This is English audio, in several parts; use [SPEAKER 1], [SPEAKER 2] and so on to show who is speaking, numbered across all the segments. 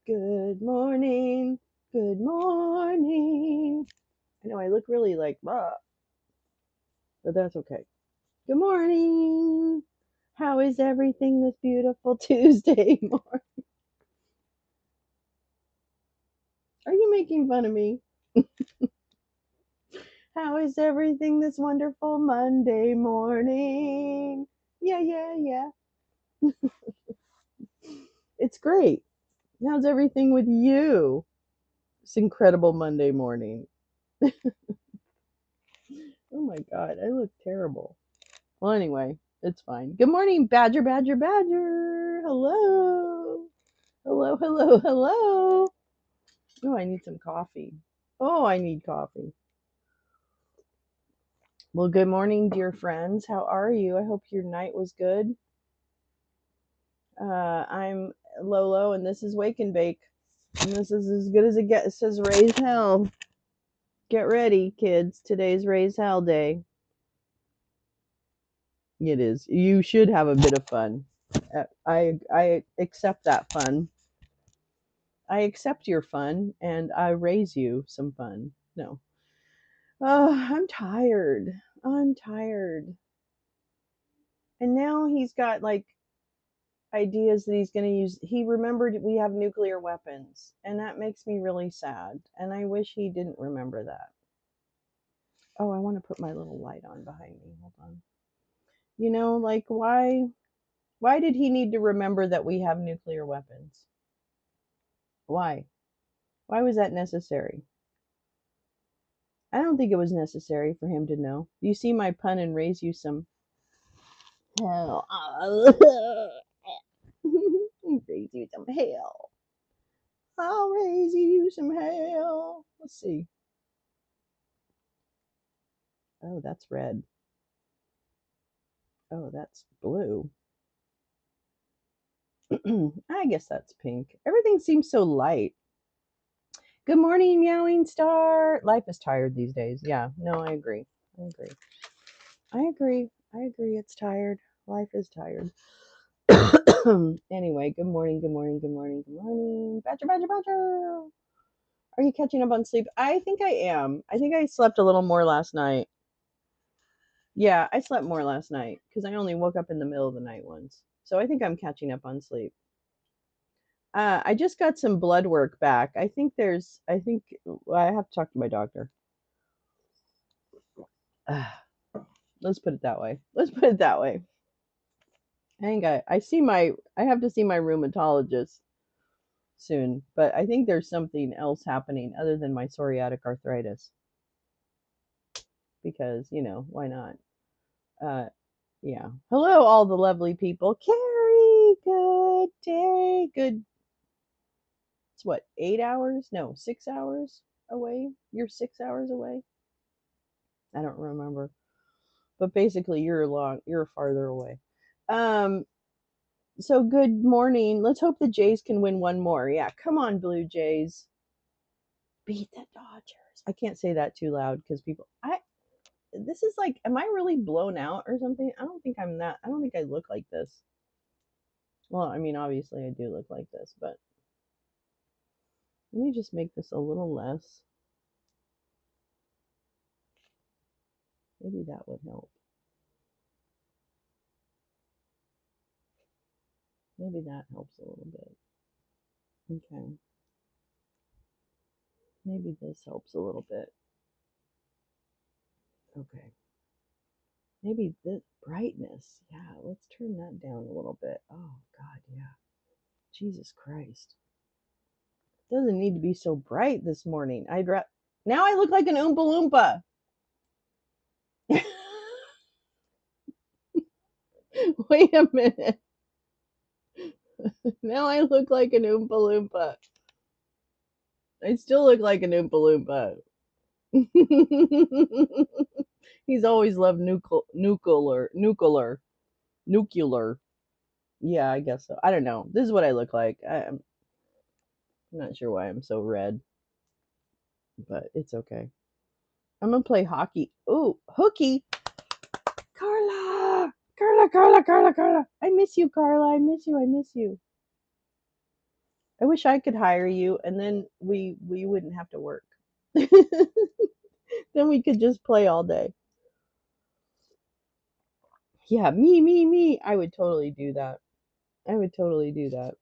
[SPEAKER 1] Good morning. Good morning. I know I look really like, but that's okay. Good morning. How is everything this beautiful Tuesday morning? Are you making fun of me? How is everything this wonderful Monday morning? Yeah, yeah, yeah. It's great. How's everything with you? It's incredible Monday morning. Oh my God, I look terrible. Well, anyway, it's fine. Good morning, Badger, Badger, Badger. Hello. Hello, hello, hello. Oh, I need some coffee. Oh, I need coffee. Well, good morning, dear friends. How are you? I hope your night was good. I'm Lolo, and this is Wake and Bake. And this is as good as it gets. It says raise hell. Get ready, kids. Today's raise hell day. It is. You should have a bit of fun. I accept that fun. I accept your fun, and I raise you some fun. No. I'm tired. I'm tired. And now he's got like ideas that he's going to use. He remembered we have nuclear weapons, and that makes me really sad. And I wish he didn't remember that. Oh, I want to put my little light on behind me. Hold on. Like why did he need to remember that we have nuclear weapons? Why? Why was that necessary? I don't think it was necessary for him to know. You see my pun and raise you some hell. Raise you some hell. I'll raise you some hell. Let's see. Oh, that's red. Oh, that's blue. I guess that's pink. Everything seems so light. Good morning, meowing star. Life is tired these days. Yeah, no, I agree. I agree. I agree. I agree. It's tired. Life is tired. Anyway, good morning, good morning, good morning, good morning. Badger, badger, badger. Are you catching up on sleep? I think I am. I think I slept a little more last night. Yeah, I slept more last night because I only woke up in the middle of the night once. So I think I'm catching up on sleep. I just got some blood work back. Well, I have to talk to my doctor. Let's put it that way. Let's put it that way. I have to see my rheumatologist soon, but I think there's something else happening other than my psoriatic arthritis because, why not? Uh, yeah. Hello, all the lovely people. Carrie, good day. Good. It's what, 8 hours? No, 6 hours away. You're 6 hours away. I don't remember, but basically, You're farther away. Um. So good morning. Let's hope the Jays can win one more. Yeah, come on, Blue Jays. Beat the Dodgers. I can't say that too loud because people. I This is like, am I really blown out or something? I don't think I'm that. I don't think I look like this. Well, I mean, obviously I do look like this, but let me just make this a little less. Maybe that would help. Maybe that helps a little bit. Okay. Maybe this helps a little bit. Okay. Maybe the brightness. Yeah, let's turn that down a little bit. Oh, God, yeah. Jesus Christ. Doesn't need to be so bright this morning. Now I look like an Oompa Loompa. Wait a minute. Now I look like an Oompa Loompa. I still look like an Oompa Loompa. He's always loved nuclear. Yeah, I guess so. I don't know. This is what I look like. I'm not sure why I'm so red, but it's okay. I'm gonna play hockey. Ooh, hooky, Carla, Carla. I miss you, Carla. I miss you. I wish I could hire you, and then we wouldn't have to work. Then we could just play all day. Yeah, me. I would totally do that. I would totally do that.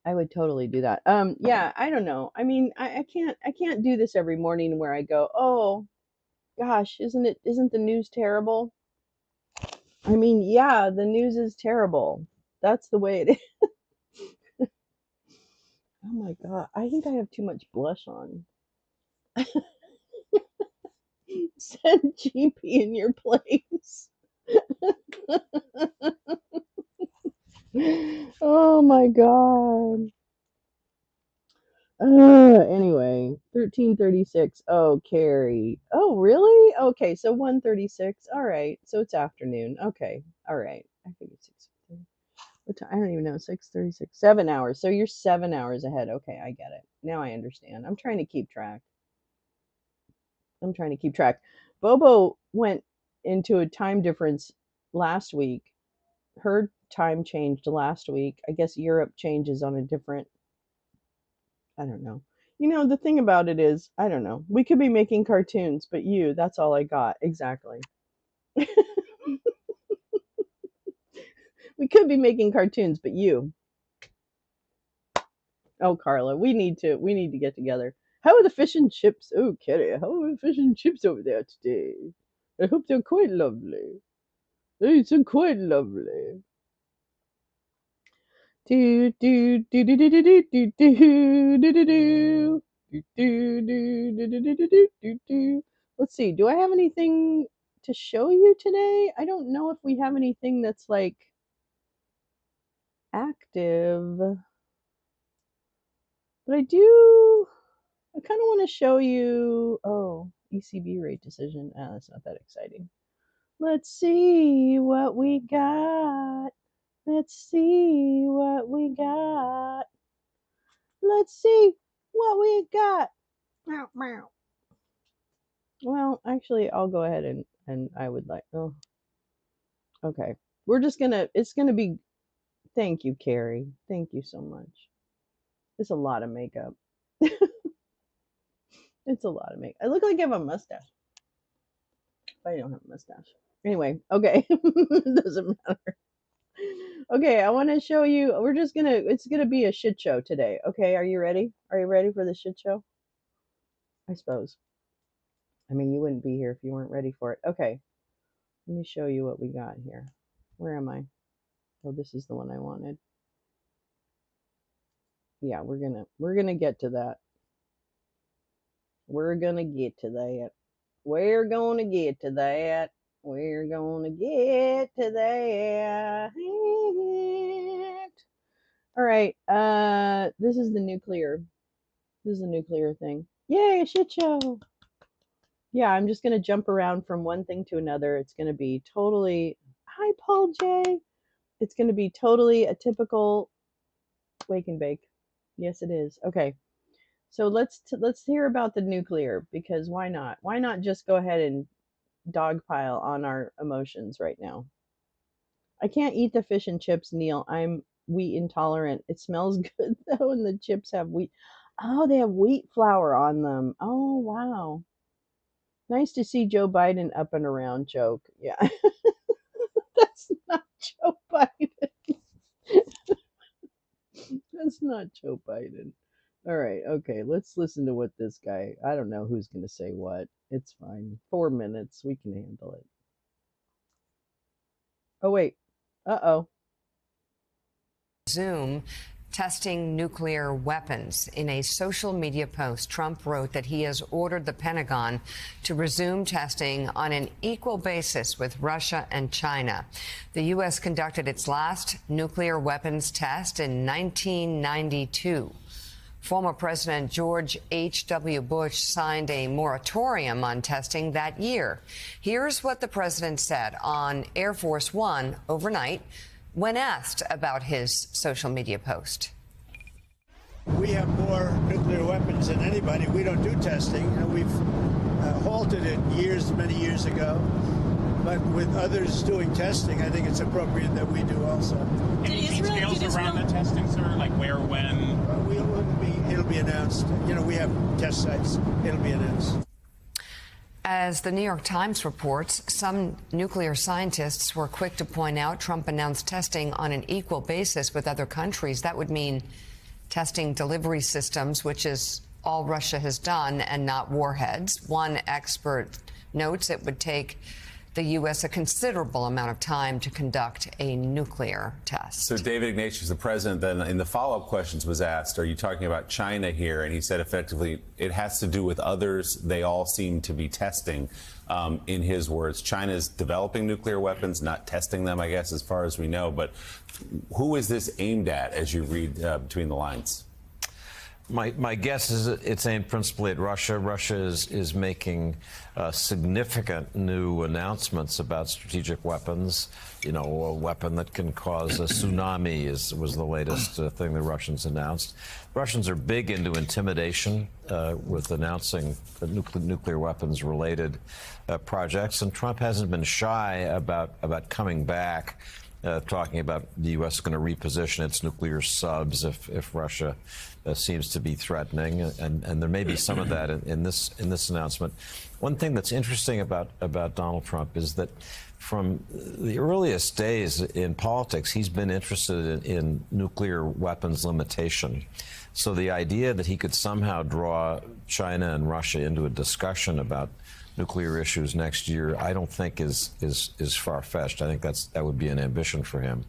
[SPEAKER 1] I would totally do that. Yeah, I don't know. I mean, I can't do this every morning where I go, oh gosh, isn't the news terrible? I mean, yeah, the news is terrible. That's the way it is. Oh my god, I think I have too much blush on. Send GP in your place. Oh my god. Anyway, 13:36. Oh, Carrie. Oh, really? Okay, so 1:36. All right. So it's afternoon. Okay. All right. I think it's 6. What time? I don't even know. 6:36. 7 hours. So you're 7 hours ahead. Okay, I get it. Now I understand. I'm trying to keep track. I'm trying to keep track. Bobo went into a time difference last week. Her time changed last week. I guess Europe changes on a different, I don't know. The thing about it is, I don't know. We could be making cartoons, but that's all I got. Exactly. We could be making cartoons, but you. Oh, Carla, we need to get together. How are the fish and chips? Oh, Kitty, how are the fish and chips over there today? I hope they're quite lovely. It's quite lovely. Do do do do do do do do do do do do do. Let's see. Do I have anything to show you today? I don't know if we have anything that's like active, but I do. I kind of want to show you. Oh, ECB rate decision. Ah, that's not that exciting. Let's see what we got. Let's see what we got. Let's see what we got. Meow, meow. Well, actually, I'll go ahead and I would like. Oh, okay. We're just gonna. It's gonna be. Thank you, Carrie. Thank you so much. It's a lot of makeup. It's a lot of makeup. I look like I have a mustache. But I don't have a mustache. Anyway, okay. It doesn't matter. Okay, I want to show you. We're just gonna. It's gonna be a shit show today. Okay, are you ready? Are you ready for the shit show? I suppose. I mean, you wouldn't be here if you weren't ready for it. Okay, let me show you what we got here. Where am I? Oh, this is the one I wanted. Yeah, we're gonna get to that. We're gonna get to that. We're gonna get to that. We're gonna get to that. All right. This is the nuclear. This is the nuclear thing. Yay, a shit show. Yeah, I'm just gonna jump around from one thing to another. It's gonna be totally. Hi, Paul J. It's gonna be totally a typical wake and bake. Yes, it is. Okay. So let's hear about the nuclear, because why not? Why not just go ahead and dogpile on our emotions right now? I can't eat the fish and chips, Neil. I'm wheat intolerant. It smells good though, and the chips have wheat. Oh, they have wheat flour on them. Oh, wow. Nice to see Joe Biden up and around joke. Yeah. That's not Joe Biden. That's not Joe Biden. All right, okay, let's listen to what this guy. I don't know who's going to say what. It's fine. 4 minutes. We can handle it. Oh, wait. Uh oh.
[SPEAKER 2] Zoom testing nuclear weapons. In a social media post, Trump wrote that he has ordered the Pentagon to resume testing on an equal basis with Russia and China. The U.S. conducted its last nuclear weapons test in 1992. Former President George H.W. Bush signed a moratorium on testing that year. Here's what the president said on Air Force One overnight when asked about his social media post.
[SPEAKER 3] We have more nuclear weapons than anybody. We don't do testing. We've halted it many years ago. But but with others doing testing, I think it's appropriate that we do also.
[SPEAKER 4] Any details around the testing, sir? Like where, when?
[SPEAKER 3] It'll be announced. We have test sites. It'll be announced.
[SPEAKER 2] As the New York Times reports, some nuclear scientists were quick to point out Trump announced testing on an equal basis with other countries. That would mean testing delivery systems, which is all Russia has done, and not warheads. One expert notes it would take the U.S. a considerable amount of time to conduct a nuclear test.
[SPEAKER 5] So David Ignatius, the president, then in the follow-up questions was asked, are you talking about China here? And he said effectively, it has to do with others. They all seem to be testing. In his words, China's developing nuclear weapons, not testing them, I guess, as far as we know. But who is this aimed at, as you read between the lines?
[SPEAKER 6] My guess is it's aimed principally at Russia. Russia is making significant new announcements about strategic weapons. A weapon that can cause a tsunami was the latest thing the Russians announced. Russians are big into intimidation with announcing nuclear weapons related projects, and Trump hasn't been shy about coming back. Talking about the U.S. is going to reposition its nuclear subs if Russia seems to be threatening, and there may be some of that in this announcement. One thing that's interesting about Donald Trump is that from the earliest days in politics, he's been interested in nuclear weapons limitation. So the idea that he could somehow draw China and Russia into a discussion about nuclear issues next year, I don't think is far-fetched. I think that would be an ambition for him.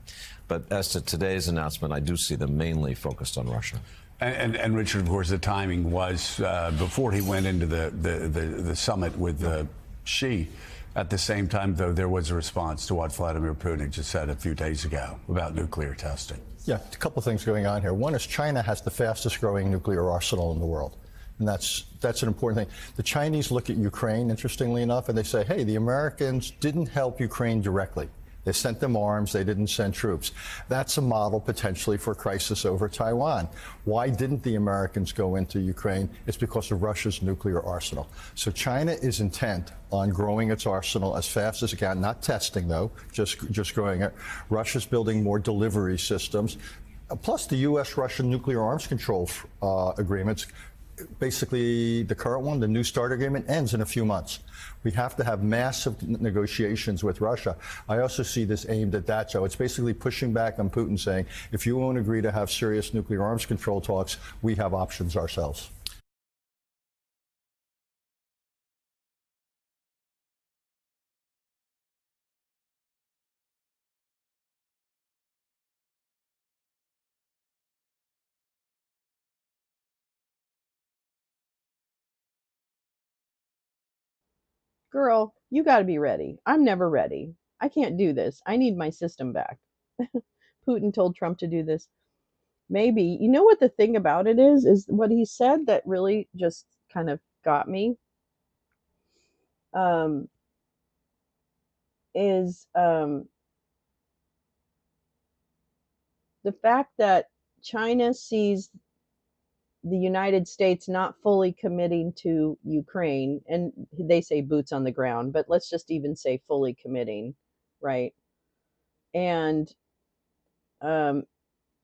[SPEAKER 6] But as to today's announcement, I do see them mainly focused on Russia.
[SPEAKER 7] And Richard, of course, the timing was before he went into the summit with Xi. At the same time, though, there was a response to what Vladimir Putin just said a few days ago about nuclear testing.
[SPEAKER 8] Yeah, a couple of things going on here. One is China has the fastest growing nuclear arsenal in the world. And that's an important thing. The Chinese look at Ukraine, interestingly enough, and they say, hey, the Americans didn't help Ukraine directly. They sent them arms. They didn't send troops. That's a model potentially for crisis over Taiwan. Why didn't the Americans go into Ukraine? It's because of Russia's nuclear arsenal. So China is intent on growing its arsenal as fast as it can, not testing, though, just growing it. Russia's building more delivery systems. Plus, the U.S.-Russian nuclear arms control agreements. Basically, the current one, the New START agreement, ends in a few months. We have to have massive negotiations with Russia. I also see this aimed at that. So it's basically pushing back on Putin, saying, if you won't agree to have serious nuclear arms control talks, we have options ourselves.
[SPEAKER 1] Girl, you got to be ready. I'm never ready. I can't do this. I need my system back. Putin told Trump to do this. Maybe. You know what the thing about it is what he said that really just kind of got me um, is the fact that China sees the United States not fully committing to Ukraine, and they say boots on the ground, but let's just even say fully committing, right? And um,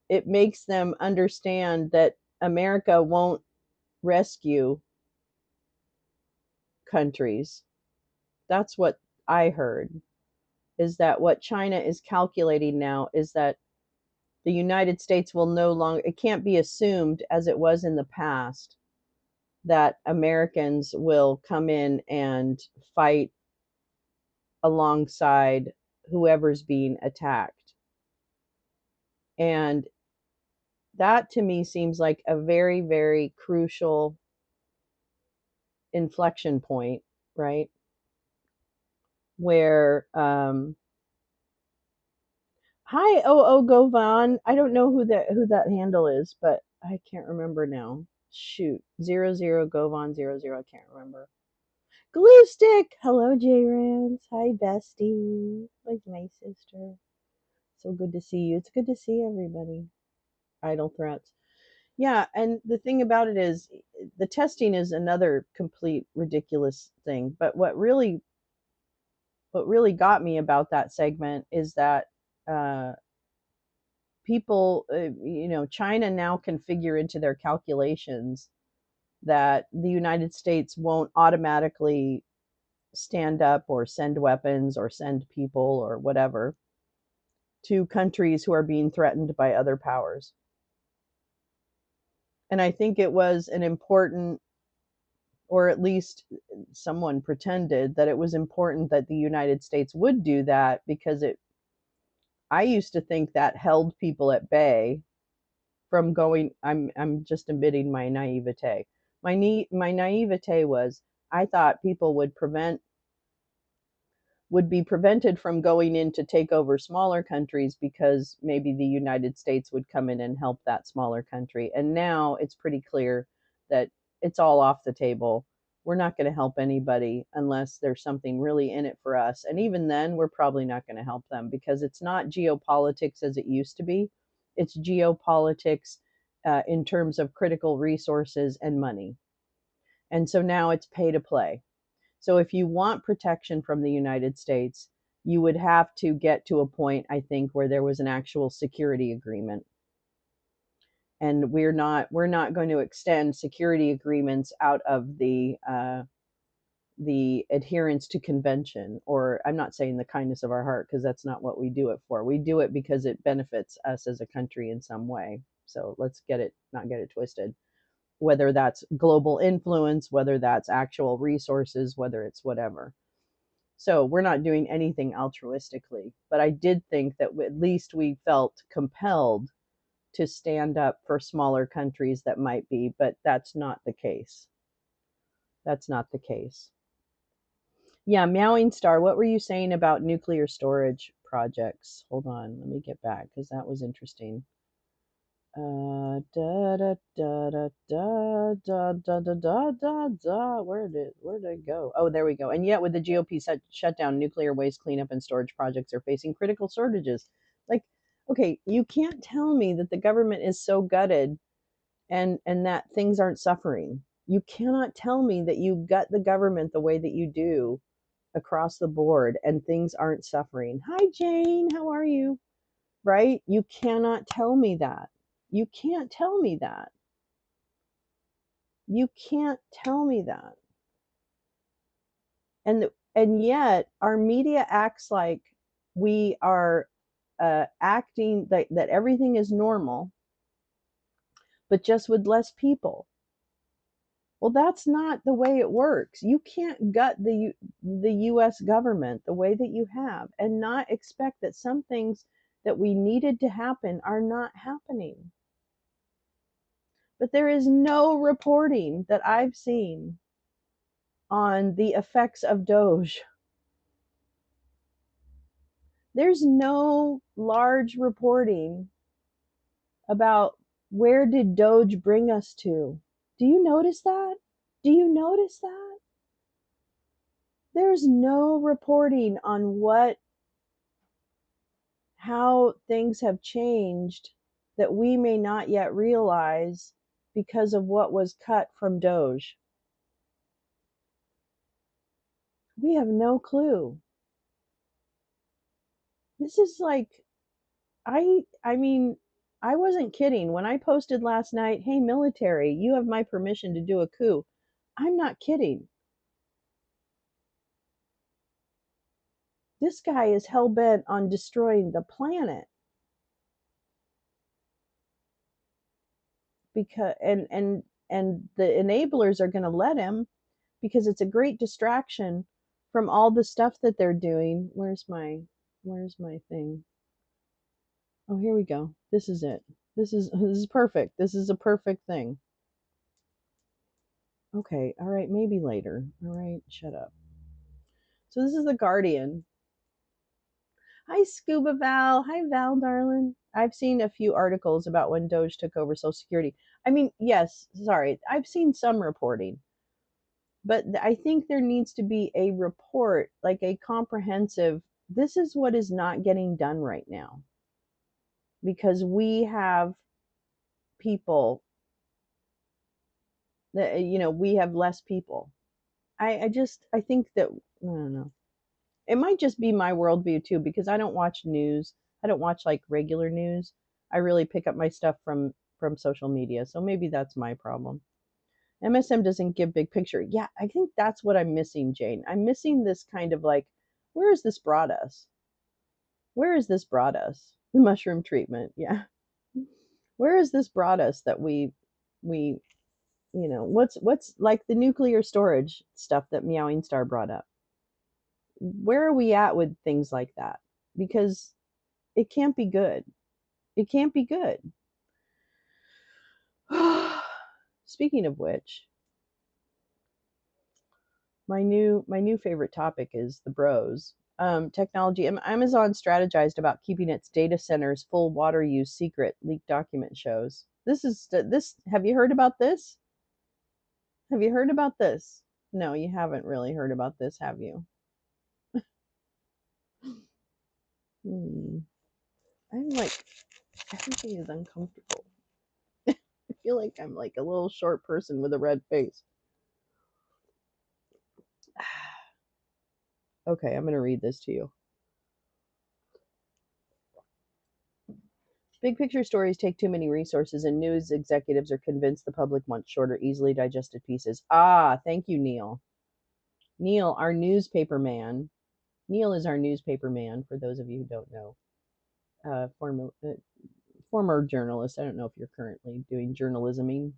[SPEAKER 1] it makes them understand that America won't rescue countries. That's what I heard, is that what China is calculating now is that the United States will no longer, it can't be assumed as it was in the past that Americans will come in and fight alongside whoever's being attacked. And that to me seems like a very, very crucial inflection point, right? Where, hi, Govan. I don't know who that handle is, but I can't remember now. Shoot, 00 Govan 00. I can't remember. Glue stick. Hello, J Rance. Hi, bestie. Like my sister. So good to see you. It's good to see everybody. Idle threats. Yeah, and the thing about it is, the testing is another complete ridiculous thing. But what really what really got me about that segment is that uh, people, China now can figure into their calculations that the United States won't automatically stand up or send weapons or send people or whatever to countries who are being threatened by other powers. And I think it was an important, or at least someone pretended that it was important that the United States would do that, because I used to think that held people at bay from going. I'm just admitting my naivete. My naivete was, I thought people would be prevented from going in to take over smaller countries because maybe the United States would come in and help that smaller country. And now it's pretty clear that it's all off the table. We're not going to help anybody unless there's something really in it for us. And even then, we're probably not going to help them, because it's not geopolitics as it used to be. It's geopolitics in terms of critical resources and money. And so now it's pay to play. So if you want protection from the United States, you would have to get to a point, I think, where there was an actual security agreement. And we're not going to extend security agreements out of the adherence to convention, or I'm not saying the kindness of our heart, because that's not what we do it for. We do it because it benefits us as a country in some way. So let's not get it twisted. Whether that's global influence, whether that's actual resources, whether it's whatever. So we're not doing anything altruistically, but I did think that at least we felt compelled to stand up for smaller countries that might be, but that's not the case. That's not the case. Yeah, Meowing Star, what were you saying about nuclear storage projects? Hold on, let me get back, because that was interesting. Da da da da da da da da da da da. Where did it go? Oh, there we go. And yet, with the GOP shutdown, nuclear waste cleanup and storage projects are facing critical shortages. Like, okay, you can't tell me that the government is so gutted and that things aren't suffering. You cannot tell me that you gut the government the way that you do across the board and things aren't suffering. Hi, Jane. How are you? Right? You cannot tell me that. You can't tell me that. You can't tell me that. And yet our media acts like we are acting that everything is normal, but just with less people. Well, that's not the way it works. You can't gut the U.S. government the way that you have and not expect that some things that we needed to happen are not happening. But there is no reporting that I've seen on the effects of Doge. There's no large reporting about where did Doge bring us to. Do you notice that? Do you notice that? There's no reporting on how things have changed that we may not yet realize because of what was cut from Doge. We have no clue. This is like, I mean, I wasn't kidding when I posted last night, "Hey military, you have my permission to do a coup." I'm not kidding. This guy is hell bent on destroying the planet. Because and the enablers are going to let him, because it's a great distraction from all the stuff that they're doing. Where's my thing? Oh, here we go. This is it. This is perfect. This is a perfect thing. Okay, all right, maybe later. All right, shut up. So this is the Guardian. Hi, Scuba Val. Hi, Val, darling. I've seen a few articles about when Doge took over Social Security. I mean, yes, sorry. I've seen some reporting, but I think there needs to be a report, like a comprehensive, this is what is not getting done right now. Because we have people that, we have less people. I think that, I don't know. It might just be my worldview too, because I don't watch news. I don't watch like regular news. I really pick up my stuff from social media. So maybe that's my problem. MSM doesn't give big picture. Yeah, I think that's what I'm missing, Jane. I'm missing this kind of like, where has this brought us? Where has this brought us? The mushroom treatment. Yeah. Where has this brought us that we what's like the nuclear storage stuff that Meowing Star brought up? Where are we at with things like that? Because it can't be good. It can't be good. Speaking of which, my new favorite topic is the bros. Technology. Amazon strategized about keeping its data centers full water use secret. Leaked document shows. This. Have you heard about this? Have you heard about this? No, you haven't really heard about this, have you? Hmm. I'm like, everything is uncomfortable. I feel like I'm like a little short person with a red face. Okay, I'm going to read this to you. Big picture stories take too many resources, and news executives are convinced the public wants shorter, easily digested pieces. Ah, thank you, Neil. Neil, our newspaper man. Neil is our newspaper man, for those of you who don't know. Former journalist. I don't know if you're currently doing journalisming,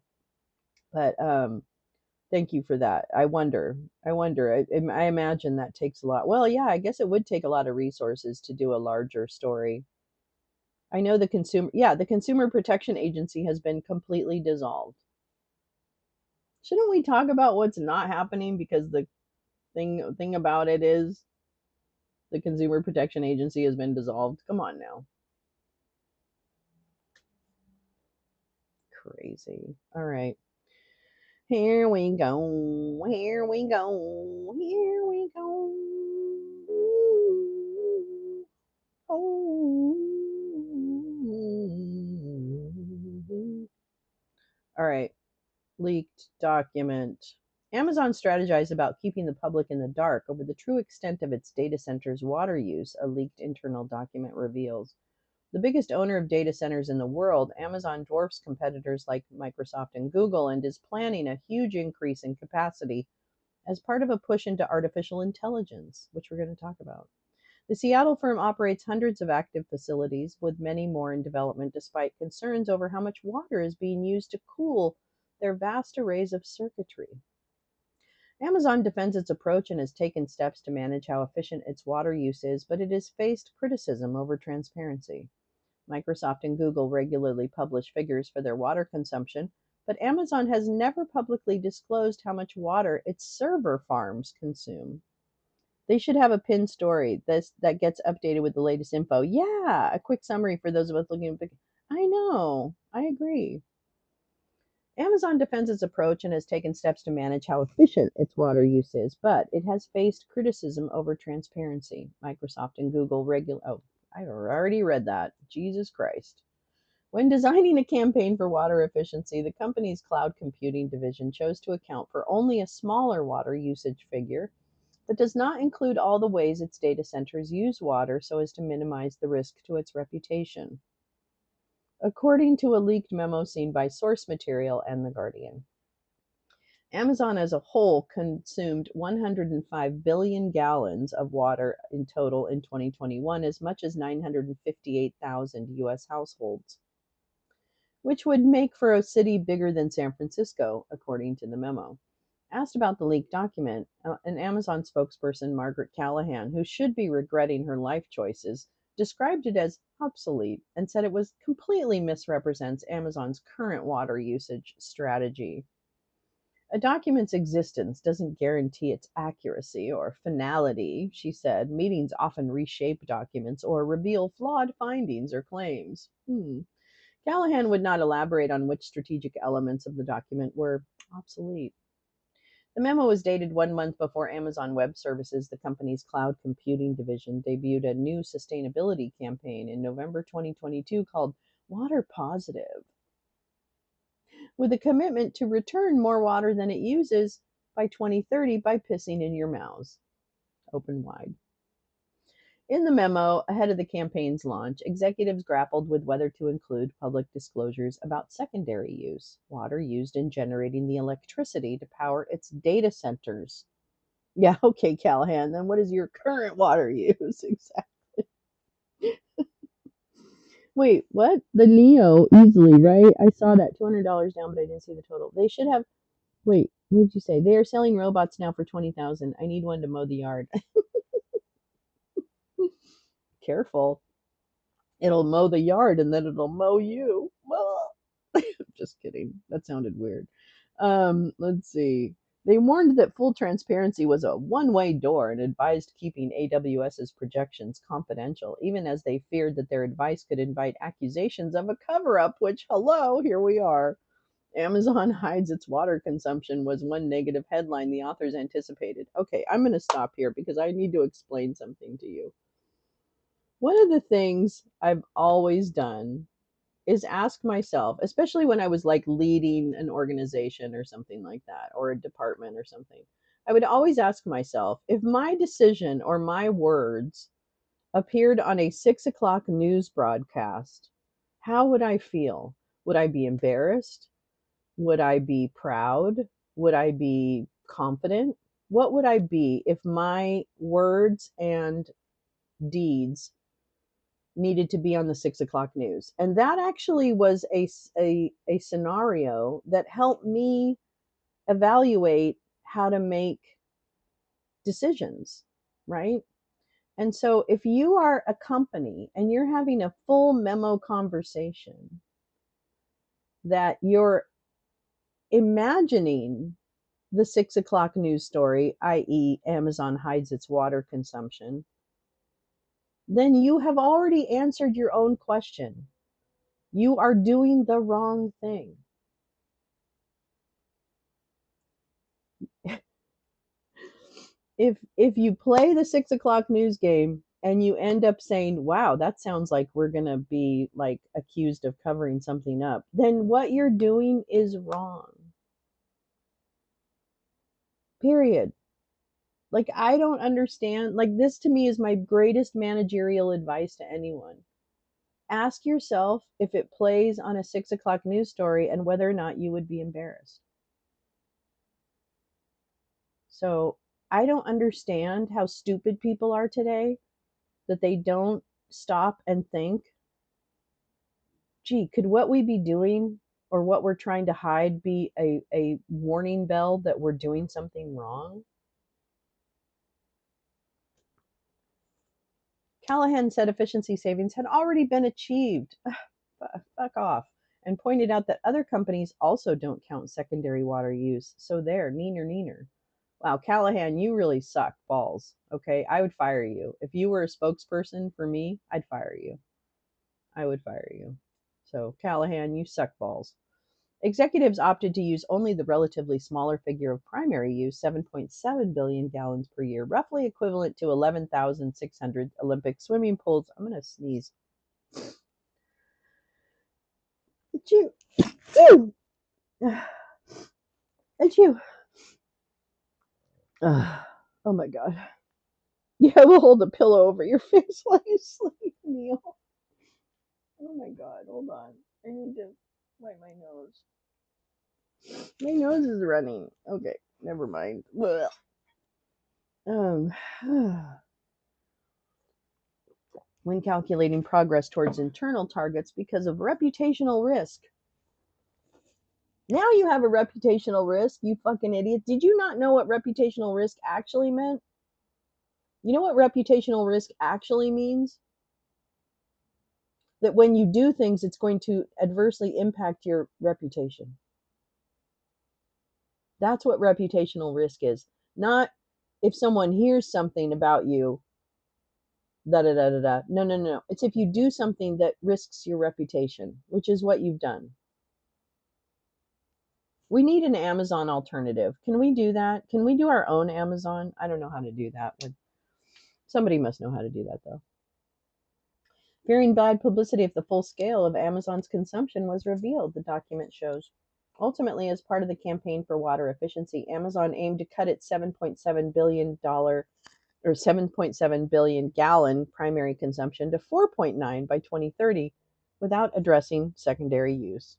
[SPEAKER 1] but thank you for that. I imagine that takes a lot. Well, yeah, I guess it would take a lot of resources to do a larger story. I know the Consumer Protection Agency has been completely dissolved. Shouldn't we talk about what's not happening, because the thing about it is the Consumer Protection Agency has been dissolved. Come on now. Crazy. All right. Here we go. Here we go. Here we go. Oh. All right. Leaked document. Amazon strategized about keeping the public in the dark over the true extent of its data centers' water use, a leaked internal document reveals. The biggest owner of data centers in the world, Amazon dwarfs competitors like Microsoft and Google and is planning a huge increase in capacity as part of a push into artificial intelligence, which we're going to talk about. The Seattle firm operates hundreds of active facilities, with many more in development, despite concerns over how much water is being used to cool their vast arrays of circuitry. Amazon defends its approach and has taken steps to manage how efficient its water use is, but it has faced criticism over transparency. Microsoft and Google regularly publish figures for their water consumption, but Amazon has never publicly disclosed how much water its server farms consume. They should have a pinned story that gets updated with the latest info. Yeah, a quick summary for those of us looking at. I know, I agree. Amazon defends its approach and has taken steps to manage how efficient its water use is, but it has faced criticism over transparency. Microsoft and Google Oh, I already read that. Jesus Christ. When designing a campaign for water efficiency, the company's cloud computing division chose to account for only a smaller water usage figure that does not include all the ways its data centers use water so as to minimize the risk to its reputation, according to a leaked memo seen by Source Material and The Guardian. Amazon as a whole consumed 105 billion gallons of water in total in 2021, as much as 958,000 U.S. households, which would make for a city bigger than San Francisco, according to the memo. Asked about the leaked document, an Amazon spokesperson, Margaret Callahan, who should be regretting her life choices, described it as obsolete and said it was completely misrepresents Amazon's current water usage strategy. A document's existence doesn't guarantee its accuracy or finality, she said. Meetings often reshape documents or reveal flawed findings or claims. Callahan would not elaborate on which strategic elements of the document were obsolete. The memo was dated 1 month before Amazon Web Services, the company's cloud computing division, debuted a new sustainability campaign in November 2022 called Water Positive, with a commitment to return more water than it uses by 2030 by pissing in your mouths. Open wide. In the memo, ahead of the campaign's launch, executives grappled with whether to include public disclosures about secondary use, water used in generating the electricity to power its data centers. Yeah, okay, Callahan, then what is your current water use? Exactly. Wait, what? The Neo easily, right? I saw that $200 down, but I didn't see the total. They should have. Wait, what did you say? They are selling robots now for 20,000. I need one to mow the yard. Careful. It'll mow the yard and then it'll mow you. Just kidding. That sounded weird. Let's see. They warned that full transparency was a one-way door and advised keeping AWS's projections confidential, even as they feared that their advice could invite accusations of a cover-up, which, hello, here we are. Amazon hides its water consumption was one negative headline the authors anticipated. Okay, I'm going to stop here because I need to explain something to you. One of the things I've always done is ask myself, especially when I was like leading an organization or something like that, or a department or something, I would always ask myself if my decision or my words appeared on a 6 o'clock news broadcast, how would I feel? Would I be embarrassed? Would I be proud? Would I be confident? What would I be if my words and deeds needed to be on the 6 o'clock news? And that actually was a scenario that helped me evaluate how to make decisions, right? And so if you are a company and you're having a full memo conversation that you're imagining the 6 o'clock news story, i.e., Amazon hides its water consumption, then you have already answered your own question. You are doing the wrong thing. If you play the 6 o'clock news game and you end up saying, wow, that sounds like we're going to be like accused of covering something up, then what you're doing is wrong. Period. Like, I don't understand. Like, this to me is my greatest managerial advice to anyone. Ask yourself if it plays on a 6 o'clock news story and whether or not you would be embarrassed. So I don't understand how stupid people are today, that they don't stop and think, gee, could what we be doing or what we're trying to hide be a warning bell that we're doing something wrong? Callahan said efficiency savings had already been achieved. Fuck off. And pointed out that other companies also don't count secondary water use. So there, neener. Wow, Callahan, you really suck balls. Okay, I would fire you. If you were a spokesperson for me, I'd fire you. I would fire you. So, Callahan, you suck balls. Executives opted to use only the relatively smaller figure of primary use, 7.7 billion gallons per year, roughly equivalent to 11,600 Olympic swimming pools. I'm going to sneeze. Achoo. Ew. Achoo. Oh my God. Yeah, we'll hold a pillow over your face while you sleep, Neil. Oh my God, hold on. I need to wipe my nose. My nose is running. Okay, never mind. Blech. When calculating progress towards internal targets because of reputational risk. Now you have a reputational risk, you fucking idiot. Did you not know what reputational risk actually meant? You know what reputational risk actually means? That when you do things, it's going to adversely impact your reputation. That's what reputational risk is. Not if someone hears something about you, da da da da da. No. It's if you do something that risks your reputation, which is what you've done. We need an Amazon alternative. Can we do that? Can we do our own Amazon? I don't know how to do that. Somebody must know how to do that, though. Fearing bad publicity if the full scale of Amazon's consumption was revealed, the document shows. Ultimately, as part of the campaign for water efficiency, Amazon aimed to cut its $7.7 billion or 7.7 billion gallon primary consumption to 4.9 by 2030 without addressing secondary use.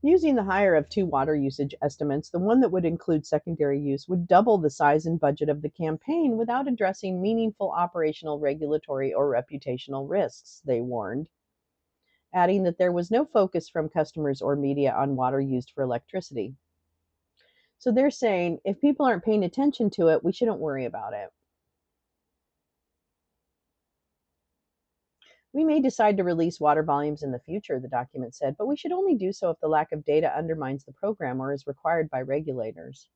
[SPEAKER 1] Using the higher of two water usage estimates, the one that would include secondary use would double the size and budget of the campaign without addressing meaningful operational, regulatory, or reputational risks, they warned, adding that there was no focus from customers or media on water used for electricity. So they're saying if people aren't paying attention to it, we shouldn't worry about it. We may decide to release water volumes in the future, the document said, but we should only do so if the lack of data undermines the program or is required by regulators.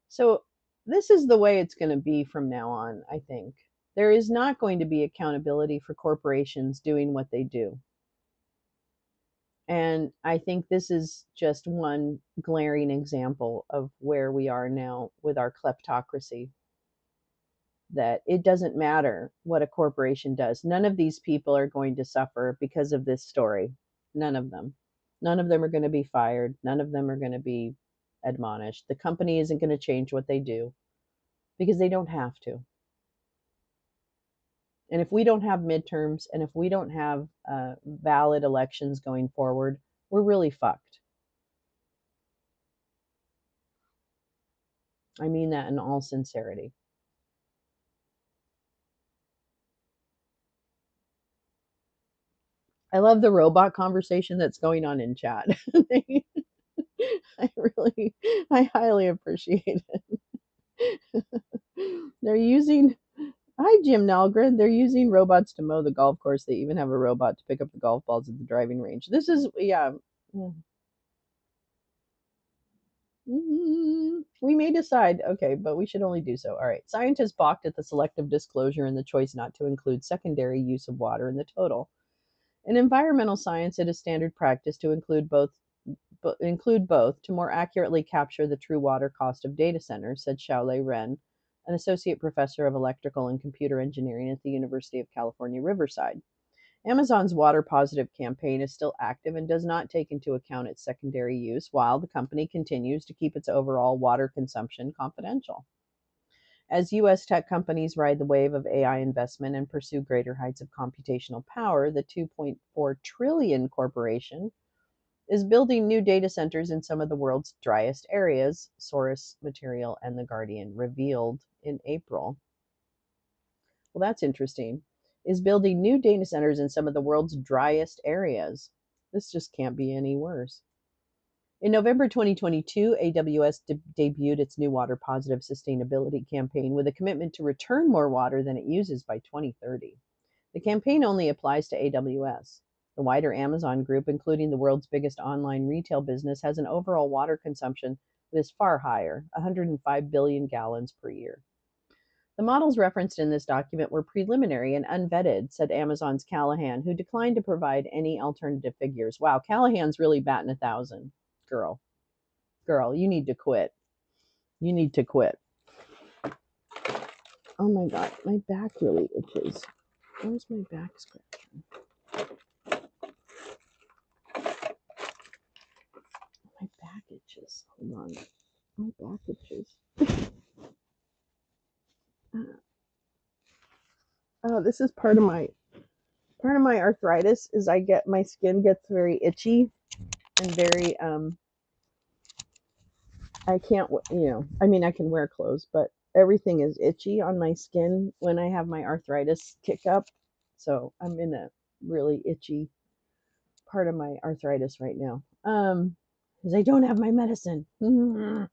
[SPEAKER 1] So this is the way it's going to be from now on, I think. There is not going to be accountability for corporations doing what they do. And I think this is just one glaring example of where we are now with our kleptocracy. That it doesn't matter what a corporation does. None of these people are going to suffer because of this story. None of them. None of them are going to be fired. None of them are going to be admonished. The company isn't going to change what they do because they don't have to. And if we don't have midterms and if we don't have valid elections going forward, we're really fucked. I mean that in all sincerity. I love the robot conversation that's going on in chat. I highly appreciate it. They're using, hi Jim Nalgren, they're using robots to mow the golf course. They even have a robot to pick up the golf balls at the driving range. This is, yeah. We may decide, okay, but we should only do so. All right. Scientists balked at the selective disclosure and the choice not to include secondary use of water in the total. In environmental science, it is standard practice to include both to more accurately capture the true water cost of data centers, said Xiaolei Ren, an associate professor of electrical and computer engineering at the University of California, Riverside. Amazon's water positive campaign is still active and does not take into account its secondary use, while the company continues to keep its overall water consumption confidential. As U.S. tech companies ride the wave of AI investment and pursue greater heights of computational power, the $2.4 trillion corporation is building new data centers in some of the world's driest areas, Source Material and The Guardian revealed in April. Well, that's interesting. Is building new data centers in some of the world's driest areas. This just can't be any worse. In November 2022, AWS debuted its new water positive sustainability campaign with a commitment to return more water than it uses by 2030. The campaign only applies to AWS. The wider Amazon group, including the world's biggest online retail business, has an overall water consumption that is far higher, 105 billion gallons per year. The models referenced in this document were preliminary and unvetted, said Amazon's Callahan, who declined to provide any alternative figures. Wow, Callahan's really batting 1,000. Girl, you need to quit. You need to quit. Oh my God, my back really itches. Where's my back scratcher? My back itches. Hold on. My back itches. Oh, this is part of my arthritis. Is my skin gets very itchy and very I can't, I mean, I can wear clothes, but everything is itchy on my skin when I have my arthritis kick up. So I'm in a really itchy part of my arthritis right now. Because I don't have my medicine. Not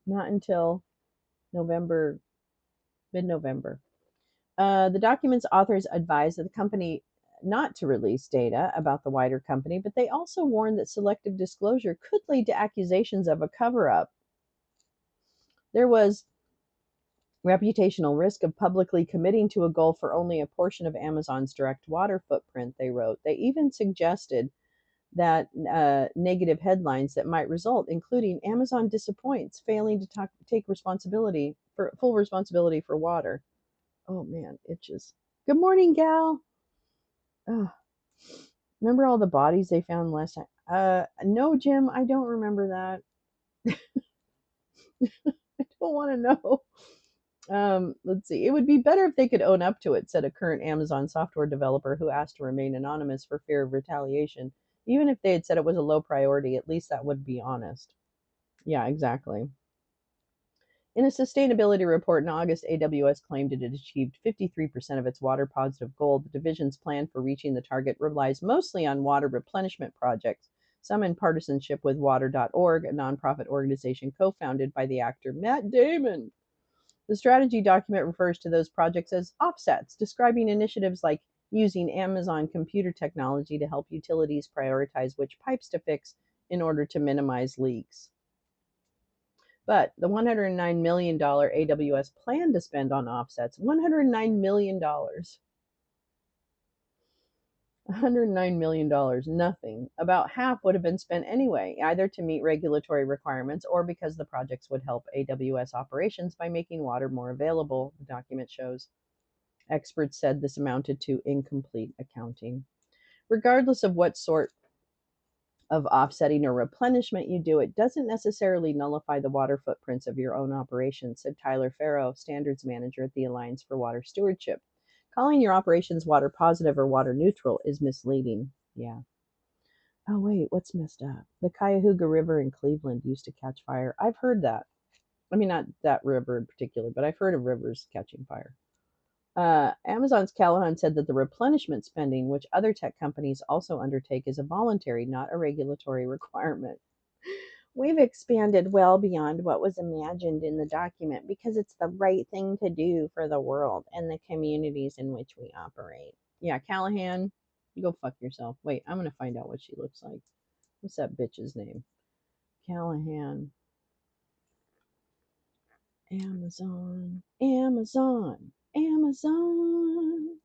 [SPEAKER 1] until mid-November. The document's authors advised the company not to release data about the wider company, but they also warned that selective disclosure could lead to accusations of a cover-up. There was reputational risk of publicly committing to a goal for only a portion of Amazon's direct water footprint, they wrote. They even suggested that negative headlines that might result, including Amazon disappoints, failing to take full responsibility for water. Oh man, itches. Good morning, gal. Oh, remember all the bodies they found last time? No, Jim, I don't remember that. I don't want to know. Let's see. It would be better if they could own up to it, said a current Amazon software developer who asked to remain anonymous for fear of retaliation. Even if they had said it was a low priority, at least that would be honest. Yeah, exactly. In a sustainability report in August, AWS claimed it had achieved 53% of its water positive goal. The division's plan for reaching the target relies mostly on water replenishment projects, some in partisanship with Water.org, a nonprofit organization co founded by the actor Matt Damon. The strategy document refers to those projects as offsets, describing initiatives like using Amazon computer technology to help utilities prioritize which pipes to fix in order to minimize leaks. But the $109 million AWS plan to spend on offsets, $109 million. $109 million, nothing. About half would have been spent anyway, either to meet regulatory requirements or because the projects would help AWS operations by making water more available, the document shows. Experts said this amounted to incomplete accounting. Regardless of what sort of offsetting or replenishment you do, it doesn't necessarily nullify the water footprints of your own operations, said Tyler Farrow, standards manager at the Alliance for Water Stewardship. Calling your operations water positive or water neutral is misleading. Yeah. Oh, wait, what's messed up? The Cuyahoga River in Cleveland used to catch fire. I've heard that. I mean, not that river in particular, but I've heard of rivers catching fire. Amazon's Callahan said that the replenishment spending, which other tech companies also undertake, is a voluntary, not a regulatory requirement. We've expanded well beyond what was imagined in the document because it's the right thing to do for the world and the communities in which we operate. Yeah, Callahan, you go fuck yourself. Wait, I'm going to find out what she looks like. What's that bitch's name? Callahan. Amazon. Amazon. Amazon.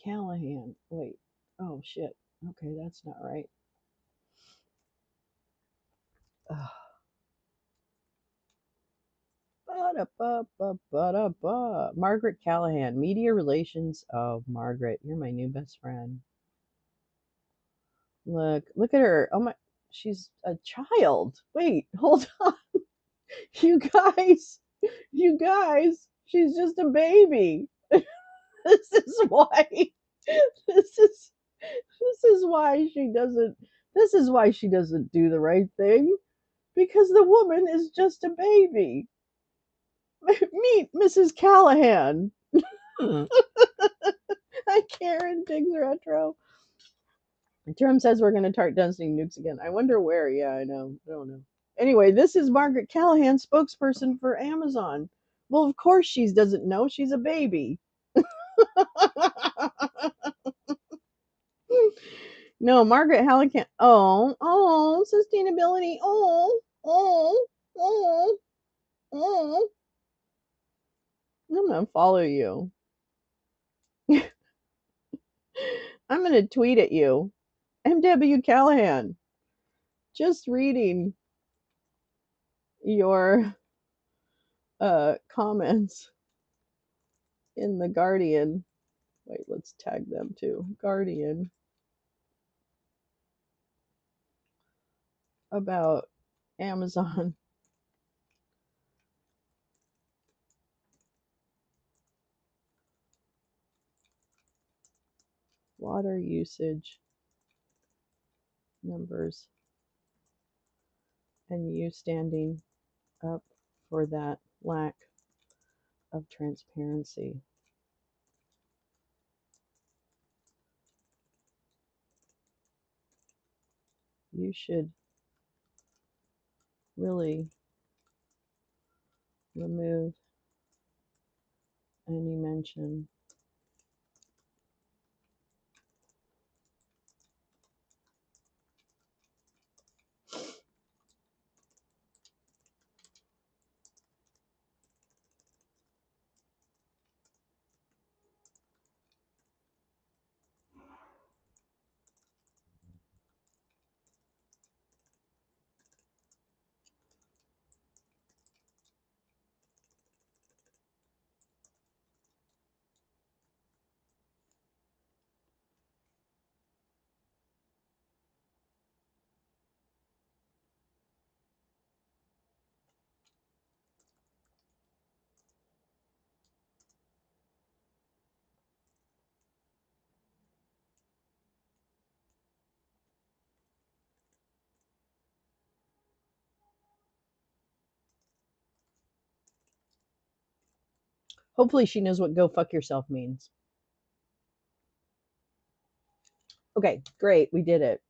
[SPEAKER 1] Callahan. Wait. Oh, shit. Okay, that's not right. Ugh. Ba-da-ba-ba-ba-da-ba. Margaret Callahan, Media Relations. Oh, Margaret, you're my new best friend. Look at her. Oh my, she's a child. Wait, hold on. You guys, she's just a baby. This is why. This is this is why she doesn't. This is why she doesn't do the right thing because the woman is just a baby. Meet Mrs. Callahan. Hi, Karen Diggs Retro. Trump says we're going to start dusting nukes again. I wonder where. Yeah, I know. I don't know. Anyway, this is Margaret Callahan, spokesperson for Amazon. Well, of course she doesn't know. She's a baby. No, Margaret Callahan. Oh, sustainability. Oh. I'm going to follow you. I'm going to tweet at you. MW Callahan. Just reading your comments in the Guardian. Wait, let's tag them too. Guardian about Amazon. Water usage numbers and you standing up for that lack of transparency. You should really remove any mention Hopefully she knows what go fuck yourself means. Okay, great. We did it.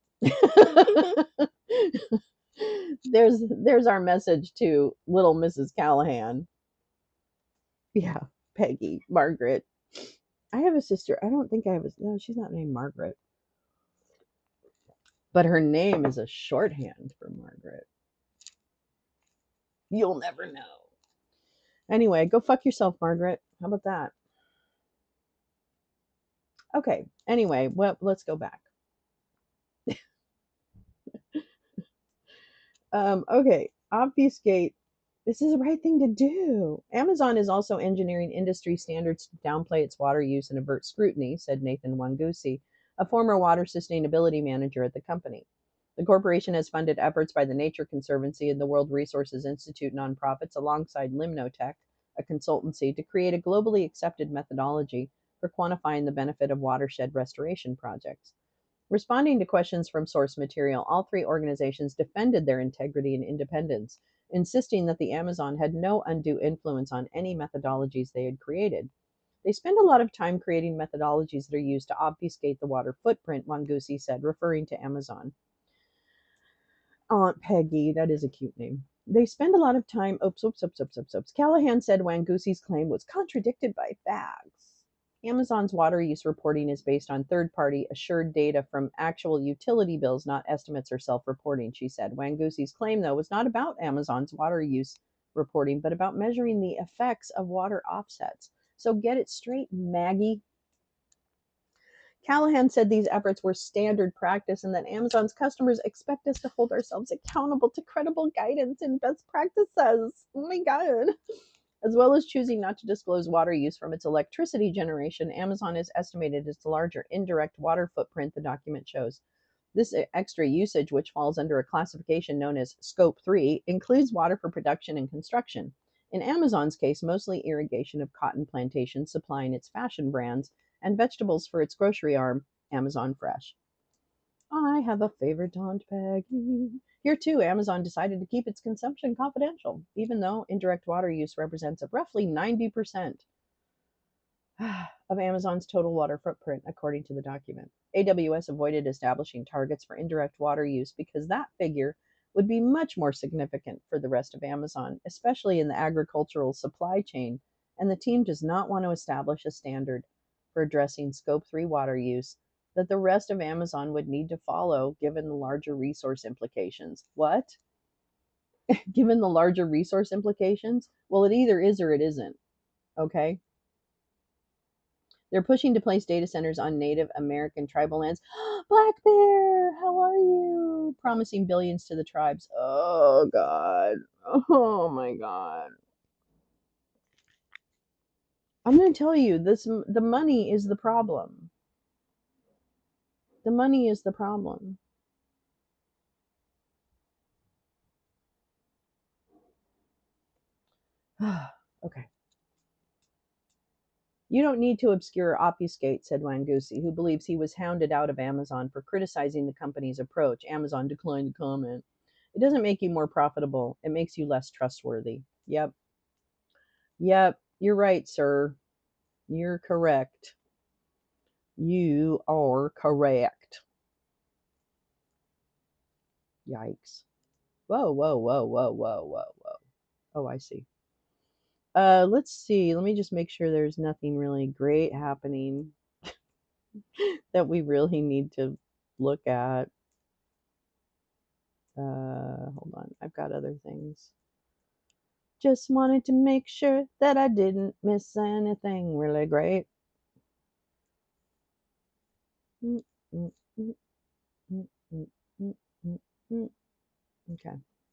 [SPEAKER 1] there's our message to little Mrs. Callahan. Yeah, Peggy, Margaret. I have a sister. I don't think I have a no, she's not named Margaret. But her name is a shorthand for Margaret. You'll never know. Anyway, go fuck yourself, Margaret. How about that? Okay. Anyway, well, let's go back. Okay. Obfuscate. This is the right thing to do. Amazon is also engineering industry standards to downplay its water use and avert scrutiny, said Nathan Wangusi, a former water sustainability manager at the company. The corporation has funded efforts by the Nature Conservancy and the World Resources Institute nonprofits alongside Limnotech, a consultancy, to create a globally accepted methodology for quantifying the benefit of watershed restoration projects. Responding to questions from source material, all three organizations defended their integrity and independence, insisting that the Amazon had no undue influence on any methodologies they had created. They spend a lot of time creating methodologies that are used to obfuscate the water footprint, Wangusi said, referring to Amazon. Aunt Peggy, that is a cute name. They spend a lot of time. Oops. Callahan said Wangusi's claim was contradicted by facts. Amazon's water use reporting is based on third-party assured data from actual utility bills, not estimates or self-reporting, she said. Wangusi's claim, though, was not about Amazon's water use reporting, but about measuring the effects of water offsets. So get it straight, Maggie. Callahan said these efforts were standard practice and that Amazon's customers expect us to hold ourselves accountable to credible guidance and best practices. Oh my God. As well as choosing not to disclose water use from its electricity generation, Amazon has estimated its larger indirect water footprint, the document shows. This extra usage, which falls under a classification known as Scope 3, includes water for production and construction. In Amazon's case, mostly irrigation of cotton plantations supplying its fashion brands and vegetables for its grocery arm, Amazon Fresh. I have a favorite, Aunt Peggy. Here, too, Amazon decided to keep its consumption confidential, even though indirect water use represents roughly 90% of Amazon's total water footprint, according to the document. AWS avoided establishing targets for indirect water use because that figure would be much more significant for the rest of Amazon, especially in the agricultural supply chain, and the team does not want to establish a standard for addressing Scope 3 water use that the rest of Amazon would need to follow given the larger resource implications. What? Given the larger resource implications? Well, it either is or it isn't. Okay? They're pushing to place data centers on Native American tribal lands. Black Bear, how are you? Promising billions to the tribes. Oh, God. Oh, my God. I'm going to tell you, the money is the problem. The money is the problem. Okay. You don't need to obscure or obfuscate, said Wangusi, who believes he was hounded out of Amazon for criticizing the company's approach. Amazon declined to comment. It doesn't make you more profitable. It makes you less trustworthy. Yep. Yep. You're right, sir. You're correct. You are correct. Yikes. Whoa. Oh, I see. Let's see. Let me just make sure there's nothing really great happening that we really need to look at. Hold on. I've got other things. Just wanted to make sure that I didn't miss anything really great. Okay.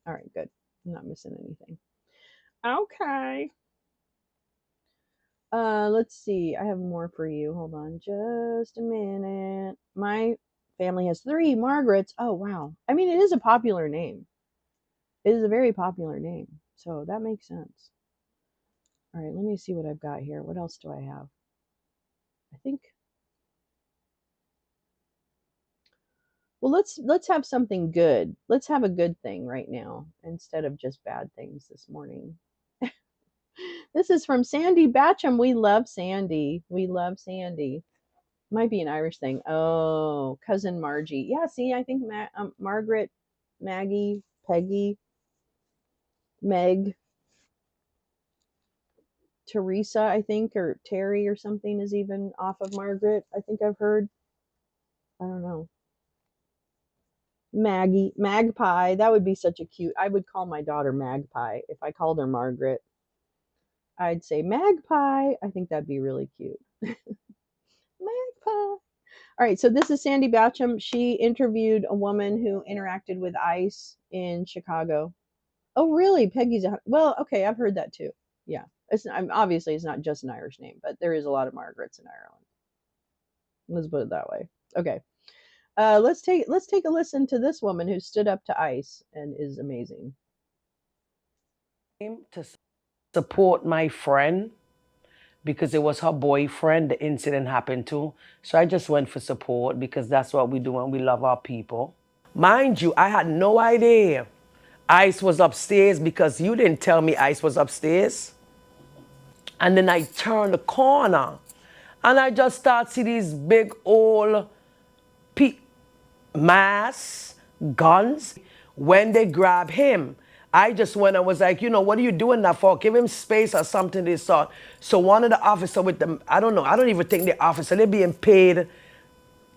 [SPEAKER 1] All right, good. I'm not missing anything. Okay. Let's see. I have more for you. Hold on just a minute. My family has 3 Margarets. Oh, wow. I mean, it is a popular name. It is a very popular name. So that makes sense. All right, let me see what I've got here. What else do I have? I think well, let's have something good. Let's have a good thing right now instead of just bad things this morning. This is from Sandy Batcham. We love Sandy. We love Sandy. Might be an Irish thing. Oh, cousin Margie. Yeah, see, I think Margaret, Maggie, Peggy, Meg, Teresa, I think, or Terry or something is even off of Margaret. I think I've heard. I don't know. Maggie, Magpie. That would be such a cute. I would call my daughter Magpie if I called her Margaret. I'd say Magpie. I think that'd be really cute. Magpie. All right, so this is Sandy Batcham. She interviewed a woman who interacted with ICE in Chicago. Oh, really? Peggy's well, okay, I've heard that too. Yeah, obviously it's not just an Irish name, but there is a lot of Margarets in Ireland. Let's put it that way. Okay, let's take a listen to this woman who stood up to ICE and is amazing.
[SPEAKER 9] To support my friend because it was her boyfriend the incident happened to. So I just went for support because that's what we do when we love our people. Mind you, I had no idea ICE was upstairs because you didn't tell me ICE was upstairs. And then I turned the corner and I just start see these big old masks, guns. When they grab him, I just went and was like, you know, what are you doing that for? Give him space or something they sort. So one of the officer with them, I don't know, I don't even think they're officer, they're being paid.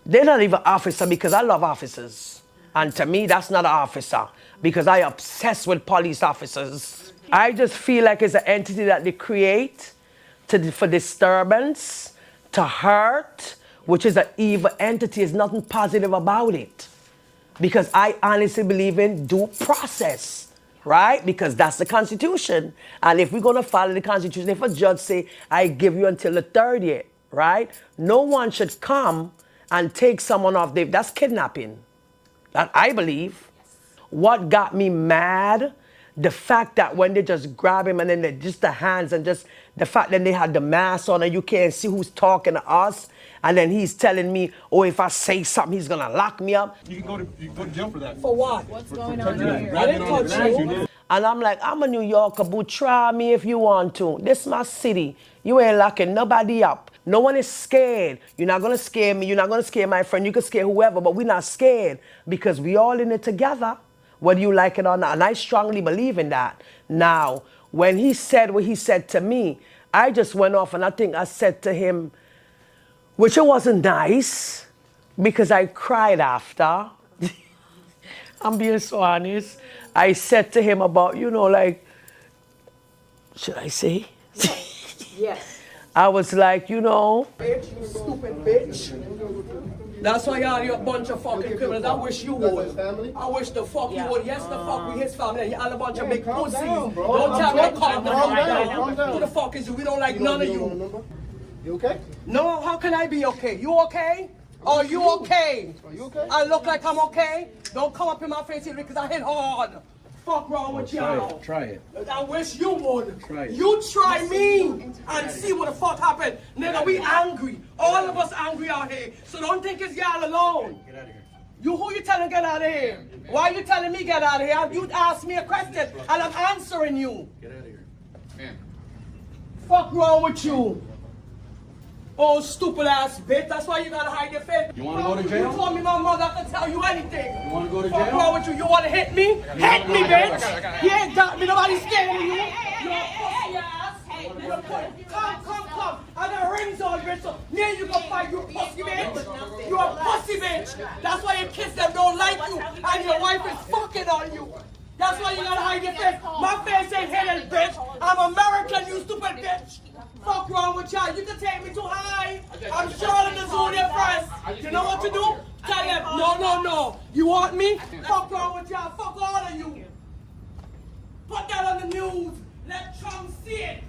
[SPEAKER 9] They're not even officer because I love officers. And to me, that's not an officer because I obsessed with police officers. I just feel like it's an entity that they create for disturbance, to hurt, which is an evil entity. There's nothing positive about it. Because I honestly believe in due process, right? Because that's the Constitution. And if we're going to follow the Constitution, if a judge say, I give you until the 30th, right? No one should come and take someone off. That's kidnapping. That I believe. What got me mad, the fact that when they just grab him and then they just the hands and just the fact that they had the mask on and you can't see who's talking to us. And then he's telling me, oh, if I say something, he's gonna lock me up.
[SPEAKER 10] You can go to jail for that.
[SPEAKER 9] For what?
[SPEAKER 10] What's going on here?
[SPEAKER 9] I didn't touch you. And I'm like, I'm a New Yorker, but try me if you want to. This is my city. You ain't locking nobody up. No one is scared. You're not gonna scare me. You're not gonna scare my friend. You can scare whoever, but we're not scared because we all in it together, whether you like it or not. And I strongly believe in that. Now, when he said what he said to me, I just went off and I think I said to him, which it wasn't nice because I cried after. I'm being so honest. I said to him about, you know, like, should I say?
[SPEAKER 1] Yes.
[SPEAKER 9] I was like, you know. Bitch, you stupid bitch. That's why you're a bunch of fucking criminals. I wish you would. I wish the fuck you would. Yes, the fuck we his family. You're all a bunch of big pussies. Don't tell me to calm down. Who the fuck is you? We don't like none of you.
[SPEAKER 10] You okay?
[SPEAKER 9] No, how can I be okay? You okay? Are you okay?
[SPEAKER 10] Are you okay?
[SPEAKER 9] I look like I'm okay? Don't come up in my face here because I hit hard. Fuck wrong with y'all.
[SPEAKER 10] Try it.
[SPEAKER 9] I wish you would.
[SPEAKER 10] Try it.
[SPEAKER 9] You try me and see what the fuck happened. Nigga, we angry. All of us angry out here. So don't think it's y'all alone.
[SPEAKER 10] Get out of here.
[SPEAKER 9] You who you telling get out of here? Why you telling me get out of here? You asked me a question and I'm answering you.
[SPEAKER 10] Get out of here. Man.
[SPEAKER 9] Fuck wrong with you? Oh, stupid ass bitch. That's why you gotta hide your face.
[SPEAKER 10] You wanna go to jail?
[SPEAKER 9] You told me my mother can tell you anything.
[SPEAKER 10] You wanna go to
[SPEAKER 9] Fuck
[SPEAKER 10] jail?
[SPEAKER 9] wrong with you? You wanna hit me? Hit me, bitch. You ain't got me. Nobody's scared of you. You're a pussy ass. Come. I got rings on, bitch. So me and you gonna fight, you pussy bitch. You're a pussy bitch. That's why your kids them don't like you and your wife is fucking on you. That's why you gotta hide your face. My face ain't hidden, bitch. I'm American, you stupid bitch. Fuck wrong with y'all? You can take me too high. I'm Charlotte the Zodiac first. You know what to do? Tell them, no. You want me? Fuck wrong with y'all? Fuck all of you. Put that on the news. Let Trump see it.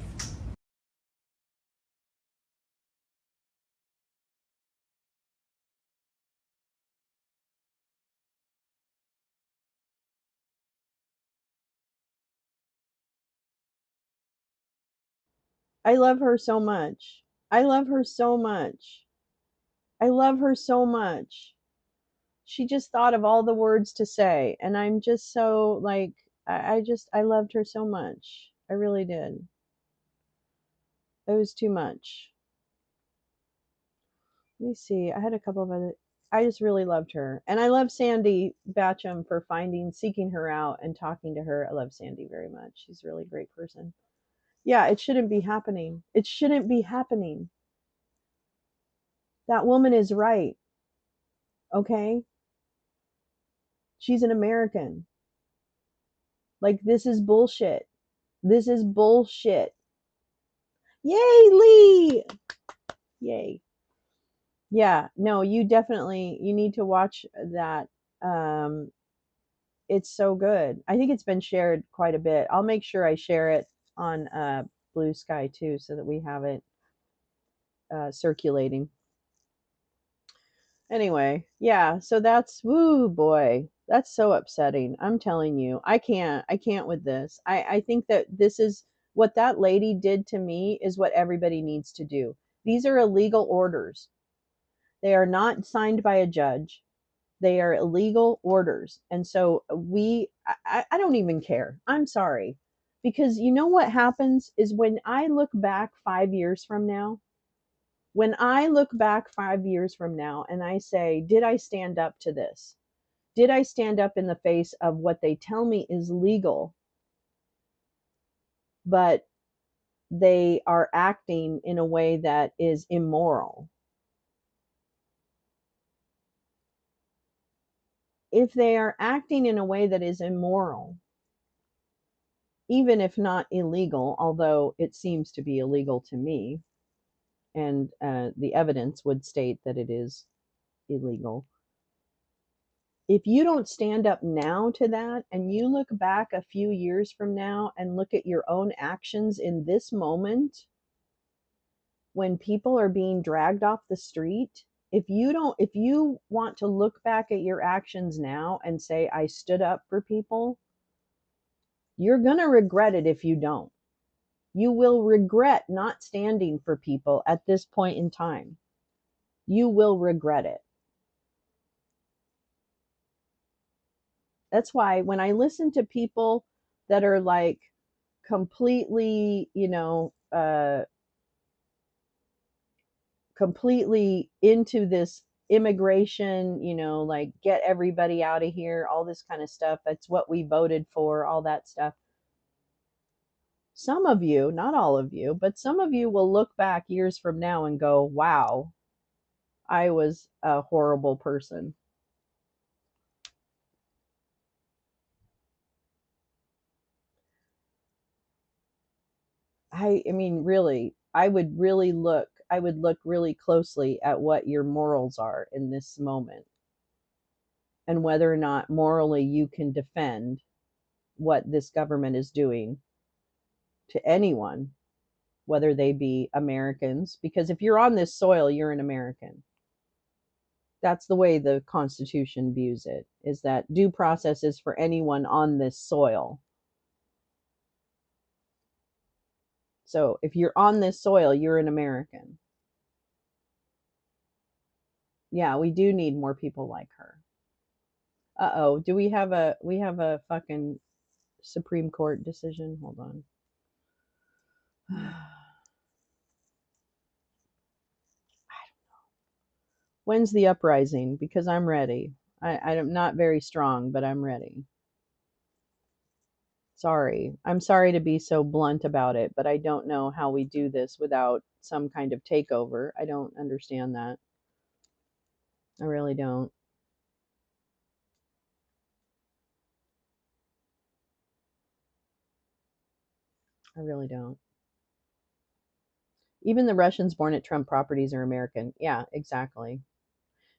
[SPEAKER 1] I love her so much. I love her so much. I love her so much. She just thought of all the words to say, and I'm just so like I loved her so much. I really did. It was too much. Let me see. I had a couple of other. I just really loved her, and I love Sandy Batcham for seeking her out, and talking to her. I love Sandy very much. She's a really great person. Yeah, it shouldn't be happening. It shouldn't be happening. That woman is right. Okay, she's an American. Like, this is bullshit. This is bullshit. Yay, Lee! Yay. Yeah, no, you need to watch that. Um, it's so good. I think it's been shared quite a bit. I'll make sure I share it on Blue Sky too, so that we have it circulating. Anyway, yeah, so that's, woo boy, that's so upsetting. I'm telling you, I can't with this. I think that this is what that lady did to me is what everybody needs to do. These are illegal orders. They are not signed by a judge. They are illegal orders. And so I don't even care. I'm sorry. Because you know what happens is when I look back 5 years from now, and I say, did I stand up to this? Did I stand up in the face of what they tell me is legal, but they are acting in a way that is immoral? If they are acting in a way that is immoral, even if not illegal, although it seems to be illegal to me, and the evidence would state that it is illegal. If you don't stand up now to that, and you look back a few years from now and look at your own actions in this moment, when people are being dragged off the street, if you want to look back at your actions now and say, I stood up for people, you're going to regret it if you don't. You will regret not standing for people at this point in time. You will regret it. That's why when I listen to people that are like completely, completely into this immigration, like get everybody out of here, all this kind of stuff, that's what we voted for, all that stuff. Some of you, not all of you, but some of you will look back years from now and go, wow, I was a horrible person. I mean, really, I would look really closely at what your morals are in this moment, and whether or not morally you can defend what this government is doing to anyone, whether they be Americans, because if you're on this soil, you're an American. That's the way the Constitution views it, is that due process is for anyone on this soil. So if you're on this soil, you're an American. Yeah, we do need more people like her. Uh-oh, do we have a fucking Supreme Court decision? Hold on. When's the uprising? Because I'm ready. I'm not very strong, but I'm ready. Sorry. I'm sorry to be so blunt about it, but I don't know how we do this without some kind of takeover. I don't understand that. I really don't. I really don't. Even the Russians born at Trump properties are American. Yeah, exactly.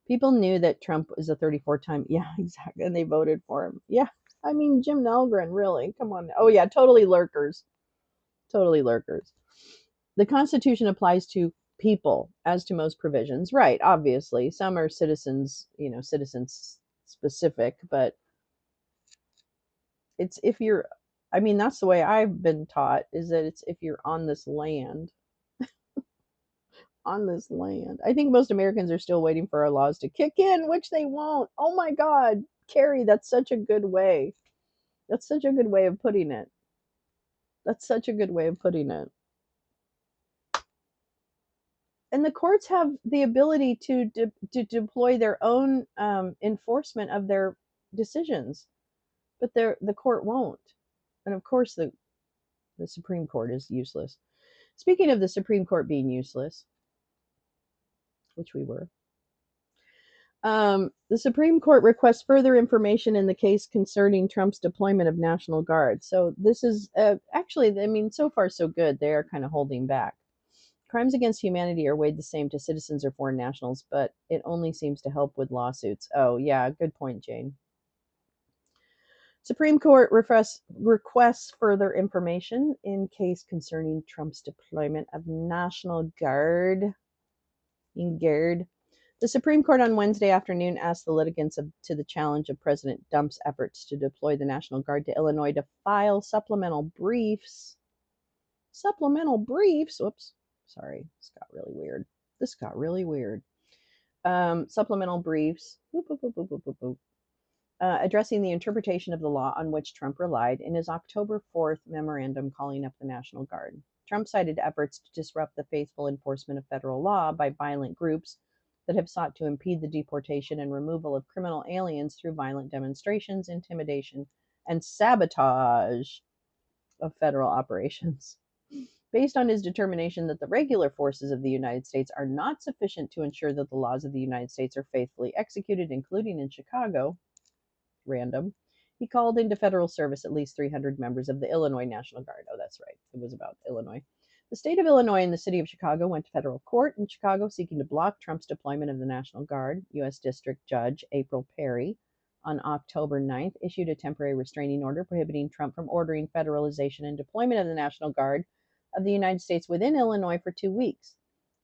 [SPEAKER 1] People knew that Trump was a 34-time. Yeah, exactly. And they voted for him. Yeah. I mean, Jim Nelgren, really? Come on. Oh, yeah, totally lurkers. Totally lurkers. The Constitution applies to people as to most provisions. Right, obviously. Some are citizens, citizens specific, but it's if you're, I mean, that's the way I've been taught, is that it's if you're on this land. On this land. I think most Americans are still waiting for our laws to kick in, which they won't. Oh my God, Carrie, that's such a good way. That's such a good way of putting it. That's such a good way of putting it. and the courts have the ability to deploy their own enforcement of their decisions, but the court won't. And of course, the Supreme Court is useless. Speaking of the Supreme Court being useless, which we were, the Supreme Court requests further information in the case concerning Trump's deployment of National Guard. So this is actually, I mean, so far so good. They are kind of holding back. Crimes against humanity are weighed the same to citizens or foreign nationals, but it only seems to help with lawsuits. Oh, yeah, good point, Jane. Supreme Court requests further information in case concerning Trump's deployment of National Guard. The Supreme Court on Wednesday afternoon asked the litigants to the challenge of President Trump's efforts to deploy the National Guard to Illinois to file supplemental briefs. Whoops. Sorry, this got really weird. Supplemental briefs. Addressing the interpretation of the law on which Trump relied in his October 4th memorandum calling up the National Guard. Trump cited efforts to disrupt the faithful enforcement of federal law by violent groups that have sought to impede the deportation and removal of criminal aliens through violent demonstrations, intimidation, and sabotage of federal operations. Based on his determination that the regular forces of the United States are not sufficient to ensure that the laws of the United States are faithfully executed, including in Chicago, he called into federal service at least 300 members of the Illinois National Guard. Oh, that's right. It was about Illinois. The state of Illinois and the city of Chicago went to federal court in Chicago seeking to block Trump's deployment of the National Guard. U.S. District Judge April Perry on October 9th issued a temporary restraining order prohibiting Trump from ordering federalization and deployment of the National Guard of the United States within Illinois for 2 weeks.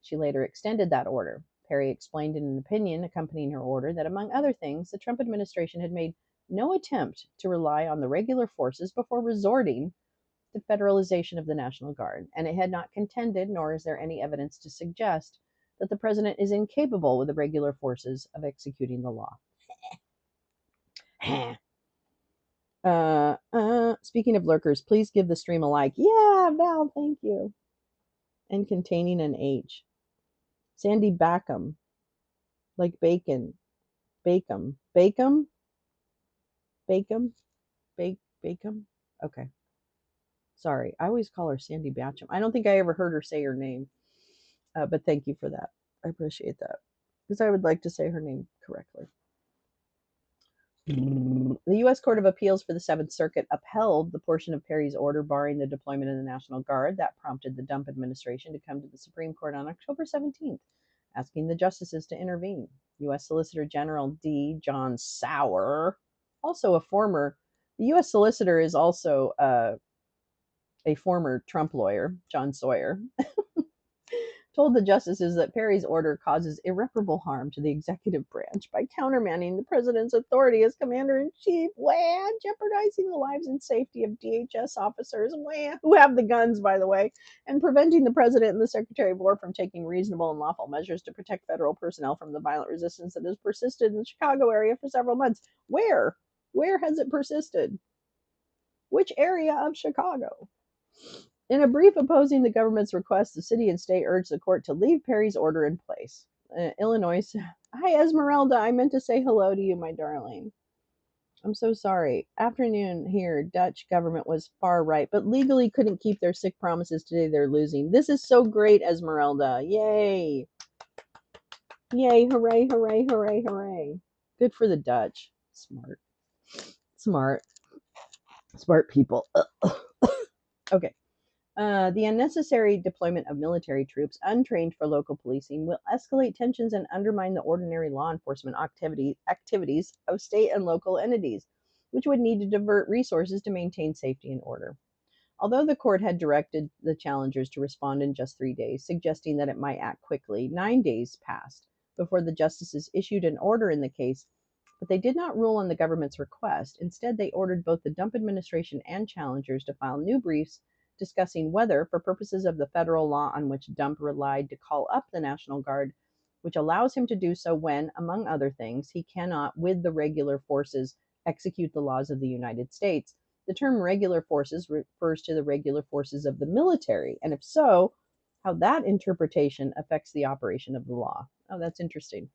[SPEAKER 1] She later extended that order. Perry explained in an opinion accompanying her order that, among other things, the Trump administration had made no attempt to rely on the regular forces before resorting to federalization of the National Guard, and it had not contended, nor is there any evidence to suggest, that the president is incapable with the regular forces of executing the law. Speaking of lurkers, please give the stream a like. Yeah, Val, thank you. And containing an H. Sandy Backham. Like bacon. Bacon. Bacon? Bacon? Bacon? Okay. Sorry. I always call her Sandy Batcham. I don't think I ever heard her say her name. But thank you for that. I appreciate that. Because I would like to say her name correctly. The U.S. Court of Appeals for the Seventh Circuit upheld the portion of Perry's order barring the deployment of the National Guard that prompted the Trump administration to come to the Supreme Court on October 17th, asking the justices to intervene. U.S. Solicitor General D. John Sauer, the U.S. Solicitor is also a former Trump lawyer, John Sawyer, told the justices that Perry's order causes irreparable harm to the executive branch by countermanding the president's authority as commander-in-chief, jeopardizing the lives and safety of DHS officers, who have the guns, by the way, and preventing the president and the Secretary of War from taking reasonable and lawful measures to protect federal personnel from the violent resistance that has persisted in the Chicago area for several months. Where? Where has it persisted? Which area of Chicago? In a brief opposing the government's request, the city and state urged the court to leave Perry's order in place. Illinois, hi Esmeralda, I meant to say hello to you, my darling. I'm so sorry. Afternoon here, Dutch government was far right, but legally couldn't keep their sick promises. Today they're losing. This is so great, Esmeralda. Yay. Yay, hooray, hooray, hooray, hooray. Good for the Dutch. Smart people. Okay. The unnecessary deployment of military troops untrained for local policing will escalate tensions and undermine the ordinary law enforcement activities of state and local entities, which would need to divert resources to maintain safety and order. Although the court had directed the challengers to respond in just 3 days, suggesting that it might act quickly, 9 days passed before the justices issued an order in the case, but they did not rule on the government's request. Instead, they ordered both the Trump administration and challengers to file new briefs discussing whether, for purposes of the federal law on which Trump relied to call up the National Guard, which allows him to do so when, among other things, he cannot, with the regular forces, execute the laws of the United States. The term regular forces refers to the regular forces of the military, and if so, how that interpretation affects the operation of the law. Oh, that's interesting.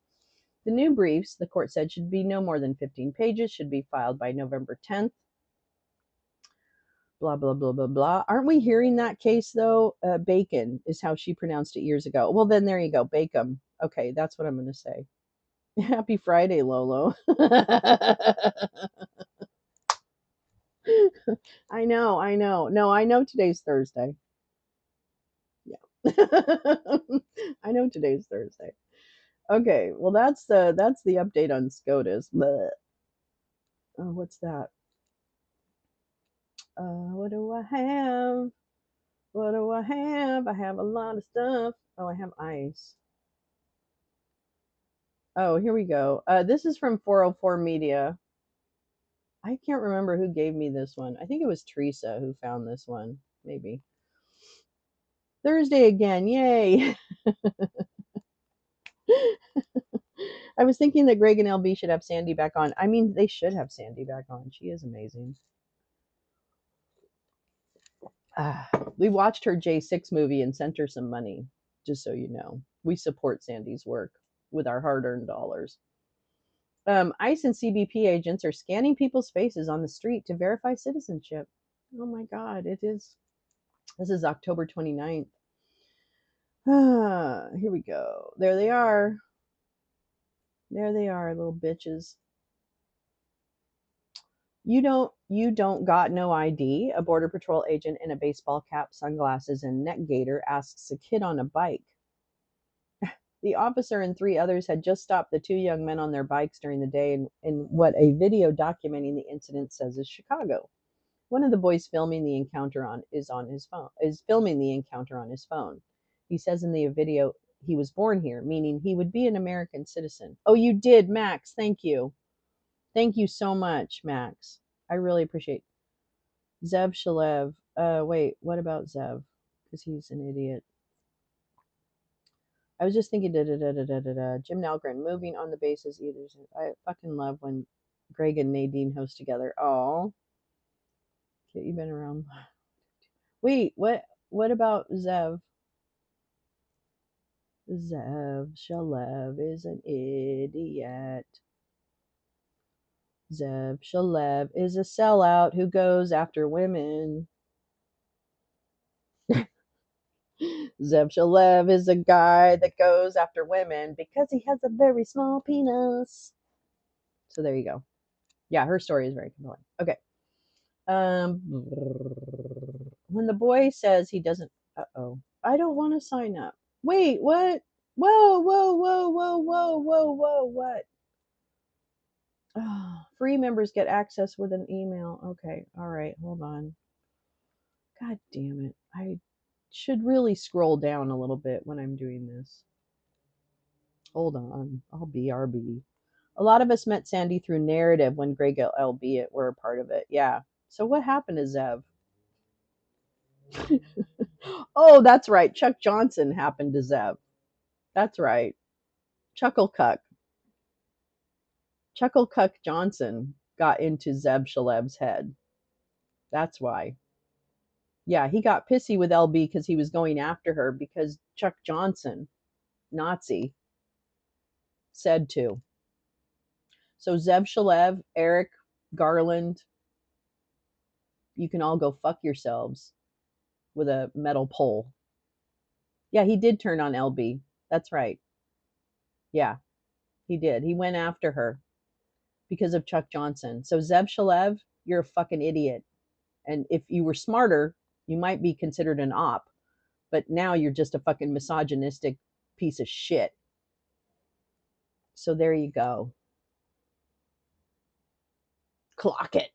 [SPEAKER 1] The new briefs, the court said, should be no more than 15 pages, should be filed by November 10th. Blah, blah, blah, blah, blah. Aren't we hearing that case, though? Bacon is how she pronounced it years ago. Well, then there you go. Bacon. Okay, that's what I'm going to say. Happy Friday, Lolo. I know, I know. No, I know today's Thursday. Yeah. I know today's Thursday. Okay, well that's the update on SCOTUS. Blech. Oh, what's that? What do I have? What do I have? I have a lot of stuff. Oh, I have ice. Oh, here we go. This is from 404 Media. I can't remember who gave me this one. I think it was Teresa who found this one. Maybe. Thursday again. Yay. I was thinking that Greg and LB should have Sandy back on. I mean, they should have Sandy back on. She is amazing. We watched her J6 movie and sent her some money, just so you know. We support Sandy's work with our hard-earned dollars. ICE and CBP agents are scanning people's faces on the street to verify citizenship. Oh my God, it is. This is October 29th. Here we go. There they are. There they are, little bitches. You don't got no ID. A Border Patrol agent in a baseball cap, sunglasses, and neck gaiter asks a kid on a bike. The officer and 3 others had just stopped the 2 young men on their bikes during the day in what a video documenting the incident says is Chicago. One of the boys filming the encounter is filming the encounter on his phone. He says in the video he was born here, meaning he would be an American citizen. Oh, you did, Max. Thank you. Thank you so much, Max. I really appreciate it. Zev Shalev. Wait, what about Zev? Because he's an idiot. I was just thinking, Jim Nalgren, moving on the basis either. I fucking love when Greg and Nadine host together. Oh, okay, you've been around. Wait, what about Zev? Zev Shalev is an idiot. Zev Shalev is a sellout who goes after women. Zev Shalev is a guy that goes after women because he has a very small penis. So there you go. Yeah, her story is very compelling. Okay. When the boy says he doesn't, I don't want to sign up. Wait, what? Whoa, whoa, whoa, whoa, whoa, whoa, whoa, what? Oh, free members get access with an email. Okay, all right, hold on. God damn it. I should really scroll down a little bit when I'm doing this. Hold on, I'll BRB. A lot of us met Sandy through narrative when Greg LB were a part of it. Yeah. So what happened to Zev? Oh, that's right. Chuck Johnson happened to Zev. That's right. Chucklecuck. Chucklecuck Johnson got into Zeb Shaleb's head. That's why. Yeah, he got pissy with LB because he was going after her because Chuck Johnson, Nazi, said to. So Zeb Shalev, Eric Garland, you can all go fuck yourselves with a metal pole. Yeah, he did turn on LB. That's right. Yeah, he did. He went after her because of Chuck Johnson. So Zeb Shalev, you're a fucking idiot. And if you were smarter, you might be considered an op. But now you're just a fucking misogynistic piece of shit. So there you go. Clock it.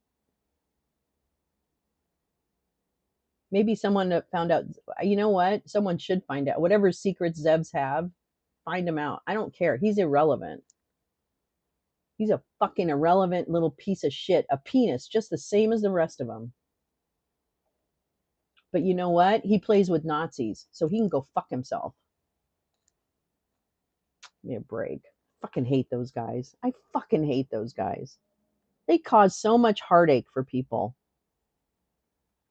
[SPEAKER 1] Maybe someone found out. You know what? Someone should find out. Whatever secrets Zebs have, find him out. I don't care. He's irrelevant. He's a fucking irrelevant little piece of shit. A penis, just the same as the rest of them. But you know what? He plays with Nazis, so he can go fuck himself. Give me a break. Fucking hate those guys. I fucking hate those guys. They cause so much heartache for people.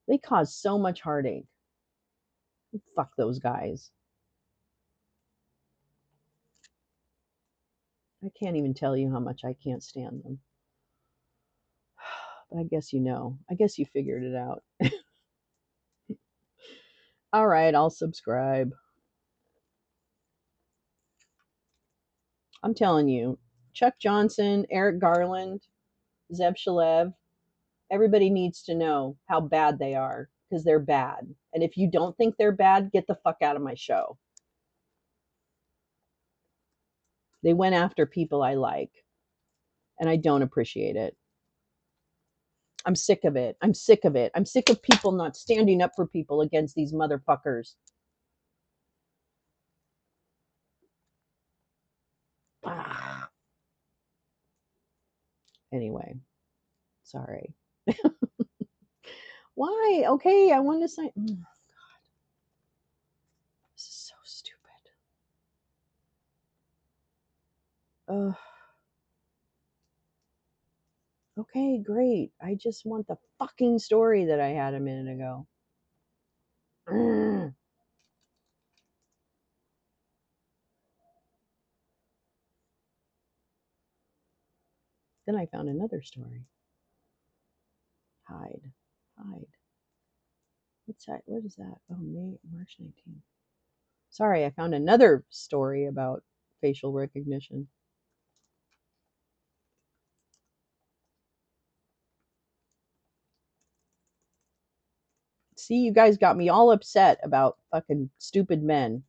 [SPEAKER 1] They cause so much heartache. Fuck those guys. I can't even tell you how much I can't stand them. But I guess you know. I guess you figured it out. All right, I'll subscribe. I'm telling you, Chuck Johnson, Eric Garland, Zev Shalev, everybody needs to know how bad they are because they're bad. And if you don't think they're bad, get the fuck out of my show. They went after people I like, and I don't appreciate it. I'm sick of it. I'm sick of it. I'm sick of people not standing up for people against these motherfuckers. Ah. Anyway, sorry. Why? Okay, I want to sign. Oh, God. This is so stupid. Ugh. Okay, great. I just want the fucking story that I had a minute ago. Mm. Then I found another story. Hide. What's that? What is that? Oh, March 19th. Sorry, I found another story about facial recognition. See, you guys got me all upset about fucking stupid men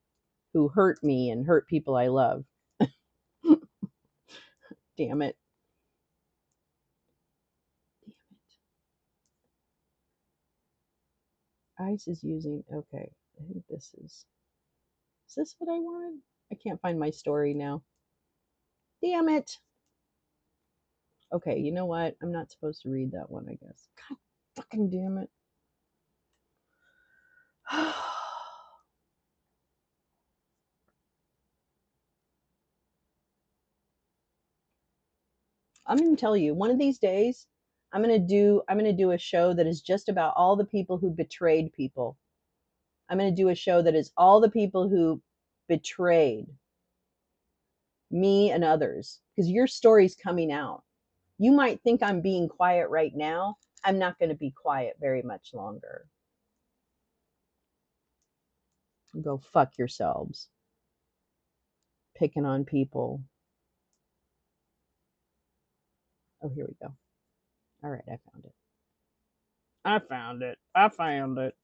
[SPEAKER 1] who hurt me and hurt people I love. Damn it. ICE is using, okay, I think this is this what I wanted? I can't find my story now. Damn it. Okay, you know what? I'm not supposed to read that one, I guess. God fucking damn it. I'm going to tell you, one of these days, I'm going to do a show that is just about all the people who betrayed people. I'm going to do a show that is all the people who betrayed me and others, because your story's coming out. You might think I'm being quiet right now. I'm not going to be quiet very much longer. Go fuck yourselves. Picking on people. Oh, here we go. All right, I found it. I found it.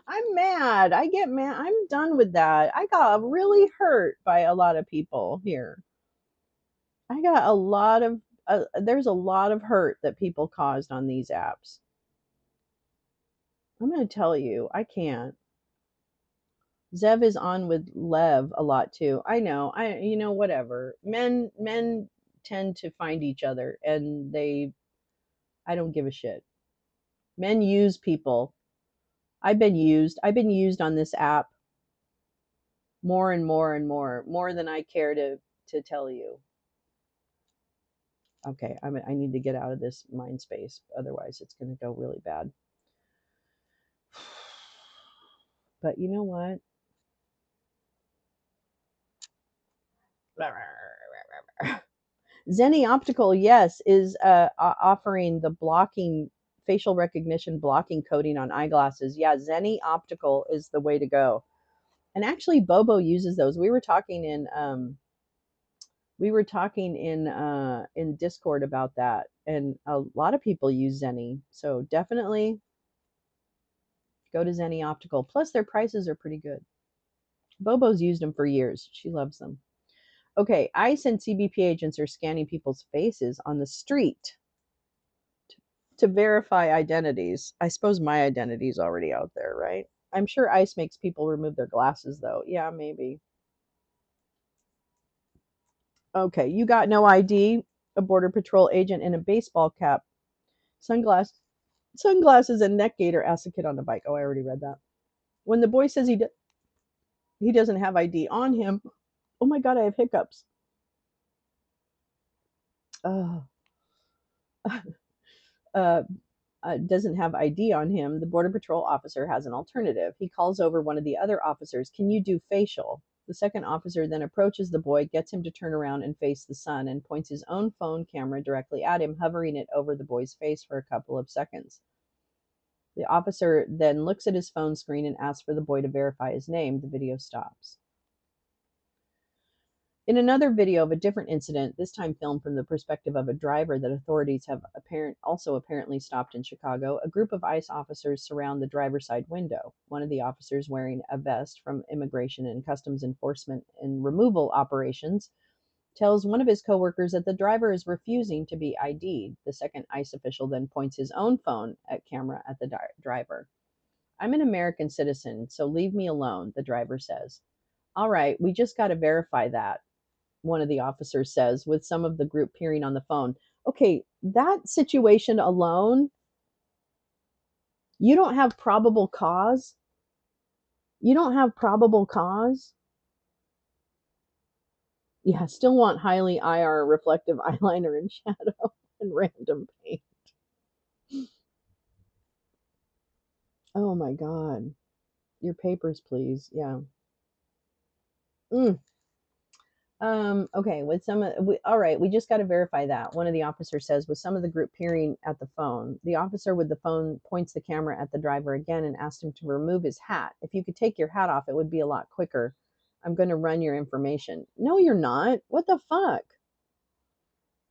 [SPEAKER 1] I'm mad. I get mad. I'm done with that. I got really hurt by a lot of people here. I got a lot of, there's a lot of hurt that people caused on these apps. I'm going to tell you, I can't. Zev is on with Lev a lot too. I know. Whatever. Men tend to find each other and I don't give a shit. Men use people. I've been used. I've been used on this app more and more than I care to tell you. Okay, I need to get out of this mind space, otherwise it's going to go really bad. But you know what? Zenny Optical, yes, is offering the blocking facial recognition blocking coating on eyeglasses. Yeah, Zenny Optical is the way to go. And actually, Bobo uses those. We were talking in Discord about that, and a lot of people use Zenny. So definitely go to Zenny Optical. Plus, their prices are pretty good. Bobo's used them for years. She loves them. Okay, ICE and CBP agents are scanning people's faces on the street to verify identities. I suppose my identity is already out there, right? I'm sure ICE makes people remove their glasses, though. Yeah, maybe. Okay, you got no ID, a Border Patrol agent in a baseball cap, sunglasses, and neck gaiter asks a kid on a bike. Oh, I already read that. When the boy says he doesn't have ID on him, oh my God, I have hiccups. Uh, uh, doesn't have ID on him, the Border Patrol officer has an alternative. He calls over one of the other officers. Can you do facial? The second officer then approaches the boy, gets him to turn around and face the sun, and points his own phone camera directly at him, hovering it over the boy's face for a couple of seconds. The officer then looks at his phone screen and asks for the boy to verify his name. The video stops. In another video of a different incident, this time filmed from the perspective of a driver that authorities have apparently stopped in Chicago, a group of ICE officers surround the driver's side window. One of the officers, wearing a vest from Immigration and Customs Enforcement and Removal Operations, tells one of his coworkers that the driver is refusing to be ID'd. The second ICE official then points his own phone camera at the driver. I'm an American citizen, so leave me alone, the driver says. All right, we just got to verify that, one of the officers says, with some of the group peering on the phone. Okay, that situation alone, you don't have probable cause? You don't have probable cause? Yeah, still want highly IR reflective eyeliner and shadow and random paint. Oh my God. Your papers, please. Yeah. Okay, with all right, we just got to verify that, one of the officers says, with some of the group peering at the phone. The officer with the phone points the camera at the driver again and asks him to remove his hat. If you could take your hat off, it would be a lot quicker. I'm going to run your information. No, you're not. What the fuck?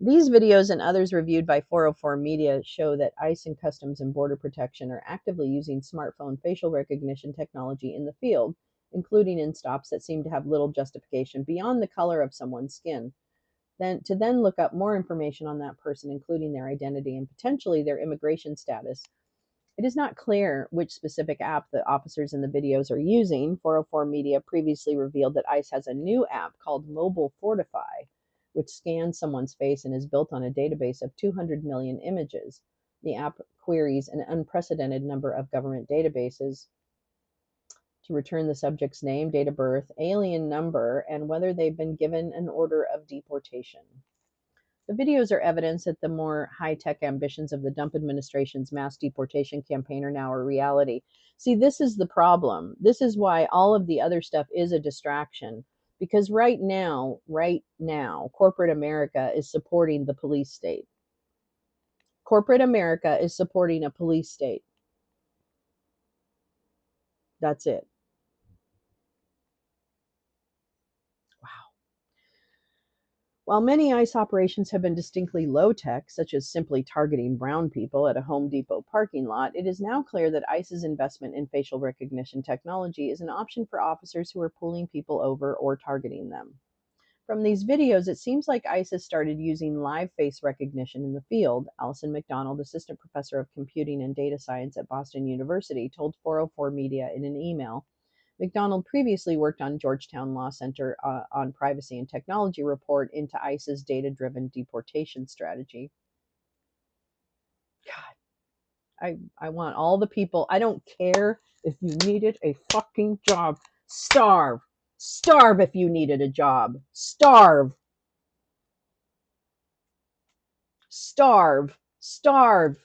[SPEAKER 1] These videos and others reviewed by 404 Media show that ICE and Customs and Border Protection are actively using smartphone facial recognition technology in the field, including in stops that seem to have little justification beyond the color of someone's skin. Then look up more information on that person, including their identity and potentially their immigration status. It is not clear which specific app the officers in the videos are using. 404 Media previously revealed that ICE has a new app called Mobile Fortify, which scans someone's face and is built on a database of 200 million images. The app queries an unprecedented number of government databases to return the subject's name, date of birth, alien number, and whether they've been given an order of deportation. The videos are evidence that the more high-tech ambitions of the Trump administration's mass deportation campaign are now a reality. See, this is the problem. This is why all of the other stuff is a distraction. Because right now, corporate America is supporting the police state. Corporate America is supporting a police state. That's it. While many ICE operations have been distinctly low-tech, such as simply targeting brown people at a Home Depot parking lot, it is now clear that ICE's investment in facial recognition technology is an option for officers who are pulling people over or targeting them. From these videos, it seems like ICE has started using live face recognition in the field. Allison McDonald, assistant professor of computing and data science at Boston University, told 404 Media in an email. McDonald previously worked on Georgetown Law Center on Privacy and Technology report into ICE's data-driven deportation strategy. God, I want all the people. I don't care if you needed a fucking job. Starve. Starve if you needed a job. Starve. Starve. Starve.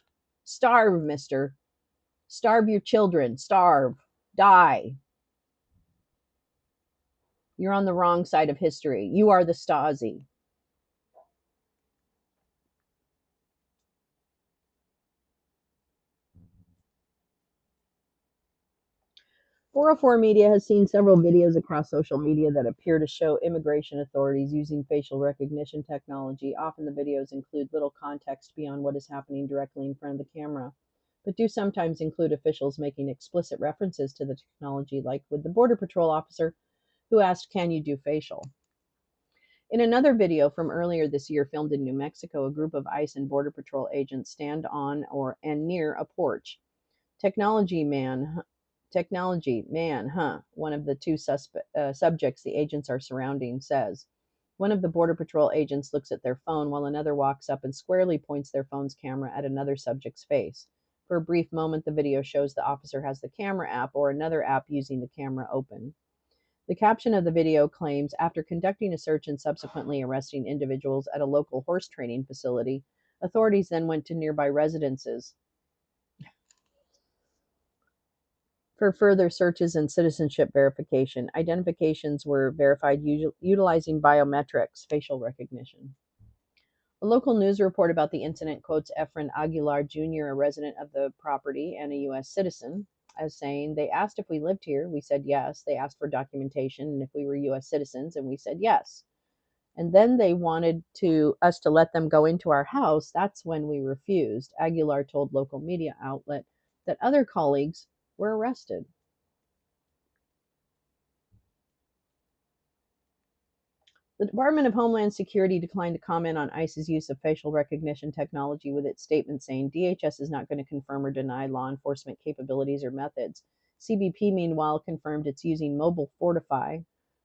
[SPEAKER 1] Starve, mister. Starve your children. Starve. Die. You're on the wrong side of history. You are the Stasi. .404 Media has seen several videos across social media that appear to show immigration authorities using facial recognition technology. Often the videos include little context beyond what is happening directly in front of the camera, but do sometimes include officials making explicit references to the technology, like with the Border Patrol officer who asked, "Can you do facial?" In another video from earlier this year filmed in New Mexico, a group of ICE and Border Patrol agents stand on and near a porch. Technology man, huh? One of the two subjects the agents are surrounding says. One of the Border Patrol agents looks at their phone while another walks up and squarely points their phone's camera at another subject's face. For a brief moment, the video shows the officer has the camera app or another app using the camera open. The caption of the video claims, after conducting a search and subsequently arresting individuals at a local horse training facility, authorities then went to nearby residences. for further searches and citizenship verification. Identifications were verified utilizing biometrics, facial recognition. A local news report about the incident quotes Efren Aguilar Jr., a resident of the property and a U.S. citizen, as saying, "They asked if we lived here. We said yes. They asked for documentation and if we were U.S. citizens, and we said yes. And then they wanted us to let them go into our house. That's when we refused." Aguilar told local media outlet that other colleagues were arrested. The Department of Homeland Security declined to comment on ICE's use of facial recognition technology, with its statement saying DHS is not going to confirm or deny law enforcement capabilities or methods. CBP, meanwhile, confirmed it's using Mobile Fortify.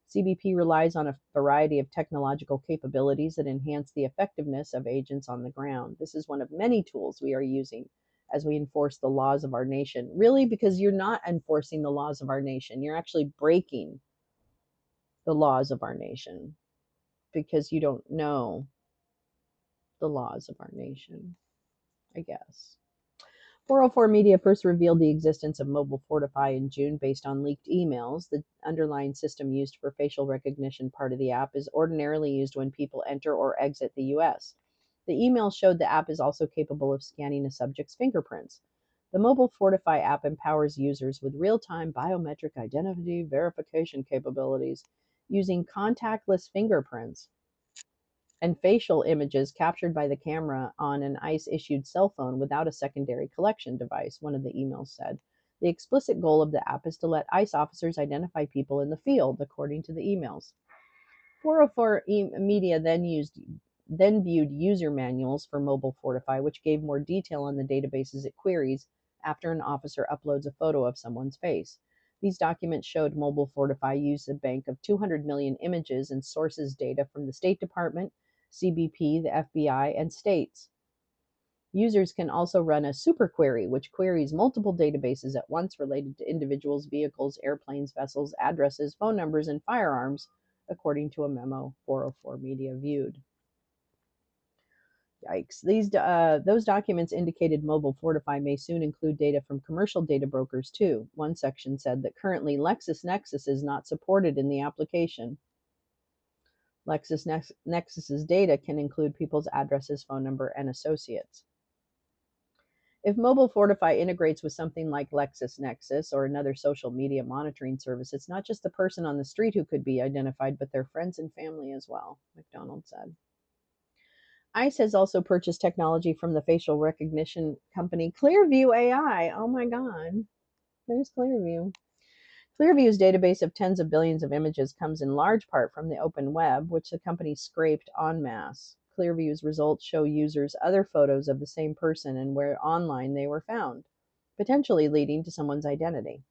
[SPEAKER 1] CBP relies on a variety of technological capabilities that enhance the effectiveness of agents on the ground. This is one of many tools we are using as we enforce the laws of our nation. Really, because you're not enforcing the laws of our nation, you're actually breaking the laws of our nation, because you don't know the laws of our nation, I guess. 404 Media first revealed the existence of Mobile Fortify in June based on leaked emails. The underlying system used for facial recognition part of the app is ordinarily used when people enter or exit the U.S. The email showed the app is also capable of scanning a subject's fingerprints. The Mobile Fortify app empowers users with real-time biometric identity verification capabilities using contactless fingerprints and facial images captured by the camera on an ICE-issued cell phone without a secondary collection device, one of the emails said. The explicit goal of the app is to let ICE officers identify people in the field, according to the emails. 404 Media then viewed user manuals for Mobile Fortify, which gave more detail on the databases it queries after an officer uploads a photo of someone's face. These documents showed Mobile Fortify used a bank of 200 million images and sources data from the State Department, CBP, the FBI, and states. Users can also run a super query, which queries multiple databases at once related to individuals, vehicles, airplanes, vessels, addresses, phone numbers, and firearms, according to a memo 404 Media viewed. Yikes. Those documents indicated Mobile Fortify may soon include data from commercial data brokers, too. One section said that currently LexisNexis is not supported in the application. LexisNexis's data can include people's addresses, phone number, and associates. If Mobile Fortify integrates with something like LexisNexis or another social media monitoring service, it's not just the person on the street who could be identified, but their friends and family as well, McDonald said. ICE has also purchased technology from the facial recognition company Clearview AI. Oh my God, there's Clearview. Clearview's database of tens of billions of images comes in large part from the open web, which the company scraped en masse. Clearview's results show users other photos of the same person and where online they were found, potentially leading to someone's identity.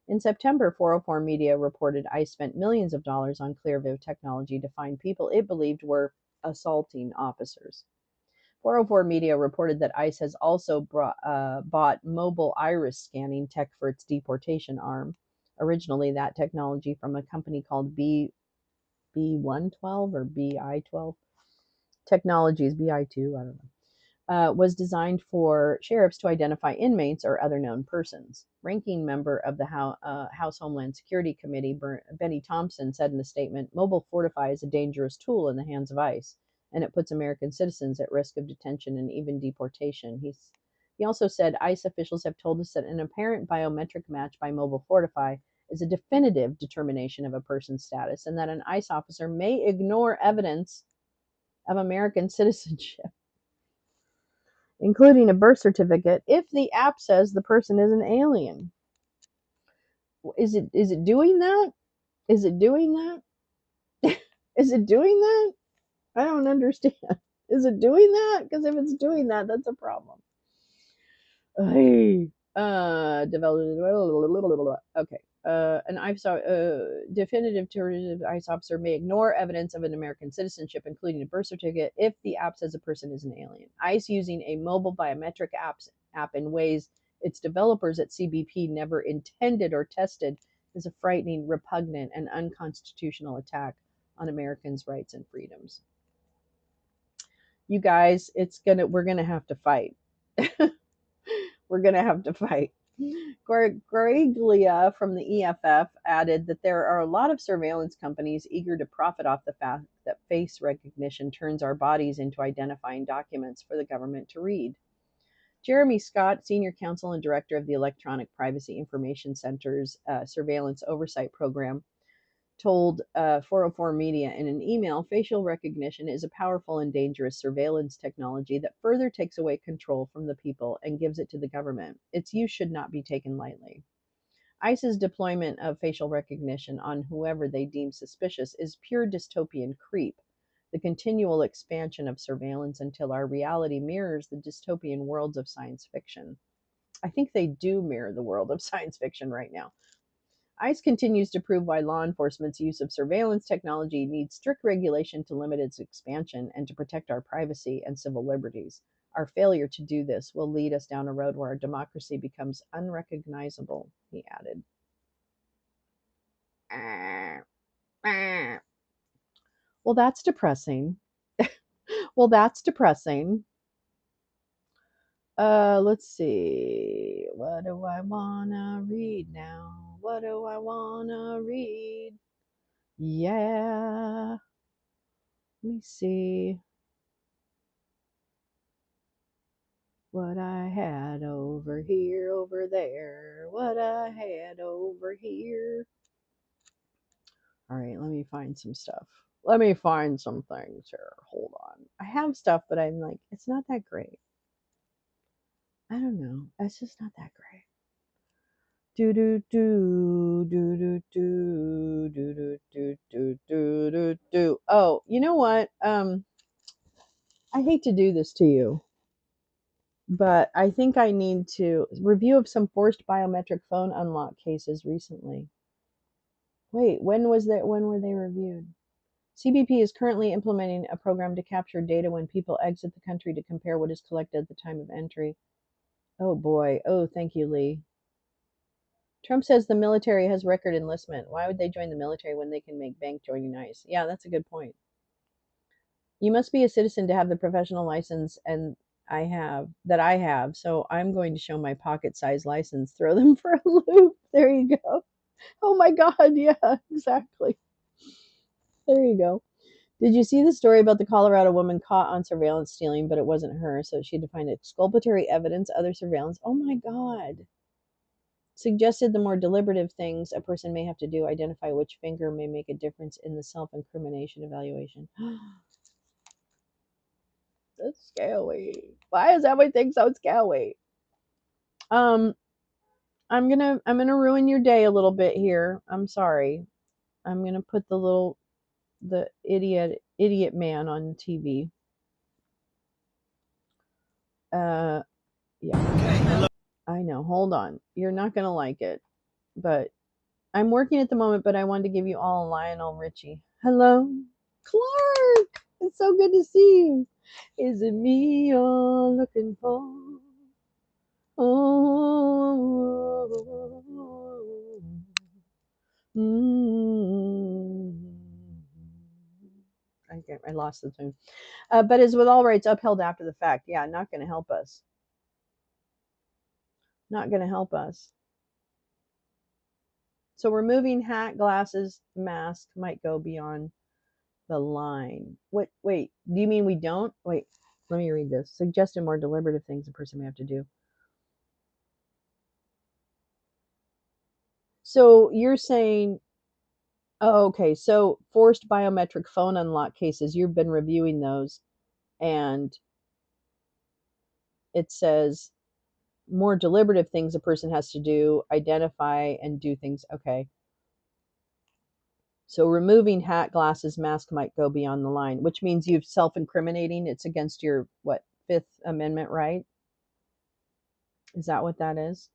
[SPEAKER 1] In September, 404 Media reported ICE spent millions of dollars on Clearview technology to find people it believed were assaulting officers. 404 Media reported that ICE has also bought mobile iris scanning tech for its deportation arm. Originally, that technology from a company called B112 or BI12 Technologies, BI2, I don't know, was designed for sheriffs to identify inmates or other known persons. Ranking member of the House Homeland Security Committee, Benny Thompson, said in a statement, "Mobile Fortify is a dangerous tool in the hands of ICE, and it puts American citizens at risk of detention and even deportation." He also said ICE officials have told us that an apparent biometric match by Mobile Fortify is a definitive determination of a person's status, and that an ICE officer may ignore evidence of American citizenship, including a birth certificate, if the app says the person is an alien. Is it doing that? Is it doing that? Is it doing that? I don't understand. Is it doing that? Because if it's doing that, that's a problem. Hey, okay. An ICE definitive ICE officer may ignore evidence of an American citizenship, including a birth certificate, if the app says a person is an alien. ICE using a mobile biometric app in ways its developers at CBP never intended or tested is a frightening, repugnant, and unconstitutional attack on Americans' rights and freedoms. You guys, we're gonna have to fight. We're gonna have to fight. Greglia from the EFF added that there are a lot of surveillance companies eager to profit off the fact that face recognition turns our bodies into identifying documents for the government to read. Jeremy Scott, Senior Counsel and Director of the Electronic Privacy Information Center's Surveillance Oversight Program, told 404 Media in an email, facial recognition is a powerful and dangerous surveillance technology that further takes away control from the people and gives it to the government. Its use should not be taken lightly. ICE's deployment of facial recognition on whoever they deem suspicious is pure dystopian creep, the continual expansion of surveillance until our reality mirrors the dystopian worlds of science fiction. I think they do mirror the world of science fiction right now. ICE continues to prove why law enforcement's use of surveillance technology needs strict regulation to limit its expansion and to protect our privacy and civil liberties. Our failure to do this will lead us down a road where our democracy becomes unrecognizable, he added. Well, that's depressing. Well, that's depressing. Let's see. What do I wanna read now? What do I wanna read? Yeah. Let me see what I had over here, over there. What I had over here. All right, let me find some stuff. Let me find some things here. Hold on. I have stuff, but I'm like, it's not that great. I don't know. It's just not that great. Do do do do do do do do do do do do do. Oh, you know what? I hate to do this to you, but I think I need to review of some forced biometric phone unlock cases recently. Wait, when was that? When were they reviewed? CBP is currently implementing a program to capture data when people exit the country to compare what is collected at the time of entry. Oh boy. Oh, thank you, Lee. Trump says the military has record enlistment. Why would they join the military when they can make bank joining ICE? Yeah, that's a good point. You must be a citizen to have the professional license and I have, so I'm going to show my pocket-sized license. Throw them for a loop. There you go. Oh my god, yeah, exactly. There you go. Did you see the story about the Colorado woman caught on surveillance stealing, but it wasn't her, so she had to find exculpatory evidence, other surveillance? Oh my god. Suggested the more deliberative things a person may have to do, identify which finger may make a difference in the self-incrimination evaluation. That's scary. Why is everything so scary? Um, I'm gonna ruin your day a little bit here. I'm sorry. I'm gonna put the idiot man on TV. Yeah. I know. Hold on. You're not gonna like it, but I'm working at the moment. But I wanted to give you all a Lionel Richie. Hello, Clark. It's so good to see you. Is it me you're looking for? Oh. Mm. I lost the tune. But as with all rights upheld after the fact, yeah, not going to help us. Not going to help us. So removing hat, glasses, mask might go beyond the line. Wait, do you mean we don't? Wait, let me read this. Suggested more deliberative things a person may have to do. So you're saying, oh, okay, so forced biometric phone unlock cases, you've been reviewing those, and it says more deliberative things a person has to do, identify and do things. Okay. So removing hat, glasses, mask might go beyond the line, which means you've self-incriminating. It's against your, what, Fifth Amendment right? Is that what that is?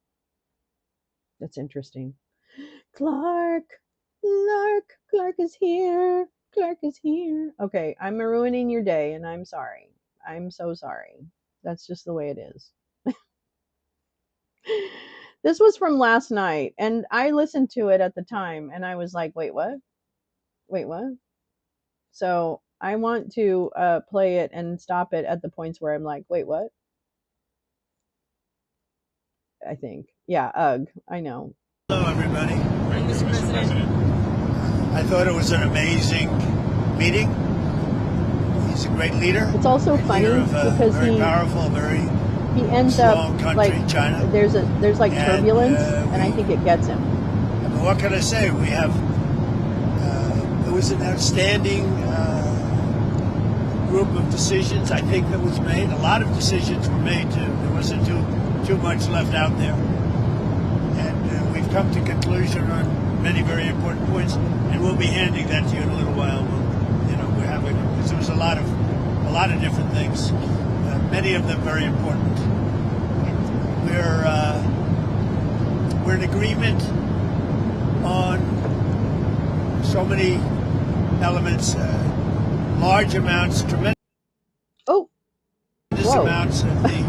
[SPEAKER 1] That's interesting. Clark is here. Clark is here. Okay, I'm ruining your day, and I'm sorry. I'm so sorry. That's just the way it is. This was from last night, and I listened to it at the time, and I was like, wait, what? Wait, what? So I want to play it and stop it at the points where I'm like, wait, what? I think. Yeah, ugh. I know.
[SPEAKER 3] Hello, everybody.
[SPEAKER 4] Mr. President.
[SPEAKER 3] I thought it was an amazing meeting. He's a great leader.
[SPEAKER 1] It's also funny
[SPEAKER 3] leader of a
[SPEAKER 1] because
[SPEAKER 3] very powerful, very
[SPEAKER 1] he ends
[SPEAKER 3] strong
[SPEAKER 1] up
[SPEAKER 3] country,
[SPEAKER 1] like
[SPEAKER 3] China.
[SPEAKER 1] there's like
[SPEAKER 3] And,
[SPEAKER 1] turbulence, and I think it gets him.
[SPEAKER 3] I mean, what can I say? We have. It was an outstanding group of decisions. I think that was made. A lot of decisions were made too. There wasn't too much left out there, and we've come to conclusion on many very important points. And we'll be handing that to you in a little while. We're having because there was a lot of different things. Many of them very important. We're in agreement on so many elements, large amounts, tremendous amounts of the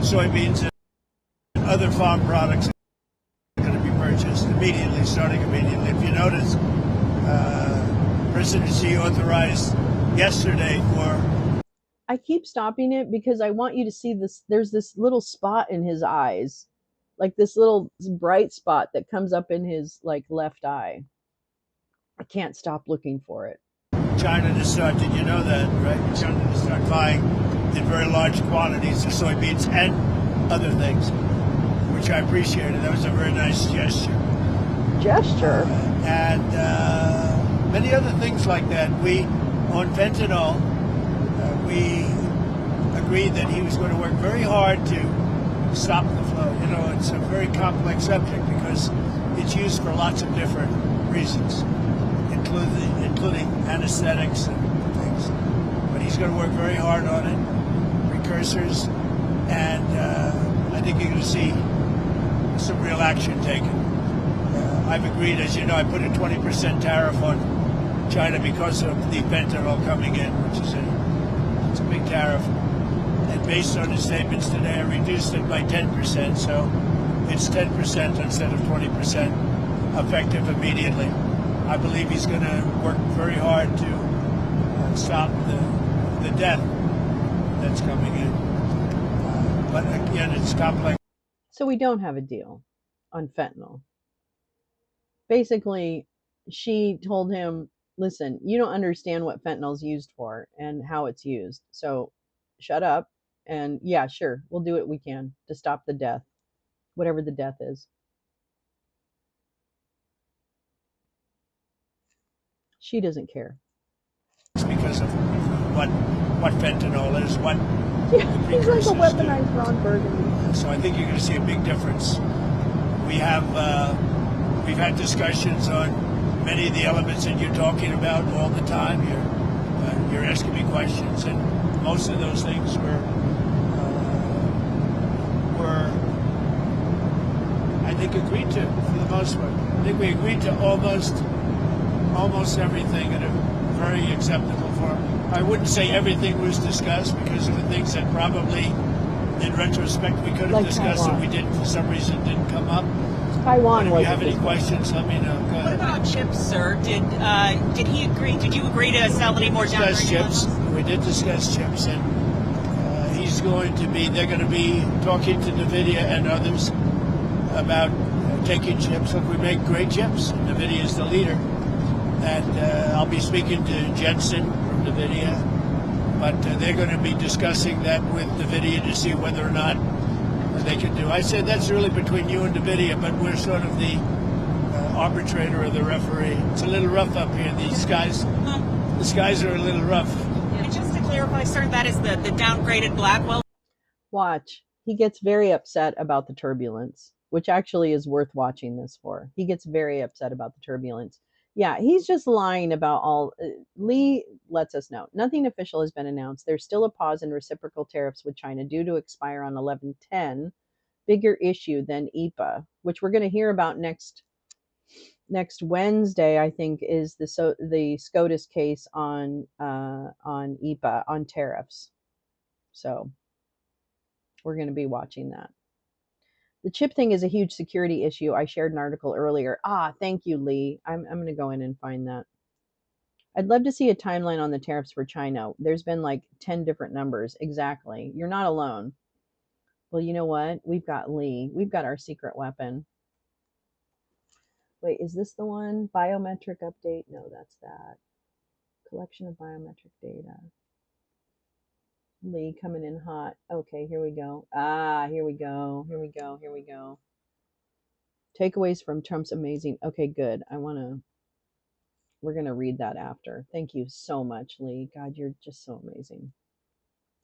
[SPEAKER 3] soybeans and other farm products are going to be purchased immediately, starting immediately. If you notice, President Xi authorized yesterday for.
[SPEAKER 1] I keep stopping it because I want you to see this. There's this little spot in his eyes, like this little bright spot that comes up in his like left eye. I can't stop looking for it.
[SPEAKER 3] China to start, did you know that, right? China to start buying in very large quantities of soybeans and other things, which I appreciated. That was a very nice gesture. And many other things like that. We, on fentanyl, we agreed that he was going to work very hard to stop the flow. It's a very complex subject because it's used for lots of different reasons, including anesthetics and things. But he's going to work very hard on it, precursors, and I think you're going to see some real action taken. I've agreed, as you know, I put a 20% tariff on China because of the fentanyl coming in, which is it's a big tariff. And based on his statements today, I reduced it by 10%, so it's 10% instead of 20% effective immediately. I believe he's going to work very hard to stop the death that's coming in. But again, it's complex.
[SPEAKER 1] So we don't have a deal on fentanyl. Basically, she told him, listen, you don't understand what fentanyl is used for and how it's used. So shut up. And yeah, sure, we'll do what we can to stop the death, whatever the death is. She doesn't care.
[SPEAKER 3] It's because of what fentanyl is, what
[SPEAKER 1] he's like a weaponized Ron Burgundy.
[SPEAKER 3] So I think you're going to see a big difference. We've had discussions on many of the elements that you're talking about all the time. You're asking me questions, and most of those things were I think agreed to for the most part. I think we agreed to almost everything in a very acceptable form. I wouldn't say everything was discussed because there were things that probably, in retrospect, we could have discussed
[SPEAKER 1] Taiwan.
[SPEAKER 3] and we didn't, for some reason, didn't come up.
[SPEAKER 1] Taiwan.
[SPEAKER 3] If you have any questions, let me know. Go
[SPEAKER 11] What
[SPEAKER 3] ahead.
[SPEAKER 11] about chips, sir? Did he agree? Did you agree to sell any more down
[SPEAKER 3] Discuss chips. We did discuss chips, and they're going to be talking to NVIDIA and others about taking chips. Look, we make great chips. NVIDIA is the leader. And I'll be speaking to Jensen from NVIDIA, but they're going to be discussing that with NVIDIA to see whether or not they can do. I said that's really between you and NVIDIA, but we're sort of the arbitrator or the referee. It's a little rough up here. The skies are a little rough.
[SPEAKER 11] And just to clarify, sir, that is the downgraded Blackwell.
[SPEAKER 1] Watch. He gets very upset about the turbulence, which actually is worth watching this for. He gets very upset about the turbulence. Yeah, he's just lying about all. Lee lets us know. Nothing official has been announced. There's still a pause in reciprocal tariffs with China due to expire on 11/10. Bigger issue than EPA, which we're going to hear about next Wednesday, I think, is the SCOTUS case on EPA, on tariffs. So we're going to be watching that. The chip thing is a huge security issue. I shared an article earlier. Thank you, Lee. I'm going to go in and find that. I'd love to see a timeline on the tariffs for China. There's been like 10 different numbers. Exactly. You're not alone. Well, you know what? We've got Lee. We've got our secret weapon. Wait, is this the one? Biometric update? No, that's that. Collection of biometric data. Lee coming in hot. Okay, here we go. Here we go. Here we go. Here we go. Takeaways from Trump's amazing. Okay, good. We're going to read that after. Thank you so much, Lee. God, you're just so amazing.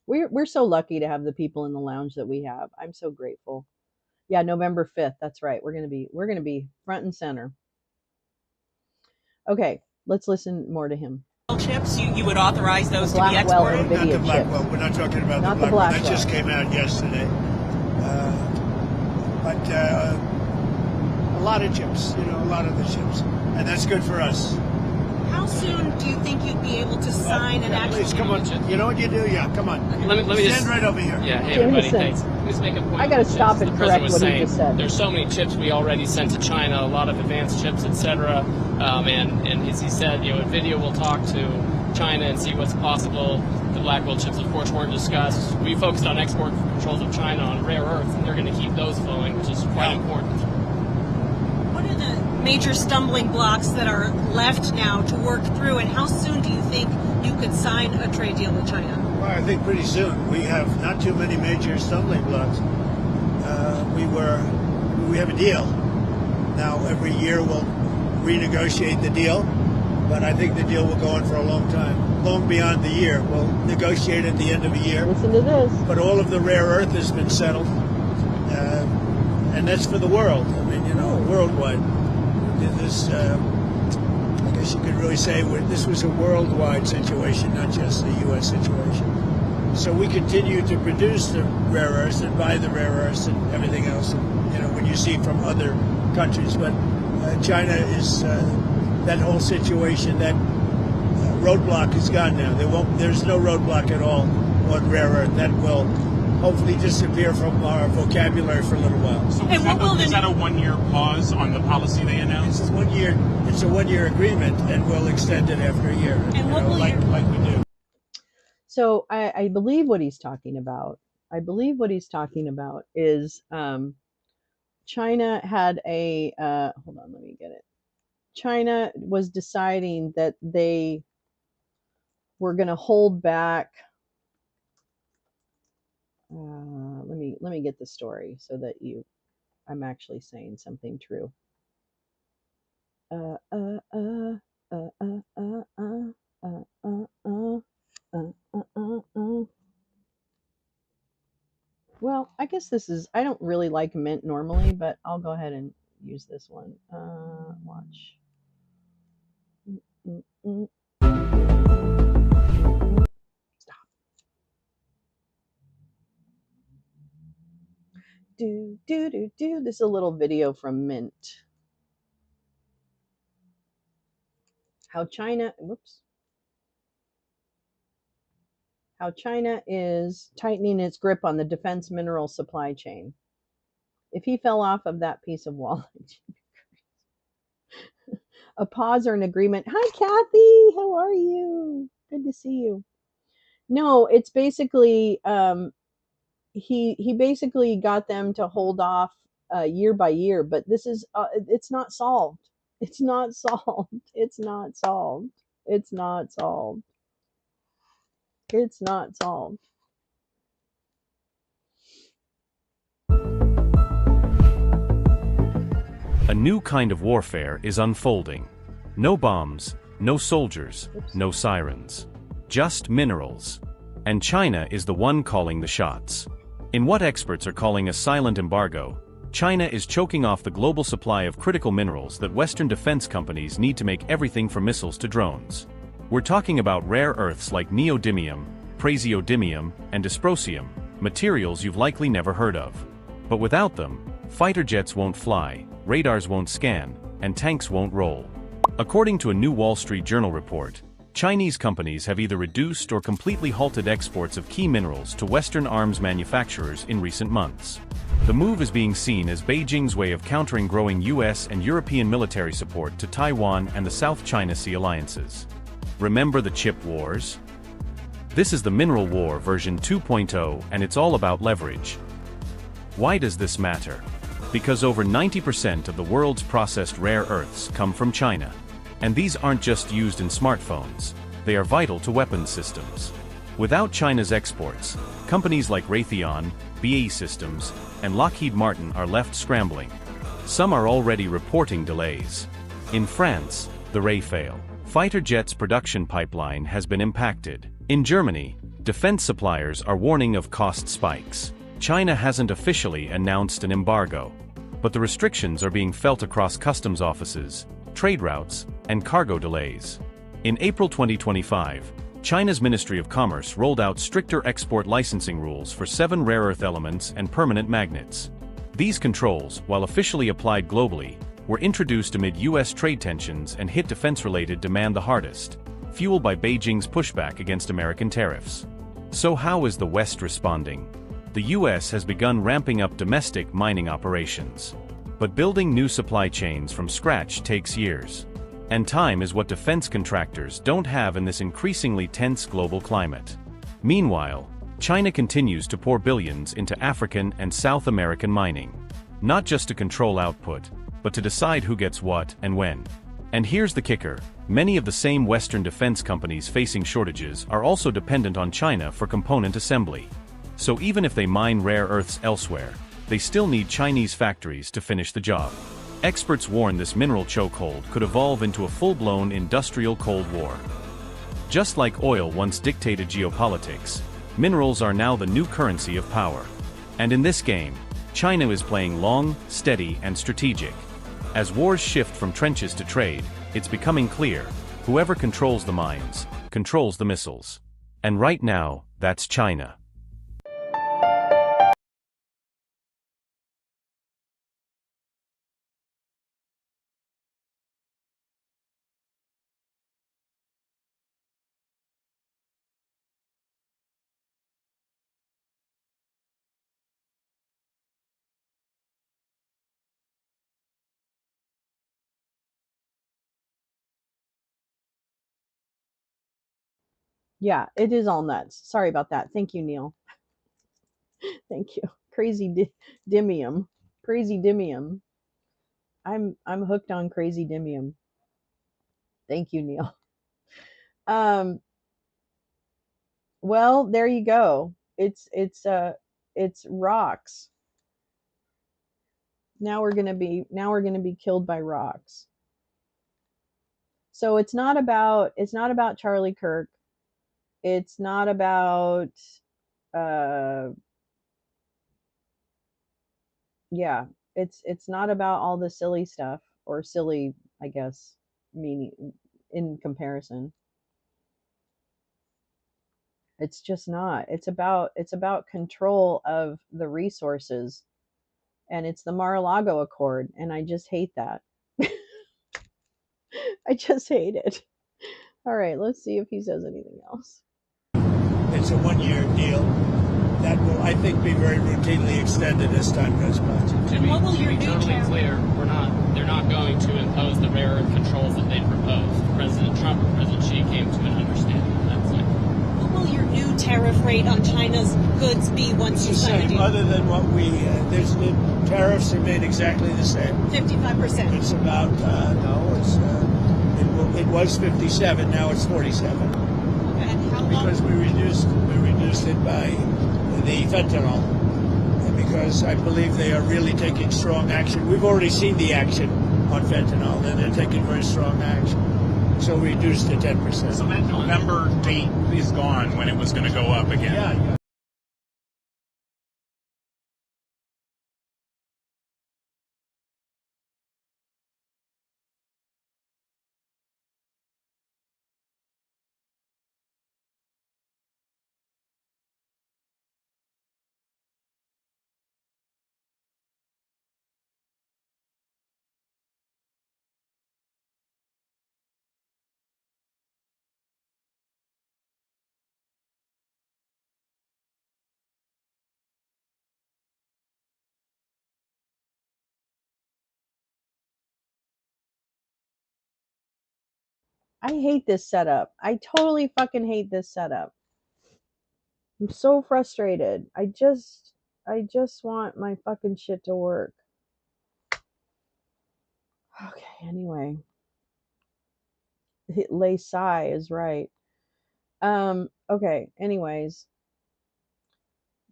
[SPEAKER 1] We're so lucky to have the people in the lounge that we have. I'm so grateful. Yeah, November 5th. That's right. We're going to be front and center. Okay, let's listen more to him.
[SPEAKER 11] Chips, you would authorize those to be
[SPEAKER 1] Blackwell
[SPEAKER 11] exported?
[SPEAKER 3] Not the
[SPEAKER 1] NVIDIA
[SPEAKER 3] Blackwell.
[SPEAKER 1] chips.
[SPEAKER 3] We're not talking about
[SPEAKER 1] Not
[SPEAKER 3] the
[SPEAKER 1] the
[SPEAKER 3] Blackwell. That
[SPEAKER 1] Blackwell.
[SPEAKER 3] just came out yesterday. But a lot of chips, a lot of the chips. And that's good for us.
[SPEAKER 11] How soon do you think you'd be able to sign an actual...
[SPEAKER 3] Please, come on. You know what you do? Yeah, come on.
[SPEAKER 12] Let me
[SPEAKER 3] Stand
[SPEAKER 12] just,
[SPEAKER 3] right over here.
[SPEAKER 12] Yeah, hey everybody,
[SPEAKER 1] Jameson.
[SPEAKER 12] thanks. Let me just make a point.
[SPEAKER 1] I gotta
[SPEAKER 12] on the
[SPEAKER 1] stop
[SPEAKER 12] chips.
[SPEAKER 1] and
[SPEAKER 12] The
[SPEAKER 1] correct
[SPEAKER 12] president was
[SPEAKER 1] what he
[SPEAKER 12] saying
[SPEAKER 1] just said.
[SPEAKER 12] There's so many chips we already sent to China, a lot of advanced chips, etc. And as he said, NVIDIA will talk to China and see what's possible. The Blackwell chips, of course, weren't discussed. We focused on export controls of China on rare earth, and they're going to keep those flowing, which is quite important.
[SPEAKER 11] What are the major stumbling blocks that are left now to work through, and how soon do you think you could sign a trade deal with China?
[SPEAKER 3] Well, I think pretty soon. We have not too many major stumbling blocks. We have a deal. Now, every year we'll renegotiate the deal, but I think the deal will go on for a long time, long beyond the year. We'll negotiate at the end of a year.
[SPEAKER 1] Listen to this.
[SPEAKER 3] But all of the rare earth has been settled, and that's for the world. I mean, worldwide. This, I guess you could really say this was a worldwide situation, not just a U.S. situation. So we continue to produce the rare earths and buy the rare earths and everything else, when you see from other countries. But China is that whole situation, that roadblock is gone now. There's no roadblock at all on rare earth. That will hopefully disappear from our vocabulary for a little while.
[SPEAKER 4] So is that a one-year pause on the policy they announced?
[SPEAKER 3] It's a one-year agreement, and we'll extend it after a year.
[SPEAKER 11] And what will
[SPEAKER 3] like we do.
[SPEAKER 1] So I believe what he's talking about. I believe what he's talking about is China had a hold on, let me get it. China was deciding that they were going to hold back. Let me get the story so that I'm actually saying something true. Well, I guess I don't really like mint normally, but I'll go ahead and use this one. Watch. Stop. This is a little video from Mint. How China is tightening its grip on the defense mineral supply chain. If he fell off of that piece of wall, a pause or an agreement. Hi, Kathy. How are you? Good to see you. No, it's basically he basically got them to hold off year by year, but this is it's not solved. It's not solved. It's not solved. It's not solved. It's not solved.
[SPEAKER 13] A new kind of warfare is unfolding. No bombs, no soldiers, no sirens. Just minerals. And China is the one calling the shots. In what experts are calling a silent embargo, China is choking off the global supply of critical minerals that Western defense companies need to make everything from missiles to drones. We're talking about rare earths like neodymium, praseodymium, and dysprosium, materials you've likely never heard of. But without them, fighter jets won't fly, radars won't scan, and tanks won't roll. According to a new Wall Street Journal report, Chinese companies have either reduced or completely halted exports of key minerals to Western arms manufacturers in recent months. The move is being seen as Beijing's way of countering growing US and European military support to Taiwan and the South China Sea alliances. Remember the chip wars? This is the Mineral War version 2.0, and it's all about leverage. Why does this matter? Because over 90% of the world's processed rare earths come from China. And these aren't just used in smartphones, they are vital to weapons systems. Without China's exports, companies like Raytheon, BAE Systems, and Lockheed Martin are left scrambling. Some are already reporting delays. In France, the Rafale fighter jets production pipeline has been impacted. In Germany, defense suppliers are warning of cost spikes. China hasn't officially announced an embargo, but the restrictions are being felt across customs offices, trade routes, and cargo delays. In April 2025, China's Ministry of Commerce rolled out stricter export licensing rules for 7 rare earth elements and permanent magnets. These controls, while officially applied globally, were introduced amid U.S. trade tensions and hit defense-related demand the hardest, fueled by Beijing's pushback against American tariffs. So how is the West responding? The U.S. has begun ramping up domestic mining operations. But building new supply chains from scratch takes years. And time is what defense contractors don't have in this increasingly tense global climate. Meanwhile, China continues to pour billions into African and South American mining. Not just to control output, but to decide who gets what and when. And here's the kicker: many of the same Western defense companies facing shortages are also dependent on China for component assembly. So even if they mine rare earths elsewhere, they still need Chinese factories to finish the job. Experts warn this mineral chokehold could evolve into a full-blown industrial Cold War. Just like oil once dictated geopolitics, minerals are now the new currency of power. And in this game, China is playing long, steady, and strategic. As wars shift from trenches to trade, it's becoming clear, whoever controls the mines, controls the missiles. And right now, that's China.
[SPEAKER 1] Yeah, it is all nuts. Sorry about that. Thank you, Neil. Thank you. Dimium. Crazy Dimium. I'm hooked on crazy Dimium. Thank you, Neil. Um, well, there you go. It's rocks. Now we're gonna be killed by rocks. So it's not about Charlie Kirk. It's not about uh yeah, it's not about all the silly stuff, or silly, I guess, meaning in comparison. It's just not. It's about control of the resources, and it's the Mar-a-Lago Accord, and I just hate that. I just hate it. All right, let's see if he says anything else.
[SPEAKER 3] It's a 1-year deal that will, I think, be very routinely extended as time goes by.
[SPEAKER 12] Jimmy, to be totally clear, they're not going to impose the rare earth controls that they proposed. President Trump and President Xi came to an understanding on that point.
[SPEAKER 11] What will your new tariff rate on China's goods be once you sign the deal?
[SPEAKER 3] Other than what the tariffs remain exactly the same.
[SPEAKER 11] 55%.
[SPEAKER 3] It's about, it was 57, now it's 47.
[SPEAKER 11] And how long?
[SPEAKER 3] Because we reduced it by the fentanyl, because I believe they are really taking strong action. We've already seen the action on fentanyl, and they're taking very strong action. So we reduced to 10%.
[SPEAKER 4] So that November date is gone when it was going to go up again.
[SPEAKER 3] Yeah.
[SPEAKER 1] I hate this setup. I totally fucking hate this setup. I'm so frustrated. I just I just want my fucking shit to work. Okay, anyway. Lay Sai is right. Okay, anyways.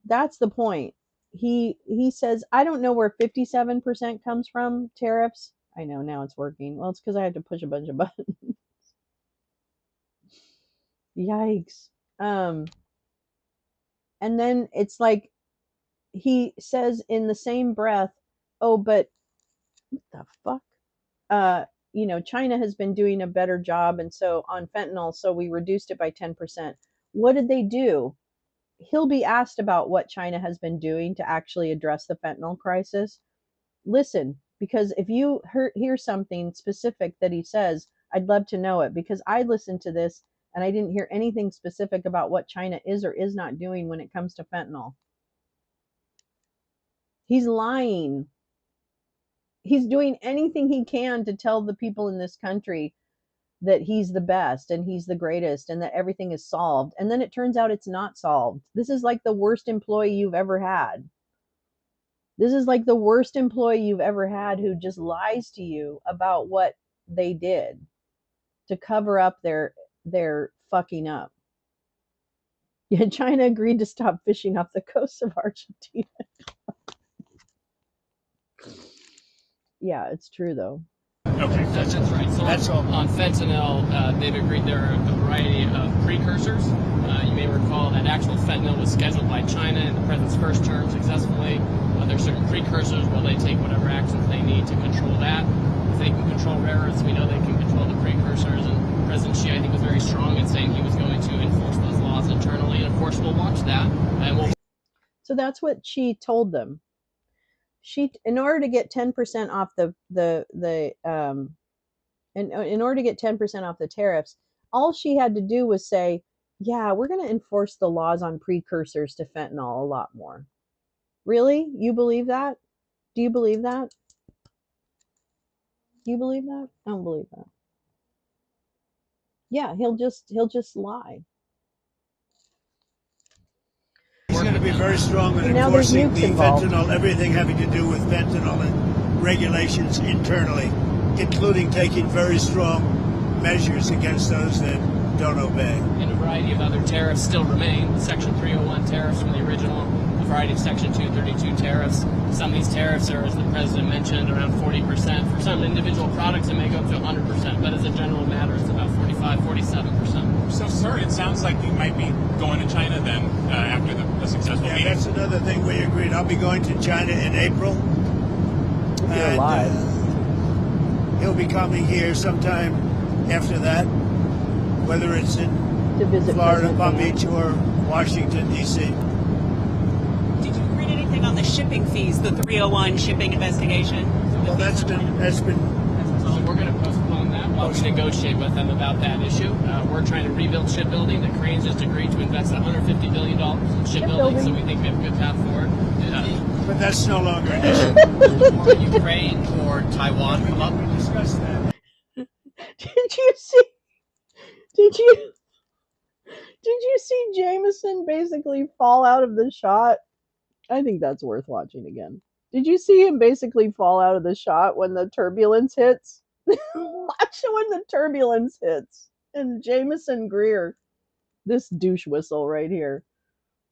[SPEAKER 1] That's the point. He says, I don't know where 57% comes from, tariffs. I know, now it's working. Well, it's because I had to push a bunch of buttons. Yikes. And then it's like he says in the same breath, oh, but what the fuck? China has been doing a better job, and so on fentanyl, so we reduced it by 10%. What did they do? He'll be asked about what China has been doing to actually address the fentanyl crisis. Listen, because if you hear something specific that he says, I'd love to know it, because I listened to this and I didn't hear anything specific about what China is or is not doing when it comes to fentanyl. He's lying. He's doing anything he can to tell the people in this country that he's the best and he's the greatest and that everything is solved. And then it turns out it's not solved. This is like the worst employee you've ever had. This is like the worst employee you've ever had who just lies to you about what they did to cover up their fucking up. Yeah, China agreed to stop fishing off the coast of Argentina. Yeah, it's true though.
[SPEAKER 12] Okay, that's right. So that's on fentanyl, they've agreed there are a variety of precursors. You may recall that actual fentanyl was scheduled by China in the president's first term successfully. There are certain precursors where they take whatever actions they need to control that. If they can control rare earths, we know they can control the precursors. And President Xi, I think, was very strong in saying he was going to enforce those laws internally. And of course, we'll watch that. And
[SPEAKER 1] So that's what Xi told them. In order to get 10% off in order to get 10% off the tariffs, all she had to do was say, yeah, we're going to enforce the laws on precursors to fentanyl a lot more. Really? You believe that? Do you believe that? Do you believe that? I don't believe that. Yeah, he'll just lie.
[SPEAKER 3] He's going to be very strong in enforcing the fentanyl, everything having to do with fentanyl and regulations internally, including taking very strong measures against those that don't obey.
[SPEAKER 12] And a variety of other tariffs still remain. Section 301 tariffs from the original, a variety of Section 232 tariffs. Some of these tariffs are, as the president mentioned, around 40%. For some individual products, it may go up to 100%, but as a general matter, it's about 45, 47%.
[SPEAKER 4] So, sir, it sounds like you might be going to China then after the successful meeting.
[SPEAKER 3] That's another thing we agreed. I'll be going to China in April.
[SPEAKER 1] You're alive.
[SPEAKER 3] He'll be coming here sometime after that, whether it's in Florida, Palm Beach, or Washington, D.C.
[SPEAKER 11] Did you read anything on the shipping fees, the 301 shipping investigation?
[SPEAKER 3] Well, that's been.
[SPEAKER 12] So we're going to postpone that while we negotiate with them about that issue. We're trying to rebuild shipbuilding. The Cranes just agreed to invest $150 billion in shipbuilding, so we think we have a good path forward.
[SPEAKER 3] But that's no longer an issue.
[SPEAKER 12] Or Ukraine or Taiwan come up.
[SPEAKER 3] We discussed that.
[SPEAKER 1] Did you see Jameson basically fall out of the shot? I think that's worth watching again. Did you see him basically fall out of the shot when the turbulence hits? Watch when the turbulence hits. And Jameson Greer, this douche whistle right here,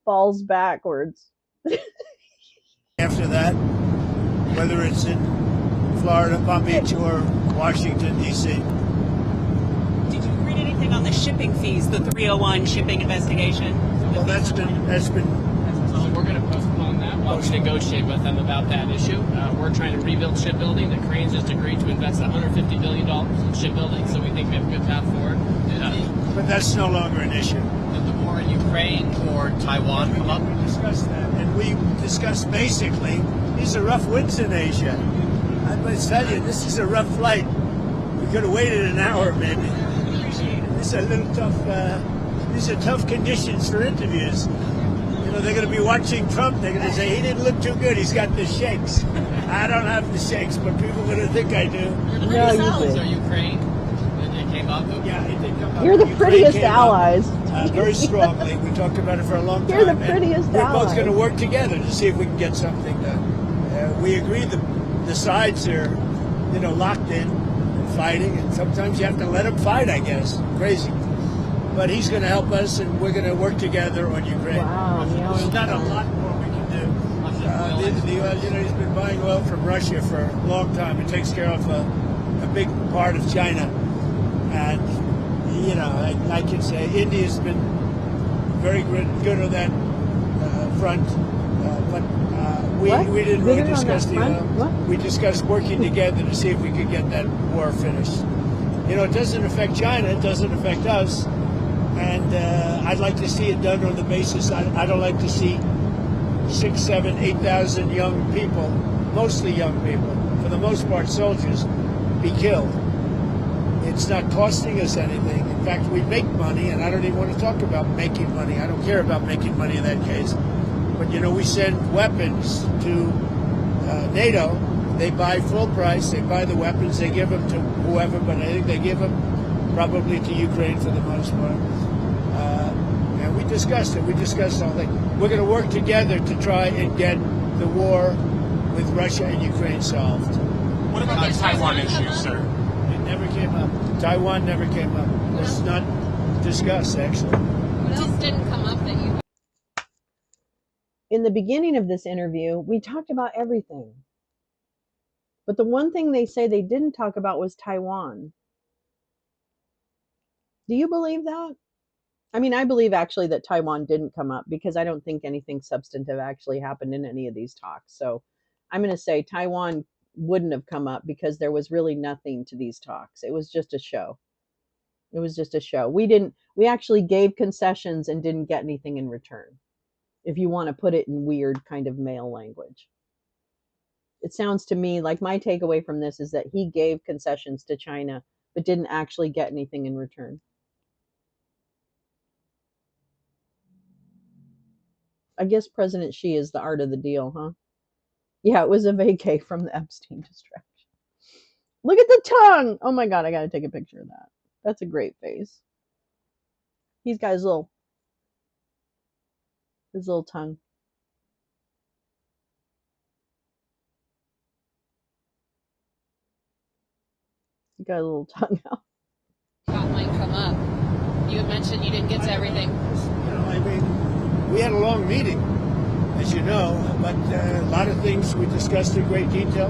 [SPEAKER 1] falls backwards.
[SPEAKER 3] After that, whether it's in Florida, Palm Beach, or Washington, D.C.
[SPEAKER 11] Did you read anything on the shipping fees, the 301 shipping investigation?
[SPEAKER 3] Well, that's been.
[SPEAKER 12] So we're going to postpone that while we negotiate with them about that issue. We're trying to rebuild shipbuilding. The Cranes just agreed to invest $150 billion in shipbuilding, so we think we have a good path forward.
[SPEAKER 3] But that's no longer an issue.
[SPEAKER 12] Did the war in Ukraine or Taiwan come up?
[SPEAKER 3] We discussed that, and we discussed basically these are rough winds in Asia. I must tell you, this is a rough flight. We could have waited an hour, maybe. This is a little tough. These are tough conditions for interviews. You know, they're going to be watching Trump. They're going to say, he didn't look too good. He's got the shakes. I don't have the shakes, but people are going to think I do.
[SPEAKER 12] No, you do. Ukraine, they came
[SPEAKER 10] up.
[SPEAKER 3] Yeah, it did come up.
[SPEAKER 1] You're the
[SPEAKER 3] Ukraine
[SPEAKER 1] prettiest
[SPEAKER 3] came up,
[SPEAKER 1] allies.
[SPEAKER 3] very strongly. We talked about it for a long time.
[SPEAKER 1] You're the
[SPEAKER 3] and
[SPEAKER 1] prettiest
[SPEAKER 3] we're both
[SPEAKER 1] allies.
[SPEAKER 3] going to work together to see if we can get something done. We agree the sides are, locked in and fighting, and sometimes you have to let them fight, I guess. Crazy. But he's going to help us, and we're going to work together on Ukraine.
[SPEAKER 1] Wow,
[SPEAKER 3] There's not a lot more we can do. The oil, he's been buying oil from Russia for a long time. It takes care of a big part of China. And, I can say India's been very good on that front. But we didn't really discuss the oil. We discussed working together to see if we could get that war finished. It doesn't affect China. It doesn't affect us. And I'd like to see it done on the basis. I don't like to see 6, 7, 8,000 young people, mostly young people, for the most part soldiers, be killed. It's not costing us anything. In fact, we make money, and I don't even want to talk about making money. I don't care about making money in that case. But, we send weapons to NATO. They buy full price. They buy the weapons. They give them to whoever, but I think they give them probably to Ukraine for the most part. And we discussed it. We discussed all that. We're going to work together to try and get the war with Russia and Ukraine solved.
[SPEAKER 4] What about the Taiwan issue, sir?
[SPEAKER 3] It never came up. Taiwan never came up. It was not discussed, actually.
[SPEAKER 14] What else didn't come up that you...
[SPEAKER 1] In the beginning of this interview, we talked about everything. But the one thing they say they didn't talk about was Taiwan. Do you believe that? I mean, I believe actually that Taiwan didn't come up because I don't think anything substantive actually happened in any of these talks. So I'm going to say Taiwan wouldn't have come up because there was really nothing to these talks. It was just a show. It was just a show. We actually gave concessions and didn't get anything in return, if you want to put it in weird kind of male language. It sounds to me like my takeaway from this is that he gave concessions to China, but didn't actually get anything in return. I guess President Xi is the art of the deal, huh? Yeah, it was a vacay from the Epstein distraction. Look at the tongue! Oh my God, I gotta take a picture of that. That's a great face. He's got his little tongue. He got a little tongue out.
[SPEAKER 14] That might come up. You had mentioned you didn't get to everything.
[SPEAKER 3] We had a long meeting, as you know, but a lot of things we discussed in great detail.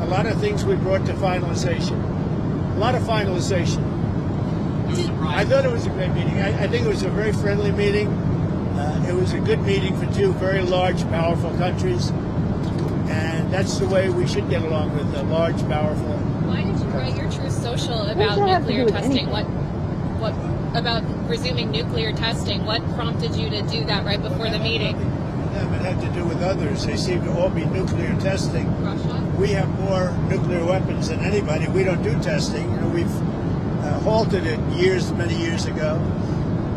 [SPEAKER 3] A lot of things we brought to finalization. A lot of finalization. I thought it was a great meeting. I think it was a very friendly meeting. It was a good meeting for two very large, powerful countries. And that's the way we should get along with large, powerful.
[SPEAKER 14] Why did you write your Truth Social about nuclear testing? What about resuming nuclear testing? What prompted you to do that right before the meeting?
[SPEAKER 3] It had to do with others. They seem to all be nuclear testing.
[SPEAKER 14] Russia?
[SPEAKER 3] We have more nuclear weapons than anybody. We don't do testing. We've halted it many years ago.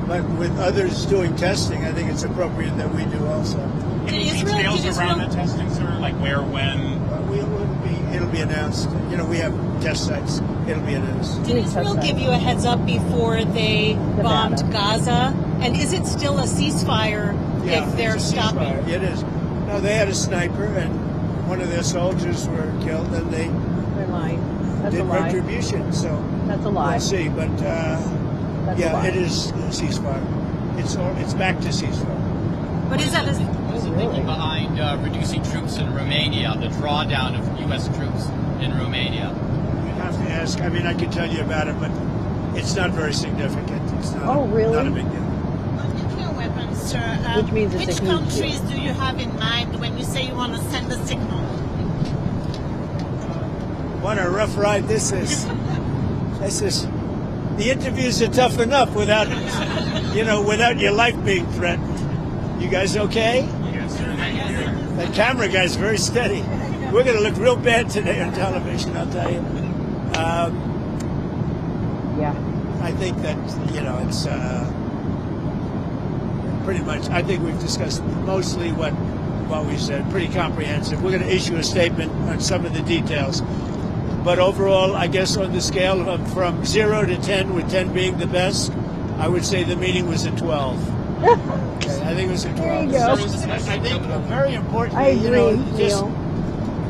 [SPEAKER 3] But with others doing testing, I think it's appropriate that we do also.
[SPEAKER 4] Any details around the testing, sir? Like where, when?
[SPEAKER 3] It'll be announced. We have test sites. It'll be announced.
[SPEAKER 11] Did Israel give you a heads up before they bombed Gaza? And is it still a ceasefire if they're stopping?
[SPEAKER 3] It is. No, they had a sniper, and one of their soldiers were killed, and they're
[SPEAKER 1] lying. That's
[SPEAKER 3] did
[SPEAKER 1] a lie.
[SPEAKER 3] retribution. So
[SPEAKER 1] that's a lie.
[SPEAKER 3] We'll see, but it is a ceasefire. It's back to ceasefire.
[SPEAKER 11] But is that
[SPEAKER 10] What is the thinking behind reducing troops in Romania, the drawdown of U.S. troops in Romania?
[SPEAKER 3] You have to ask. I mean, I can tell you about it, but it's not very significant. It's not,
[SPEAKER 1] really?
[SPEAKER 3] Not a big deal.
[SPEAKER 15] Nuclear weapons, sir.
[SPEAKER 1] Which means it's
[SPEAKER 15] which
[SPEAKER 1] a huge
[SPEAKER 15] countries
[SPEAKER 1] deal.
[SPEAKER 15] do you have in mind when you say you want to send a signal?
[SPEAKER 3] What a rough ride this is. The interviews are tough enough without your life being threatened. You guys okay?
[SPEAKER 4] Yes, sir.
[SPEAKER 3] That camera guy's very steady. We're going to look real bad today on television, I'll tell you.
[SPEAKER 1] Yeah.
[SPEAKER 3] I think that, it's pretty much, I think we've discussed mostly what we said, pretty comprehensive. We're going to issue a statement on some of the details. But overall, I guess on the scale of from 0 to 10, with 10 being the best, I would say the meeting was a 12. Okay, I think it was a 12.
[SPEAKER 1] There you go.
[SPEAKER 3] I think very importantly,
[SPEAKER 1] I agree,
[SPEAKER 3] you know, just
[SPEAKER 1] Neil.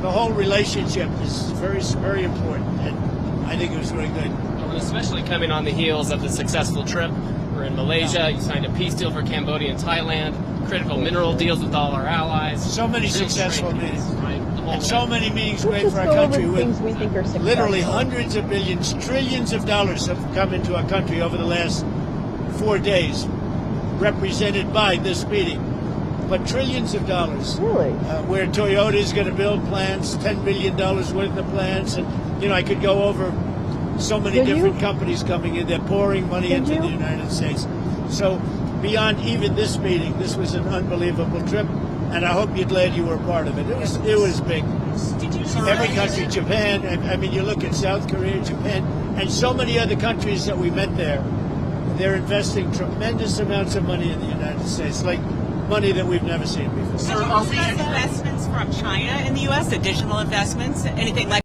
[SPEAKER 3] the whole relationship is very, very important, and I think it was really good.
[SPEAKER 12] And especially coming on the heels of the successful trip. We're in Malaysia. You signed a peace deal for Cambodia and Thailand. Critical mineral deals with all our allies.
[SPEAKER 3] So many
[SPEAKER 12] Real
[SPEAKER 3] successful
[SPEAKER 12] strength,
[SPEAKER 3] meetings,
[SPEAKER 12] right? The whole
[SPEAKER 3] and so
[SPEAKER 12] way.
[SPEAKER 3] many meetings
[SPEAKER 1] Let's
[SPEAKER 3] made
[SPEAKER 1] just
[SPEAKER 3] for our
[SPEAKER 1] go over
[SPEAKER 3] country
[SPEAKER 1] the
[SPEAKER 3] with
[SPEAKER 1] things we think are successful.
[SPEAKER 3] literally hundreds of billions, trillions of dollars have come into our country over the last 4 days, represented by this meeting. But trillions of dollars.
[SPEAKER 1] Really?
[SPEAKER 3] Where Toyota is going to build plants, $10 billion worth of plants. And, you know, I could go over so many different companies coming in. They're pouring money into the United States. So beyond even this meeting, this was an unbelievable trip. And I hope you're glad you were a part of it. It was big. Every country, Japan, I mean, you look at South Korea, Japan, and so many other countries that we met there. They're investing tremendous amounts of money in the United States, like money that we've never seen before.
[SPEAKER 16] So are we investments from China in the U.S., additional investments, anything like?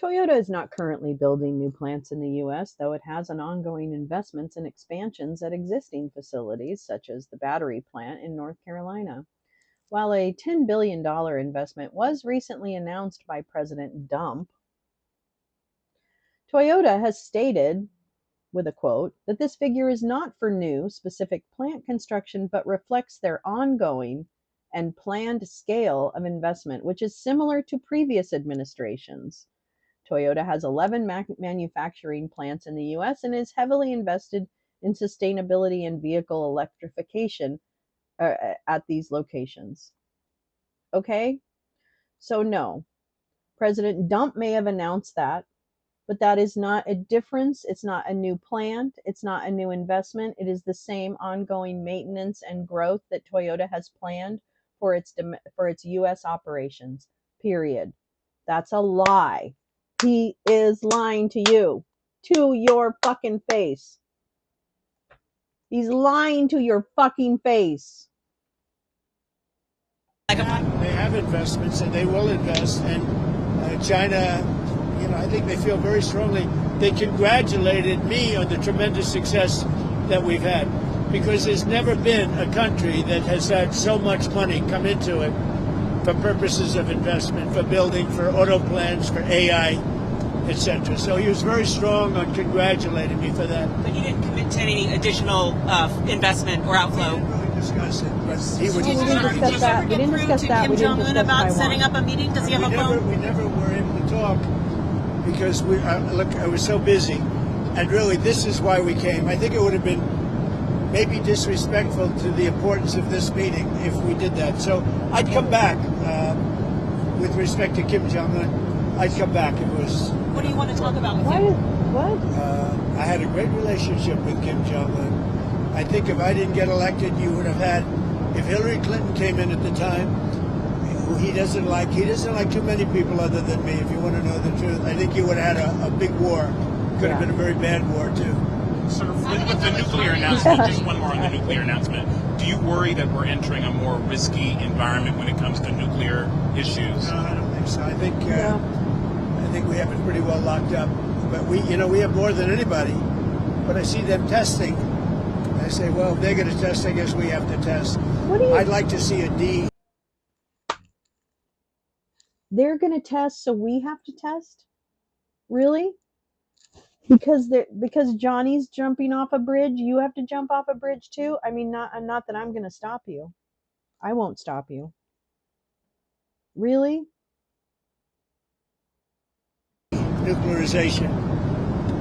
[SPEAKER 1] Toyota is not currently building new plants in the U.S., though it has an ongoing investments and expansions at existing facilities, such as the battery plant in North Carolina. While a $10 billion investment was recently announced by President Trump, Toyota has stated, with a quote, that this figure is not for new, specific plant construction, but reflects their ongoing and planned scale of investment, which is similar to previous administrations. Toyota has 11 manufacturing plants in the U.S. and is heavily invested in sustainability and vehicle electrification at these locations. Okay? So no. President Trump may have announced that, but that is not a difference. It's not a new plant. It's not a new investment. It is the same ongoing maintenance and growth that Toyota has planned for its U.S. operations, period. That's a lie. He is lying to you, to your fucking face. He's lying to your fucking face.
[SPEAKER 3] They have investments, and they will invest. And China, you know, I think they feel very strongly. They congratulated me on the tremendous success that we've had, because there's never been a country that has had so much money come into it for purposes of investment, for building, for auto plants, for AI, etc. So he was very strong on congratulating me for that.
[SPEAKER 16] But you didn't commit to any additional investment or outflow.
[SPEAKER 3] We didn't really discuss it, but he would.
[SPEAKER 1] We didn't discuss that. We didn't discuss that. We didn't discuss
[SPEAKER 11] about
[SPEAKER 1] Taiwan.
[SPEAKER 11] setting up a meeting? Does he have a phone?
[SPEAKER 3] We never were able to talk because I was so busy, and really this is why we came. I think it would have been maybe disrespectful to the importance of this meeting if we did that. So I'd come back with respect to Kim Jong-un. I'd come back. It was.
[SPEAKER 11] What do you want to talk about with
[SPEAKER 1] Why?
[SPEAKER 11] him?
[SPEAKER 1] What?
[SPEAKER 3] I had a great relationship with Kim Jong-un. I think if I didn't get elected, you would have had. If Hillary Clinton came in at the time, he doesn't like too many people other than me. If you want to know the truth, I think you would have had a big war. Could have been a very bad war too.
[SPEAKER 4] Sort of with the nuclear announcement, just one more on the nuclear announcement. Do you worry that we're entering a more risky environment when it comes to nuclear issues?
[SPEAKER 3] No, I don't think so. I think we have it pretty well locked up. But we have more than anybody. But I see them testing. I say, well, if they're going to test, I guess we have to test. I'd like to see a D.
[SPEAKER 1] They're going to test, so we have to test? Really? Because Johnny's jumping off a bridge, you have to jump off a bridge too? I mean, not that I'm going to stop you. I won't stop you. Really?
[SPEAKER 3] Nuclearization,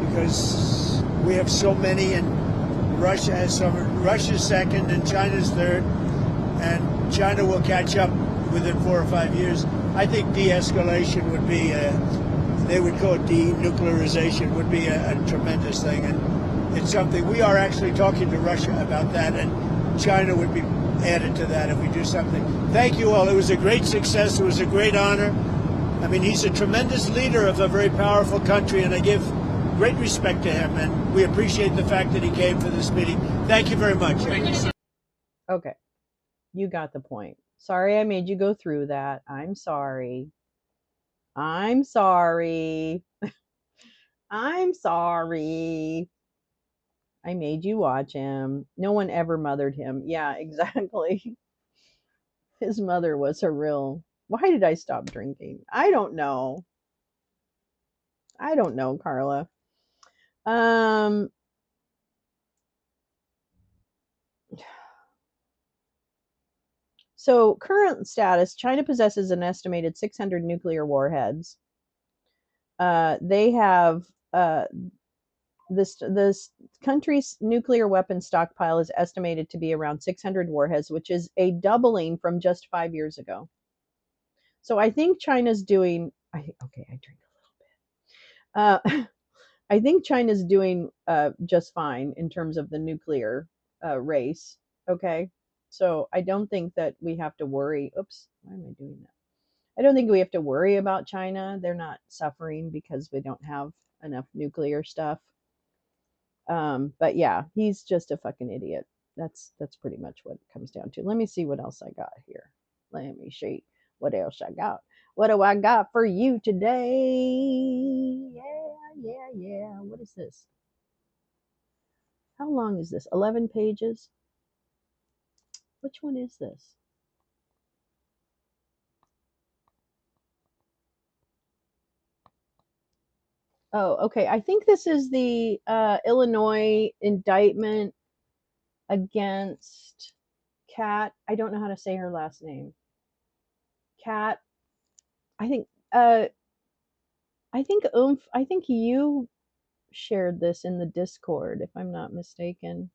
[SPEAKER 3] because we have so many, and Russia has some. Russia's second, and China's third, and China will catch up within 4 or 5 years. I think de-escalation would be, they would call it denuclearization, would be a tremendous thing, and it's something we are actually talking to Russia about that, and China would be added to that if we do something. Thank you all. It was a great success. It was a great honor. I mean, he's a tremendous leader of a very powerful country, and I give great respect to him, and we appreciate the fact that he came for this meeting. Thank you very much.
[SPEAKER 1] Okay. You got the point. Sorry I made you go through that. I'm sorry. I'm sorry. I'm sorry. I made you watch him. No one ever mothered him. Yeah, exactly. His mother was a real. Why did I stop drinking? I don't know. I don't know, Carla. Um, so current status, China possesses an estimated 600 nuclear warheads. They have this country's nuclear weapon stockpile is estimated to be around 600 warheads, which is a doubling from just 5 years ago. So I think China's doing. Okay, I drink a little bit. I think China's doing just fine in terms of the nuclear race. Okay, so I don't think that we have to worry. Oops, why am I doing that? I don't think we have to worry about China. They're not suffering because we don't have enough nuclear stuff. But yeah, he's just a fucking idiot. That's pretty much what it comes down to. Let me see what else I got here. Let me see what else I got. What do I got for you today? Yeah. What is this? How long is this? 11 pages? Which one is this? Oh, okay. I think this is the Illinois indictment against Kat. I don't know how to say her last name. Kat. I think I think you shared this in the Discord, if I'm not mistaken.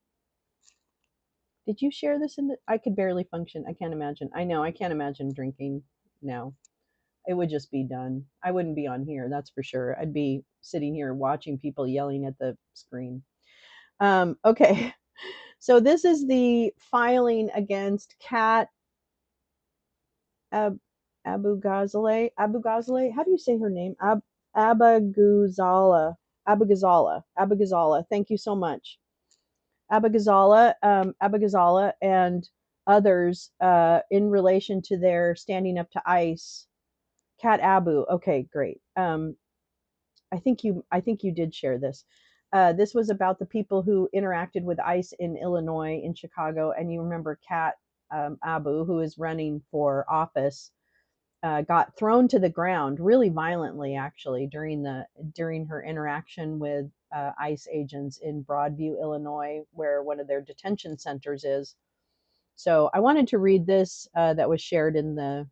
[SPEAKER 1] Did you share this in the I could barely function. I can't imagine. I know, I can't imagine drinking now. It would just be done. I wouldn't be on here, that's for sure. I'd be sitting here watching people yelling at the screen. Okay. So this is the filing against Kat Abu Ghazaleh. Abu Ghazaleh. How do you say her name? Abaguzala. Abagazala. Thank you so much. Abagazala and others in relation to their standing up to ICE. Kat Abu. Okay, great. I think you did share this. This was about the people who interacted with ICE in Illinois, in Chicago, and you remember Kat Abu, who is running for office, got thrown to the ground really violently, actually, during her interaction with ICE agents in Broadview, Illinois, where one of their detention centers is. So I wanted to read this that was shared in the.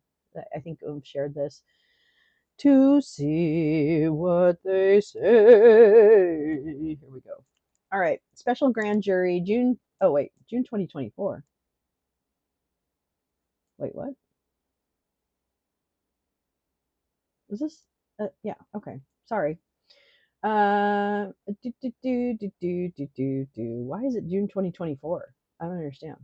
[SPEAKER 1] I think shared this to see what they say. Here we go. All right, special grand jury, June. Oh wait, June 2024. Wait, what? Is this? Yeah. Okay. Sorry. Why is it June 2024? I don't understand.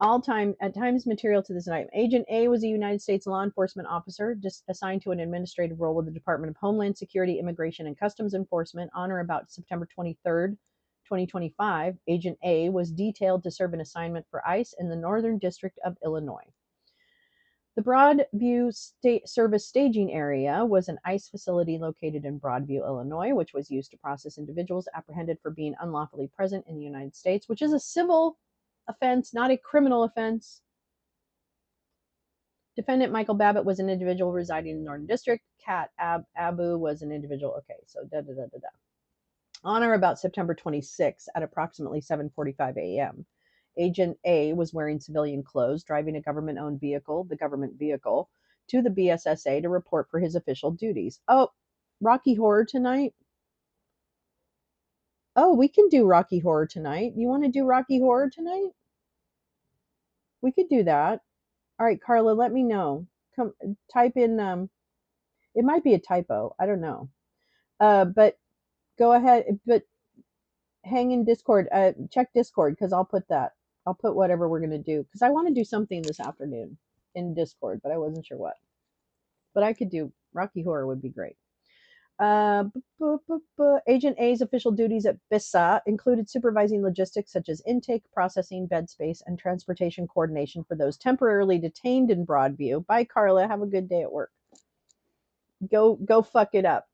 [SPEAKER 1] At times material to this night. Agent A was a United States law enforcement officer just assigned to an administrative role with the Department of Homeland Security, Immigration, and Customs Enforcement on or about September 23rd, 2025. Agent A was detailed to serve an assignment for ICE in the Northern District of Illinois. The Broadview State Service Staging Area was an ICE facility located in Broadview, Illinois, which was used to process individuals apprehended for being unlawfully present in the United States, which is a civil offense, not a criminal offense. Defendant Michael Babbitt was an individual residing in the Northern District. Kat Abu was an individual. Okay, so On or about September 26 at approximately 7:45 a.m. Agent A was wearing civilian clothes, driving a government-owned vehicle, the government vehicle, to the BSSA to report for his official duties. Oh, Rocky Horror tonight? Oh, we can do Rocky Horror tonight. You want to do Rocky Horror tonight? We could do that. All right, Carla, let me know. Come type in it might be a typo. I don't know. But go ahead, but hang in Discord. Check Discord because I'll put that. I'll put whatever we're gonna do because I want to do something this afternoon in Discord, but I wasn't sure what. But I could do Rocky Horror would be great. Agent A's official duties at BISA included supervising logistics such as intake, processing, bed space, and transportation coordination for those temporarily detained in Broadview. Bye, Carla. Have a good day at work. Go fuck it up.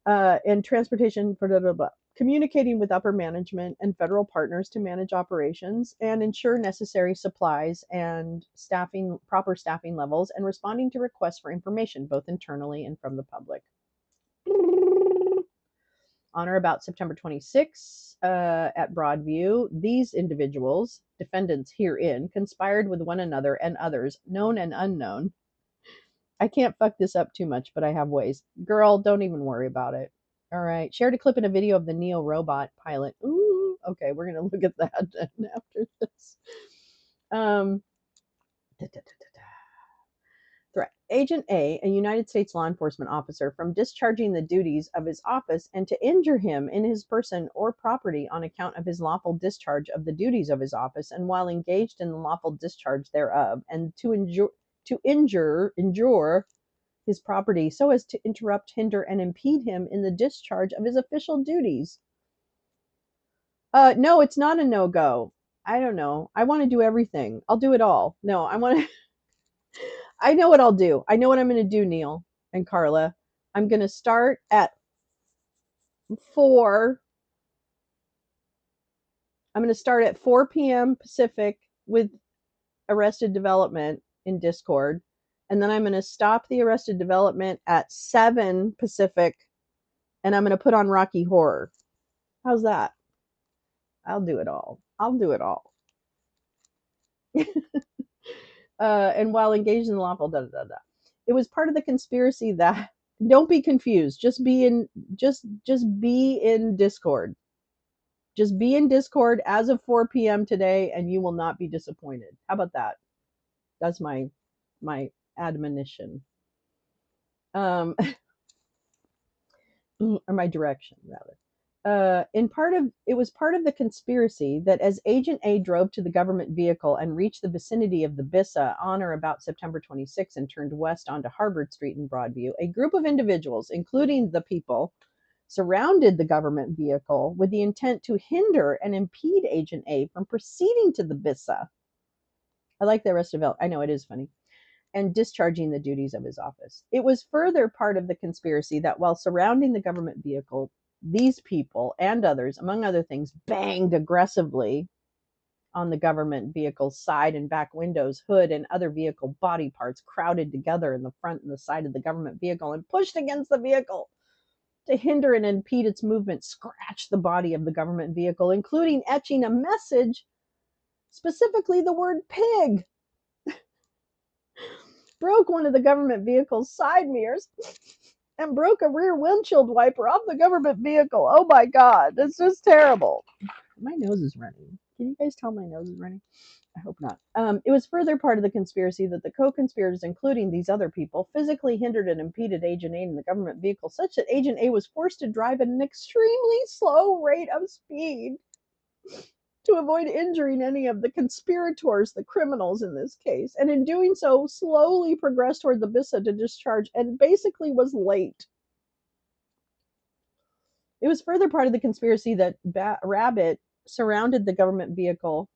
[SPEAKER 1] And transportation for blah, blah, blah. Communicating with upper management and federal partners to manage operations and ensure necessary supplies and proper staffing levels, and responding to requests for information, both internally and from the public. On or about September 26, at Broadview, these individuals, defendants herein, conspired with one another and others, known and unknown. I can't fuck this up too much, but I have ways. Girl, don't even worry about it. All right. Shared a clip in a video of the Neo robot pilot. Ooh, okay. We're going to look at that then after this. Threat. Agent A United States law enforcement officer, from discharging the duties of his office and to injure him in his person or property on account of his lawful discharge of the duties of his office and while engaged in the lawful discharge thereof, and to injure his property so as to interrupt, hinder, and impede him in the discharge of his official duties. No, it's not a no-go. I don't know. I want to do everything. I'll do it all. No, I want to. I know what I'll do. I know what I'm going to do, Neil and Carla. I'm going to start at 4. I'm going to start at 4 p.m. Pacific with Arrested Development in Discord. And then I'm going to stop the Arrested Development at 7 Pacific. And I'm going to put on Rocky Horror. How's that? I'll do it all. I'll do it all. And while engaged in the lawful, da da da da. It was part of the conspiracy that, don't be confused. Just be in Discord. Just be in Discord as of 4 p.m. today, and you will not be disappointed. How about that? That's my admonition. Or my direction, rather. It was part of the conspiracy that as Agent A drove to the government vehicle and reached the vicinity of the Bissa on or about September 26 and turned west onto Harvard Street in Broadview, a group of individuals, including the people, surrounded the government vehicle with the intent to hinder and impede Agent A from proceeding to the Bissa. I like the rest of it. I know it is funny. And discharging the duties of his office. It was further part of the conspiracy that while surrounding the government vehicle, these people and others, among other things, banged aggressively on the government vehicle's side and back windows, hood, and other vehicle body parts crowded together in the front and the side of the government vehicle and pushed against the vehicle to hinder and impede its movement, scratched the body of the government vehicle, including etching a message, specifically the word pig, broke one of the government vehicle's side mirrors, and broke a rear windshield wiper off the government vehicle. Oh my God, it's just terrible. My nose is running. Can you guys tell my nose is running? I hope not. It was further part of the conspiracy that the co-conspirators, including these other people, physically hindered and impeded Agent A in the government vehicle, such that Agent A was forced to drive at an extremely slow rate of speed to avoid injuring any of the conspirators, the criminals in this case, and in doing so, slowly progressed toward the Bissa to discharge and basically was late. It was further part of the conspiracy that Rabbit surrounded the government vehicle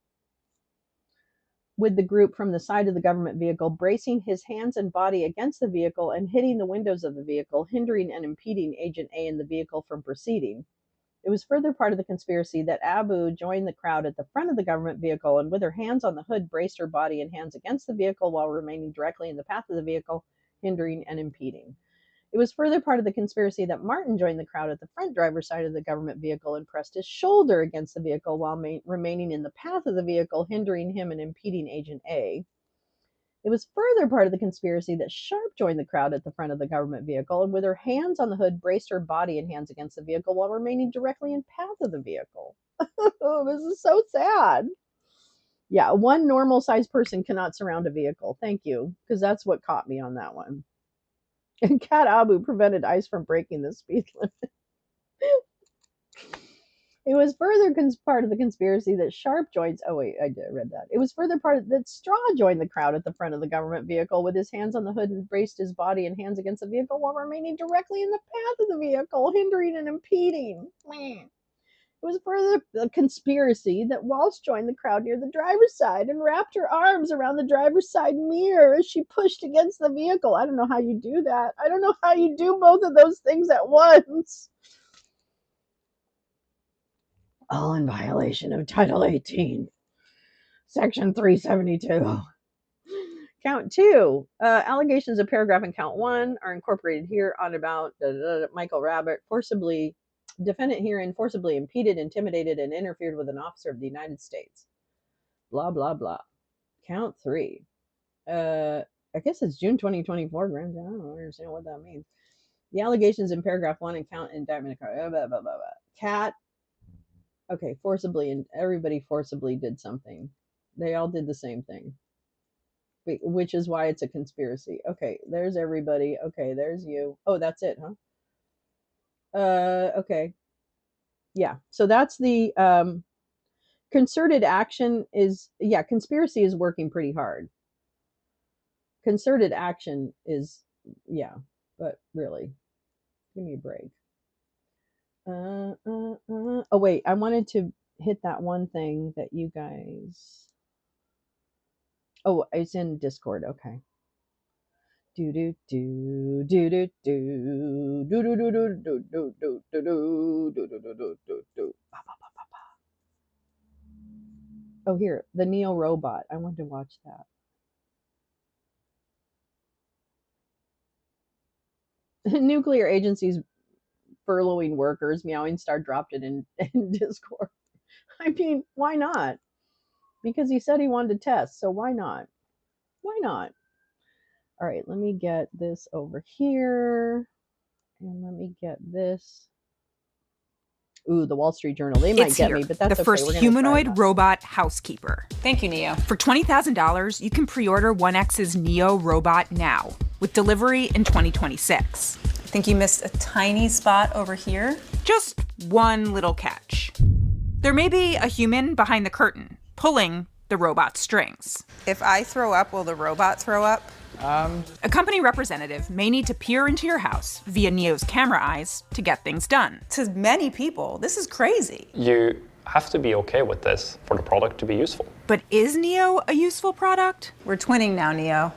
[SPEAKER 1] with the group from the side of the government vehicle, bracing his hands and body against the vehicle and hitting the windows of the vehicle, hindering and impeding Agent A in the vehicle from proceeding. It was further part of the conspiracy that Abu joined the crowd at the front of the government vehicle and with her hands on the hood braced her body and hands against the vehicle while remaining directly in the path of the vehicle, hindering and impeding. It was further part of the conspiracy that Martin joined the crowd at the front driver's side of the government vehicle and pressed his shoulder against the vehicle while remaining in the path of the vehicle, hindering him and impeding Agent A. It was further part of the conspiracy that Sharp joined the crowd at the front of the government vehicle and with her hands on the hood braced her body and hands against the vehicle while remaining directly in path of the vehicle. Oh, this is so sad. Yeah, one normal sized person cannot surround a vehicle. Thank you, because that's what caught me on that one. And Cat Abu prevented ICE from breaking the speed limit. It was further part of the conspiracy that Sharp joins. Oh wait, I read that. It was further part of that Straw joined the crowd at the front of the government vehicle with his hands on the hood and braced his body and hands against the vehicle while remaining directly in the path of the vehicle, hindering and impeding. It was for the conspiracy that Walsh joined the crowd near the driver's side and wrapped her arms around the driver's side mirror as she pushed against the vehicle. I don't know how you do that. I don't know how you do both of those things at once. All in violation of Title 18, Section 372. Count 2. Allegations of paragraph in count 1 are incorporated here on about Michael Rabbit, defendant herein forcibly impeded, intimidated, and interfered with an officer of the United States. Blah, blah, blah. Count 3. I guess it's June 2024, Graham. I don't understand what that means. The allegations in paragraph 1 and count indictment. Blah, blah, blah, blah. Cat. Okay, forcibly, and everybody forcibly did something. They all did the same thing, which is why it's a conspiracy. Okay, there's everybody. Okay, there's you. Oh, that's it, huh? Okay. Yeah, so that's the concerted action is, yeah, conspiracy is working pretty hard. Concerted action is, yeah, but really, give me a break. Oh, wait, I wanted to hit that one thing that you guys... Oh, it's in Discord. Okay. Do do do do do do do do do do do do do do do do do do. Oh, here, the Neo robot. I want to watch that. Nuclear agencies furloughing workers. Meowing Star dropped it in Discord. I mean, why not? Because he said he wanted to test, so why not? Why not? All right, let me get this over here. And let me get this. Ooh, the Wall Street Journal. They might get me, but that's okay.
[SPEAKER 17] The first humanoid robot housekeeper. Thank you, Neo. For $20,000, you can pre-order 1X's Neo robot now, with delivery in 2026.
[SPEAKER 16] I think you missed a tiny spot over here.
[SPEAKER 17] Just one little catch. There may be a human behind the curtain, pulling the robot's strings.
[SPEAKER 16] If I throw up, will the robot throw up?
[SPEAKER 17] A company representative may need to peer into your house via Neo's camera eyes to get things done.
[SPEAKER 16] To many people, this is crazy.
[SPEAKER 18] You have to be okay with this for the product to be useful.
[SPEAKER 17] But is Neo a useful product?
[SPEAKER 16] We're twinning now, Neo.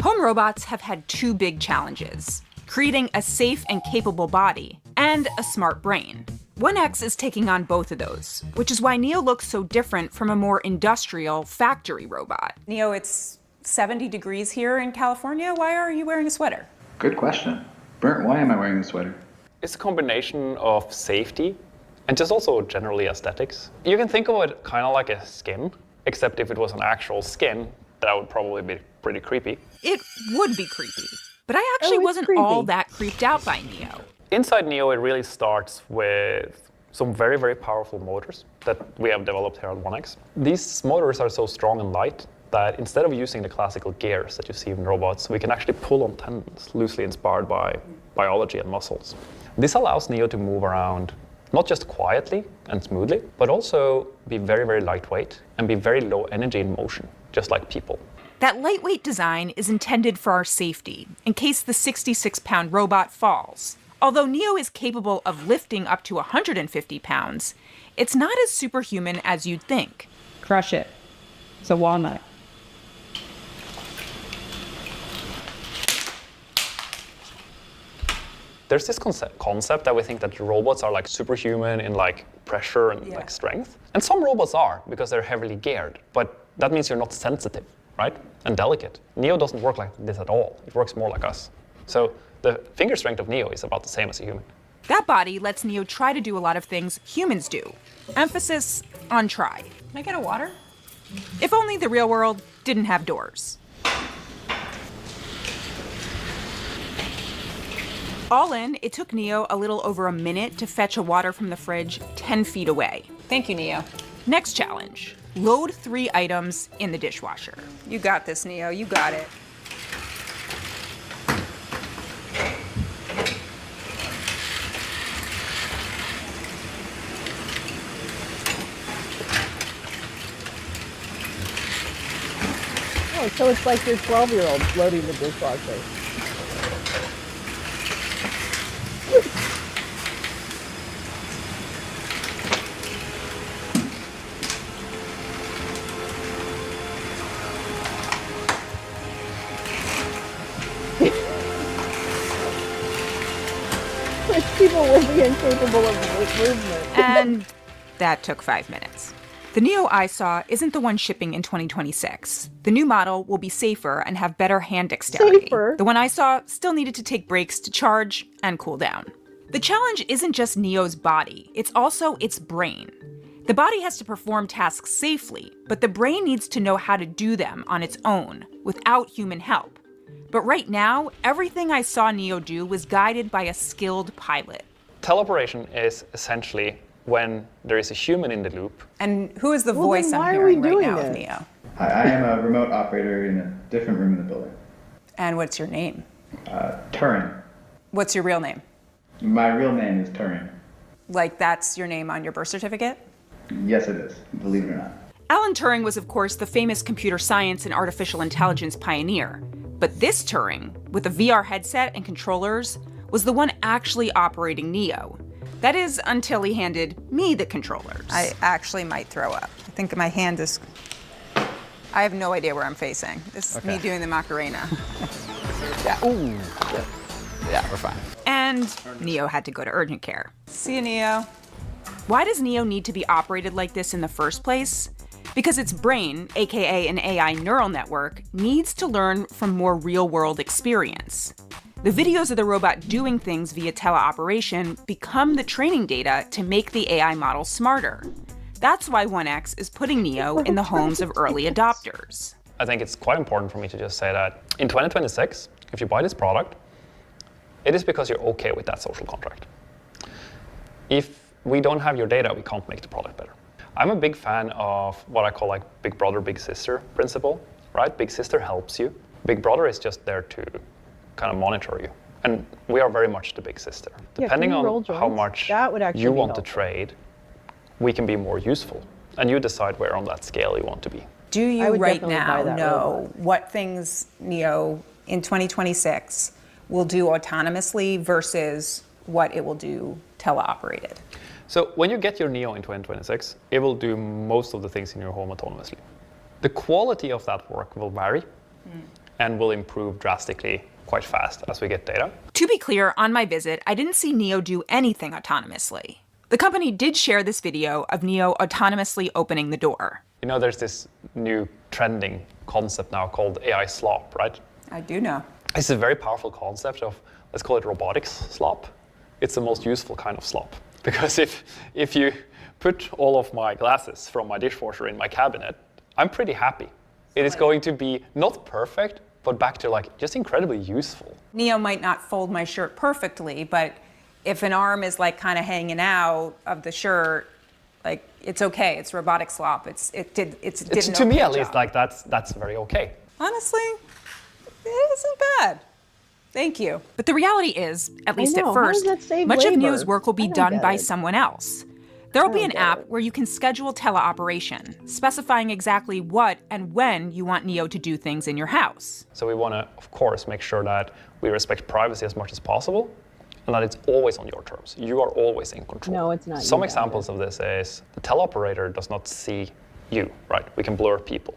[SPEAKER 17] Home robots have had two big challenges: creating a safe and capable body and a smart brain. 1X is taking on both of those, which is why Neo looks so different from a more industrial factory robot.
[SPEAKER 16] Neo, it's 70 degrees here in California. Why are you wearing a sweater?
[SPEAKER 19] Good question. Bert, why am I wearing a sweater?
[SPEAKER 18] It's a combination of safety and just also generally aesthetics. You can think of it kind of like a skin, except if it was an actual skin, that would probably be pretty creepy.
[SPEAKER 17] It would be creepy, but I actually wasn't all that creeped out by Neo.
[SPEAKER 18] Inside Neo, it really starts with some very, very powerful motors that we have developed here at 1X. These motors are so strong and light that instead of using the classical gears that you see in robots, we can actually pull on tendons loosely inspired by biology and muscles. This allows Neo to move around not just quietly and smoothly, but also be very, very lightweight and be very low energy in motion, just like people.
[SPEAKER 17] That lightweight design is intended for our safety, in case the 66-pound robot falls. Although Neo is capable of lifting up to 150 pounds, it's not as superhuman as you'd think.
[SPEAKER 16] Crush it. It's a walnut.
[SPEAKER 18] There's this concept that we think that robots are like superhuman in like pressure and like strength. And some robots are because they're heavily geared, but that means you're not sensitive, right? And delicate. Neo doesn't work like this at all. It works more like us. So the finger strength of Neo is about the same as a human.
[SPEAKER 17] That body lets Neo try to do a lot of things humans do. Emphasis on try.
[SPEAKER 16] Can I get a water?
[SPEAKER 17] If only the real world didn't have doors. All in, it took Neo a little over a minute to fetch a water from the fridge 10 feet away.
[SPEAKER 16] Thank you, Neo.
[SPEAKER 17] Next challenge, load 3 items in the dishwasher.
[SPEAKER 16] You got this, Neo. You got it.
[SPEAKER 1] Oh, so it's like your 12-year-old loading the dishwasher. People will be incapable of movement.
[SPEAKER 17] And that took 5 minutes. The Neo I saw isn't the one shipping in 2026. The new model will be safer and have better hand dexterity.
[SPEAKER 1] Safer?
[SPEAKER 17] The one I saw still needed to take breaks to charge and cool down. The challenge isn't just Neo's body, it's also its brain. The body has to perform tasks safely, but the brain needs to know how to do them on its own, without human help. But right now, everything I saw Neo do was guided by a skilled pilot.
[SPEAKER 18] Teleoperation is essentially when there is a human in the loop.
[SPEAKER 17] And who is the
[SPEAKER 1] Well,
[SPEAKER 17] voice
[SPEAKER 1] then
[SPEAKER 17] I'm
[SPEAKER 1] why are
[SPEAKER 17] hearing
[SPEAKER 1] we
[SPEAKER 17] right
[SPEAKER 1] doing
[SPEAKER 17] now of
[SPEAKER 1] this?
[SPEAKER 17] Neo?
[SPEAKER 19] Hi, I am a remote operator in a different room in the building.
[SPEAKER 17] And what's your name?
[SPEAKER 19] Turing.
[SPEAKER 17] What's your real name?
[SPEAKER 19] My real name is Turing.
[SPEAKER 17] Like that's your name on your birth certificate?
[SPEAKER 19] Yes, it is, believe it or not.
[SPEAKER 17] Alan Turing was, of course, the famous computer science and artificial intelligence pioneer. But this Turing, with a VR headset and controllers, was the one actually operating Neo. That is, until he handed me the controllers.
[SPEAKER 20] I actually might throw up. I think my hand is... I have no idea where I'm facing. This is me doing the Macarena.
[SPEAKER 17] Yeah.
[SPEAKER 20] Ooh.
[SPEAKER 17] Yeah, we're fine. And Neo had to go to urgent care.
[SPEAKER 20] See you, Neo.
[SPEAKER 17] Why does Neo need to be operated like this in the first place? Because its brain, aka an AI neural network, needs to learn from more real-world experience. The videos of the robot doing things via teleoperation become the training data to make the AI model smarter. That's why 1X is putting Neo in the homes of early adopters.
[SPEAKER 18] I think it's quite important for me to just say that in 2026, if you buy this product, it is because you're okay with that social contract. If we don't have your data, we can't make the product better. I'm a big fan of what I call like big brother, big sister principle, right? Big sister helps you. Big brother is just there to kind of monitor you. And we are very much the big sister.
[SPEAKER 1] Yeah,
[SPEAKER 18] Depending
[SPEAKER 1] can you roll
[SPEAKER 18] on how
[SPEAKER 1] joints?
[SPEAKER 18] much
[SPEAKER 1] That would actually
[SPEAKER 18] you
[SPEAKER 1] be
[SPEAKER 18] want to
[SPEAKER 1] helpful.
[SPEAKER 18] trade, we can be more useful. And you decide where on that scale you want to be.
[SPEAKER 20] Do
[SPEAKER 1] I
[SPEAKER 20] you
[SPEAKER 1] would
[SPEAKER 20] right
[SPEAKER 1] definitely
[SPEAKER 20] now
[SPEAKER 1] buy that
[SPEAKER 20] know
[SPEAKER 1] robot.
[SPEAKER 20] what things Neo in 2026 will do autonomously versus what it will do teleoperated?
[SPEAKER 18] So when you get your Neo in 2026, it will do most of the things in your home autonomously. The quality of that work will vary and will improve drastically quite fast as we get data.
[SPEAKER 17] To be clear, on my visit, I didn't see Neo do anything autonomously. The company did share this video of Neo autonomously opening the door.
[SPEAKER 18] You know, there's this new trending concept now called AI slop, right?
[SPEAKER 20] I do know.
[SPEAKER 18] It's a very powerful concept of, let's call it robotics slop. It's the most useful kind of slop. Because if you put all of my glasses from my dishwasher in my cabinet, I'm pretty happy. It is going to be not perfect, but back to like just incredibly useful.
[SPEAKER 20] Neo might not fold my shirt perfectly, but if an arm is like kind of hanging out of the shirt, like it's okay. It's robotic slop. It did an
[SPEAKER 18] To me,
[SPEAKER 20] okay
[SPEAKER 18] at least,
[SPEAKER 20] job.
[SPEAKER 18] like that's very okay.
[SPEAKER 20] Honestly, it isn't bad. Thank you.
[SPEAKER 17] But the reality is, at least
[SPEAKER 1] know,
[SPEAKER 17] at
[SPEAKER 1] how does
[SPEAKER 17] first,
[SPEAKER 1] that save
[SPEAKER 17] much of
[SPEAKER 1] labor?
[SPEAKER 17] Neo's work will be
[SPEAKER 1] I don't
[SPEAKER 17] done
[SPEAKER 1] get
[SPEAKER 17] by
[SPEAKER 1] it.
[SPEAKER 17] someone else. There will be
[SPEAKER 1] don't
[SPEAKER 17] an
[SPEAKER 1] get
[SPEAKER 17] app
[SPEAKER 1] it.
[SPEAKER 17] where you can schedule teleoperation, specifying exactly what and when you want Neo to do things in your house.
[SPEAKER 18] So we want to, of course, make sure that we respect privacy as much as possible and that it's always on your terms. You are always in control.
[SPEAKER 1] No, it's not.
[SPEAKER 18] Some
[SPEAKER 1] you,
[SPEAKER 18] examples of this is the teleoperator does not see you, right? We can blur people.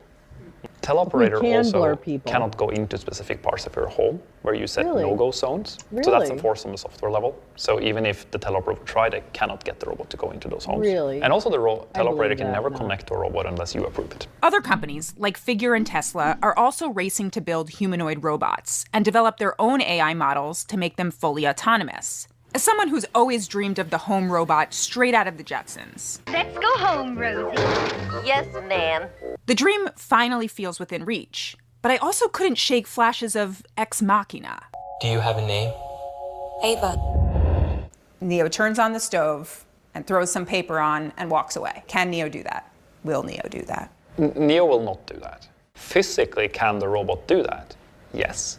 [SPEAKER 18] Teleoperator
[SPEAKER 1] can
[SPEAKER 18] also
[SPEAKER 1] blur people.
[SPEAKER 18] cannot go into specific parts of your home where you set
[SPEAKER 1] Really?
[SPEAKER 18] no-go zones. So that's
[SPEAKER 1] Really?
[SPEAKER 18] enforced on the software level. So even if the teleoperator would try, they cannot get the robot to go into those homes.
[SPEAKER 1] Really?
[SPEAKER 18] And also the
[SPEAKER 1] I
[SPEAKER 18] teleoperator
[SPEAKER 1] believe
[SPEAKER 18] can
[SPEAKER 1] that,
[SPEAKER 18] never
[SPEAKER 1] no.
[SPEAKER 18] connect to a robot unless you approve it.
[SPEAKER 17] Other companies, like Figure and Tesla, are also racing to build humanoid robots and develop their own AI models to make them fully autonomous. As someone who's always dreamed of the home robot straight out of the Jetsons,
[SPEAKER 21] Let's go home, Rosie. Yes, ma'am.
[SPEAKER 17] the dream finally feels within reach. But I also couldn't shake flashes of Ex Machina.
[SPEAKER 22] Do you have a name?
[SPEAKER 20] Ava. Neo turns on the stove and throws some paper on and walks away. Can Neo do that? Will Neo do that?
[SPEAKER 18] Neo will not do that. Physically, can the robot do that? Yes.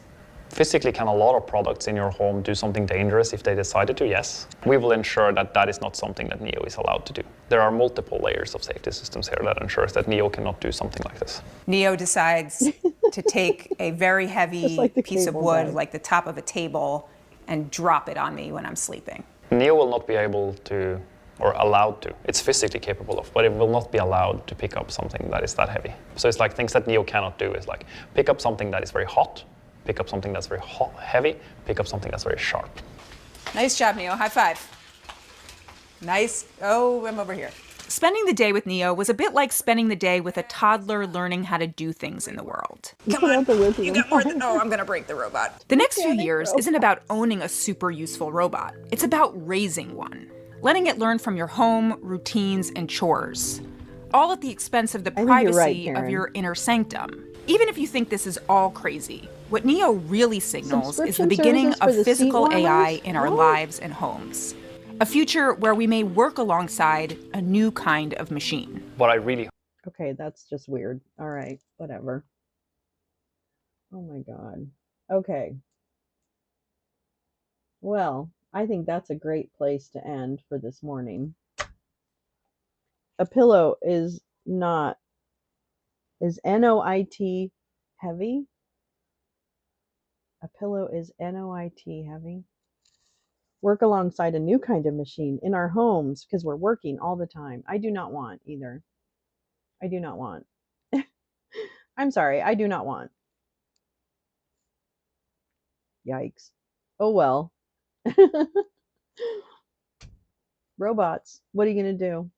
[SPEAKER 18] Physically, can a lot of products in your home do something dangerous if they decided to? Yes. We will ensure that that is not something that Neo is allowed to do. There are multiple layers of safety systems here that ensures that Neo cannot do something like this.
[SPEAKER 20] Neo decides to take a very heavy
[SPEAKER 1] Just like the
[SPEAKER 20] piece of
[SPEAKER 1] cable
[SPEAKER 20] wood,
[SPEAKER 1] guy.
[SPEAKER 20] like the top of a table, and drop it on me when I'm sleeping.
[SPEAKER 18] Neo will not be able to, or allowed to, it's physically capable of, but it will not be allowed to pick up something that is that heavy. So it's like things that Neo cannot do is like pick up something that is very hot, pick up something that's very heavy, pick up something that's very sharp.
[SPEAKER 20] Nice job, Neo. High five. Nice. Oh, I'm over here.
[SPEAKER 17] Spending the day with Neo was a bit like spending the day with a toddler learning how to do things in the world.
[SPEAKER 20] Come on. You got more than... Oh, I'm going to break the robot.
[SPEAKER 17] The next few years isn't about owning a super useful robot. It's about raising one. Letting it learn from your home, routines, and chores. All at the expense of the privacy of your inner sanctum. Even if you think this is all crazy, what Neo really signals is the beginning of physical AI in our lives and homes. A future where we may work alongside a new kind of machine.
[SPEAKER 18] What I really...
[SPEAKER 1] Okay, that's just weird. All right, whatever. Oh my God. Okay. Well, I think that's a great place to end for this morning. A pillow is not... Is NOIT heavy? A pillow is NOIT heavy? Work alongside a new kind of machine in our homes because we're working all the time. I do not want either. I do not want. I'm sorry, I do not want. Yikes. Oh well. Robots, what are you going to do?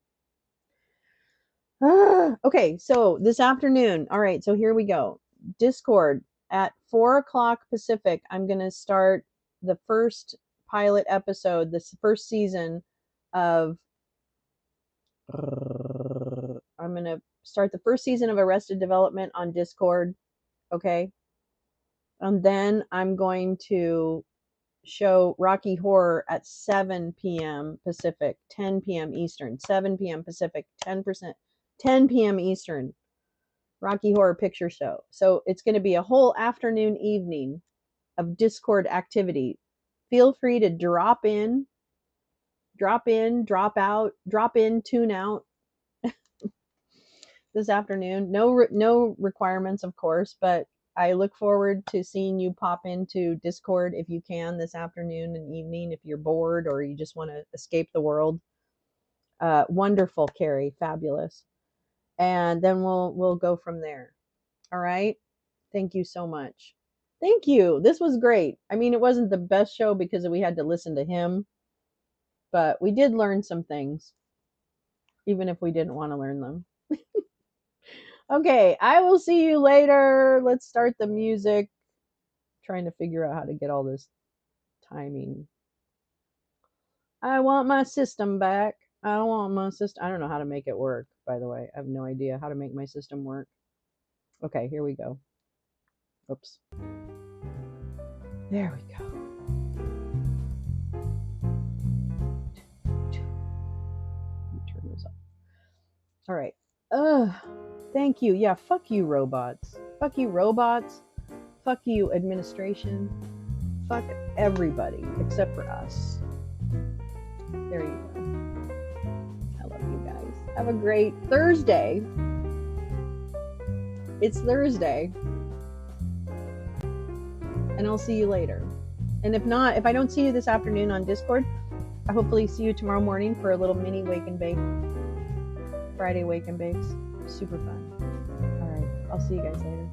[SPEAKER 1] Okay, so this afternoon, all right, so here we go. Discord at 4 o'clock Pacific, I'm going to start the first pilot episode, this first season of... I'm going to start the first season of Arrested Development on Discord, okay? And then I'm going to show Rocky Horror at 7 p.m. Pacific, 10 p.m. Eastern, 7 p.m. Pacific, 10 p.m. Eastern, Rocky Horror Picture Show. So it's going to be a whole afternoon, evening of Discord activity. Feel free to drop in, drop out, drop in, tune out this afternoon. No requirements, of course, but I look forward to seeing you pop into Discord if you can this afternoon and evening, if you're bored or you just want to escape the world. Wonderful, Carrie. Fabulous. And then we'll go from there. All right. Thank you so much. Thank you. This was great. I mean, it wasn't the best show because we had to listen to him, but we did learn some things, even if we didn't want to learn them. Okay, I will see you later. Let's start the music. Trying to figure out how to get all this timing. I want my system back. I want my system. I don't know how to make it work, by the way. I have no idea how to make my system work. Okay, here we go. Oops. There we go. Let me turn this off. All right. Thank you. Yeah, fuck you, robots. Fuck you, robots. Fuck you, administration. Fuck everybody except for us. There you go. I love you guys. Have a great Thursday. It's Thursday. And I'll see you later. And if not, if I don't see you this afternoon on Discord, I hopefully see you tomorrow morning for a little mini wake and bake. Friday wake and bakes. Super fun. All right. I'll see you guys later.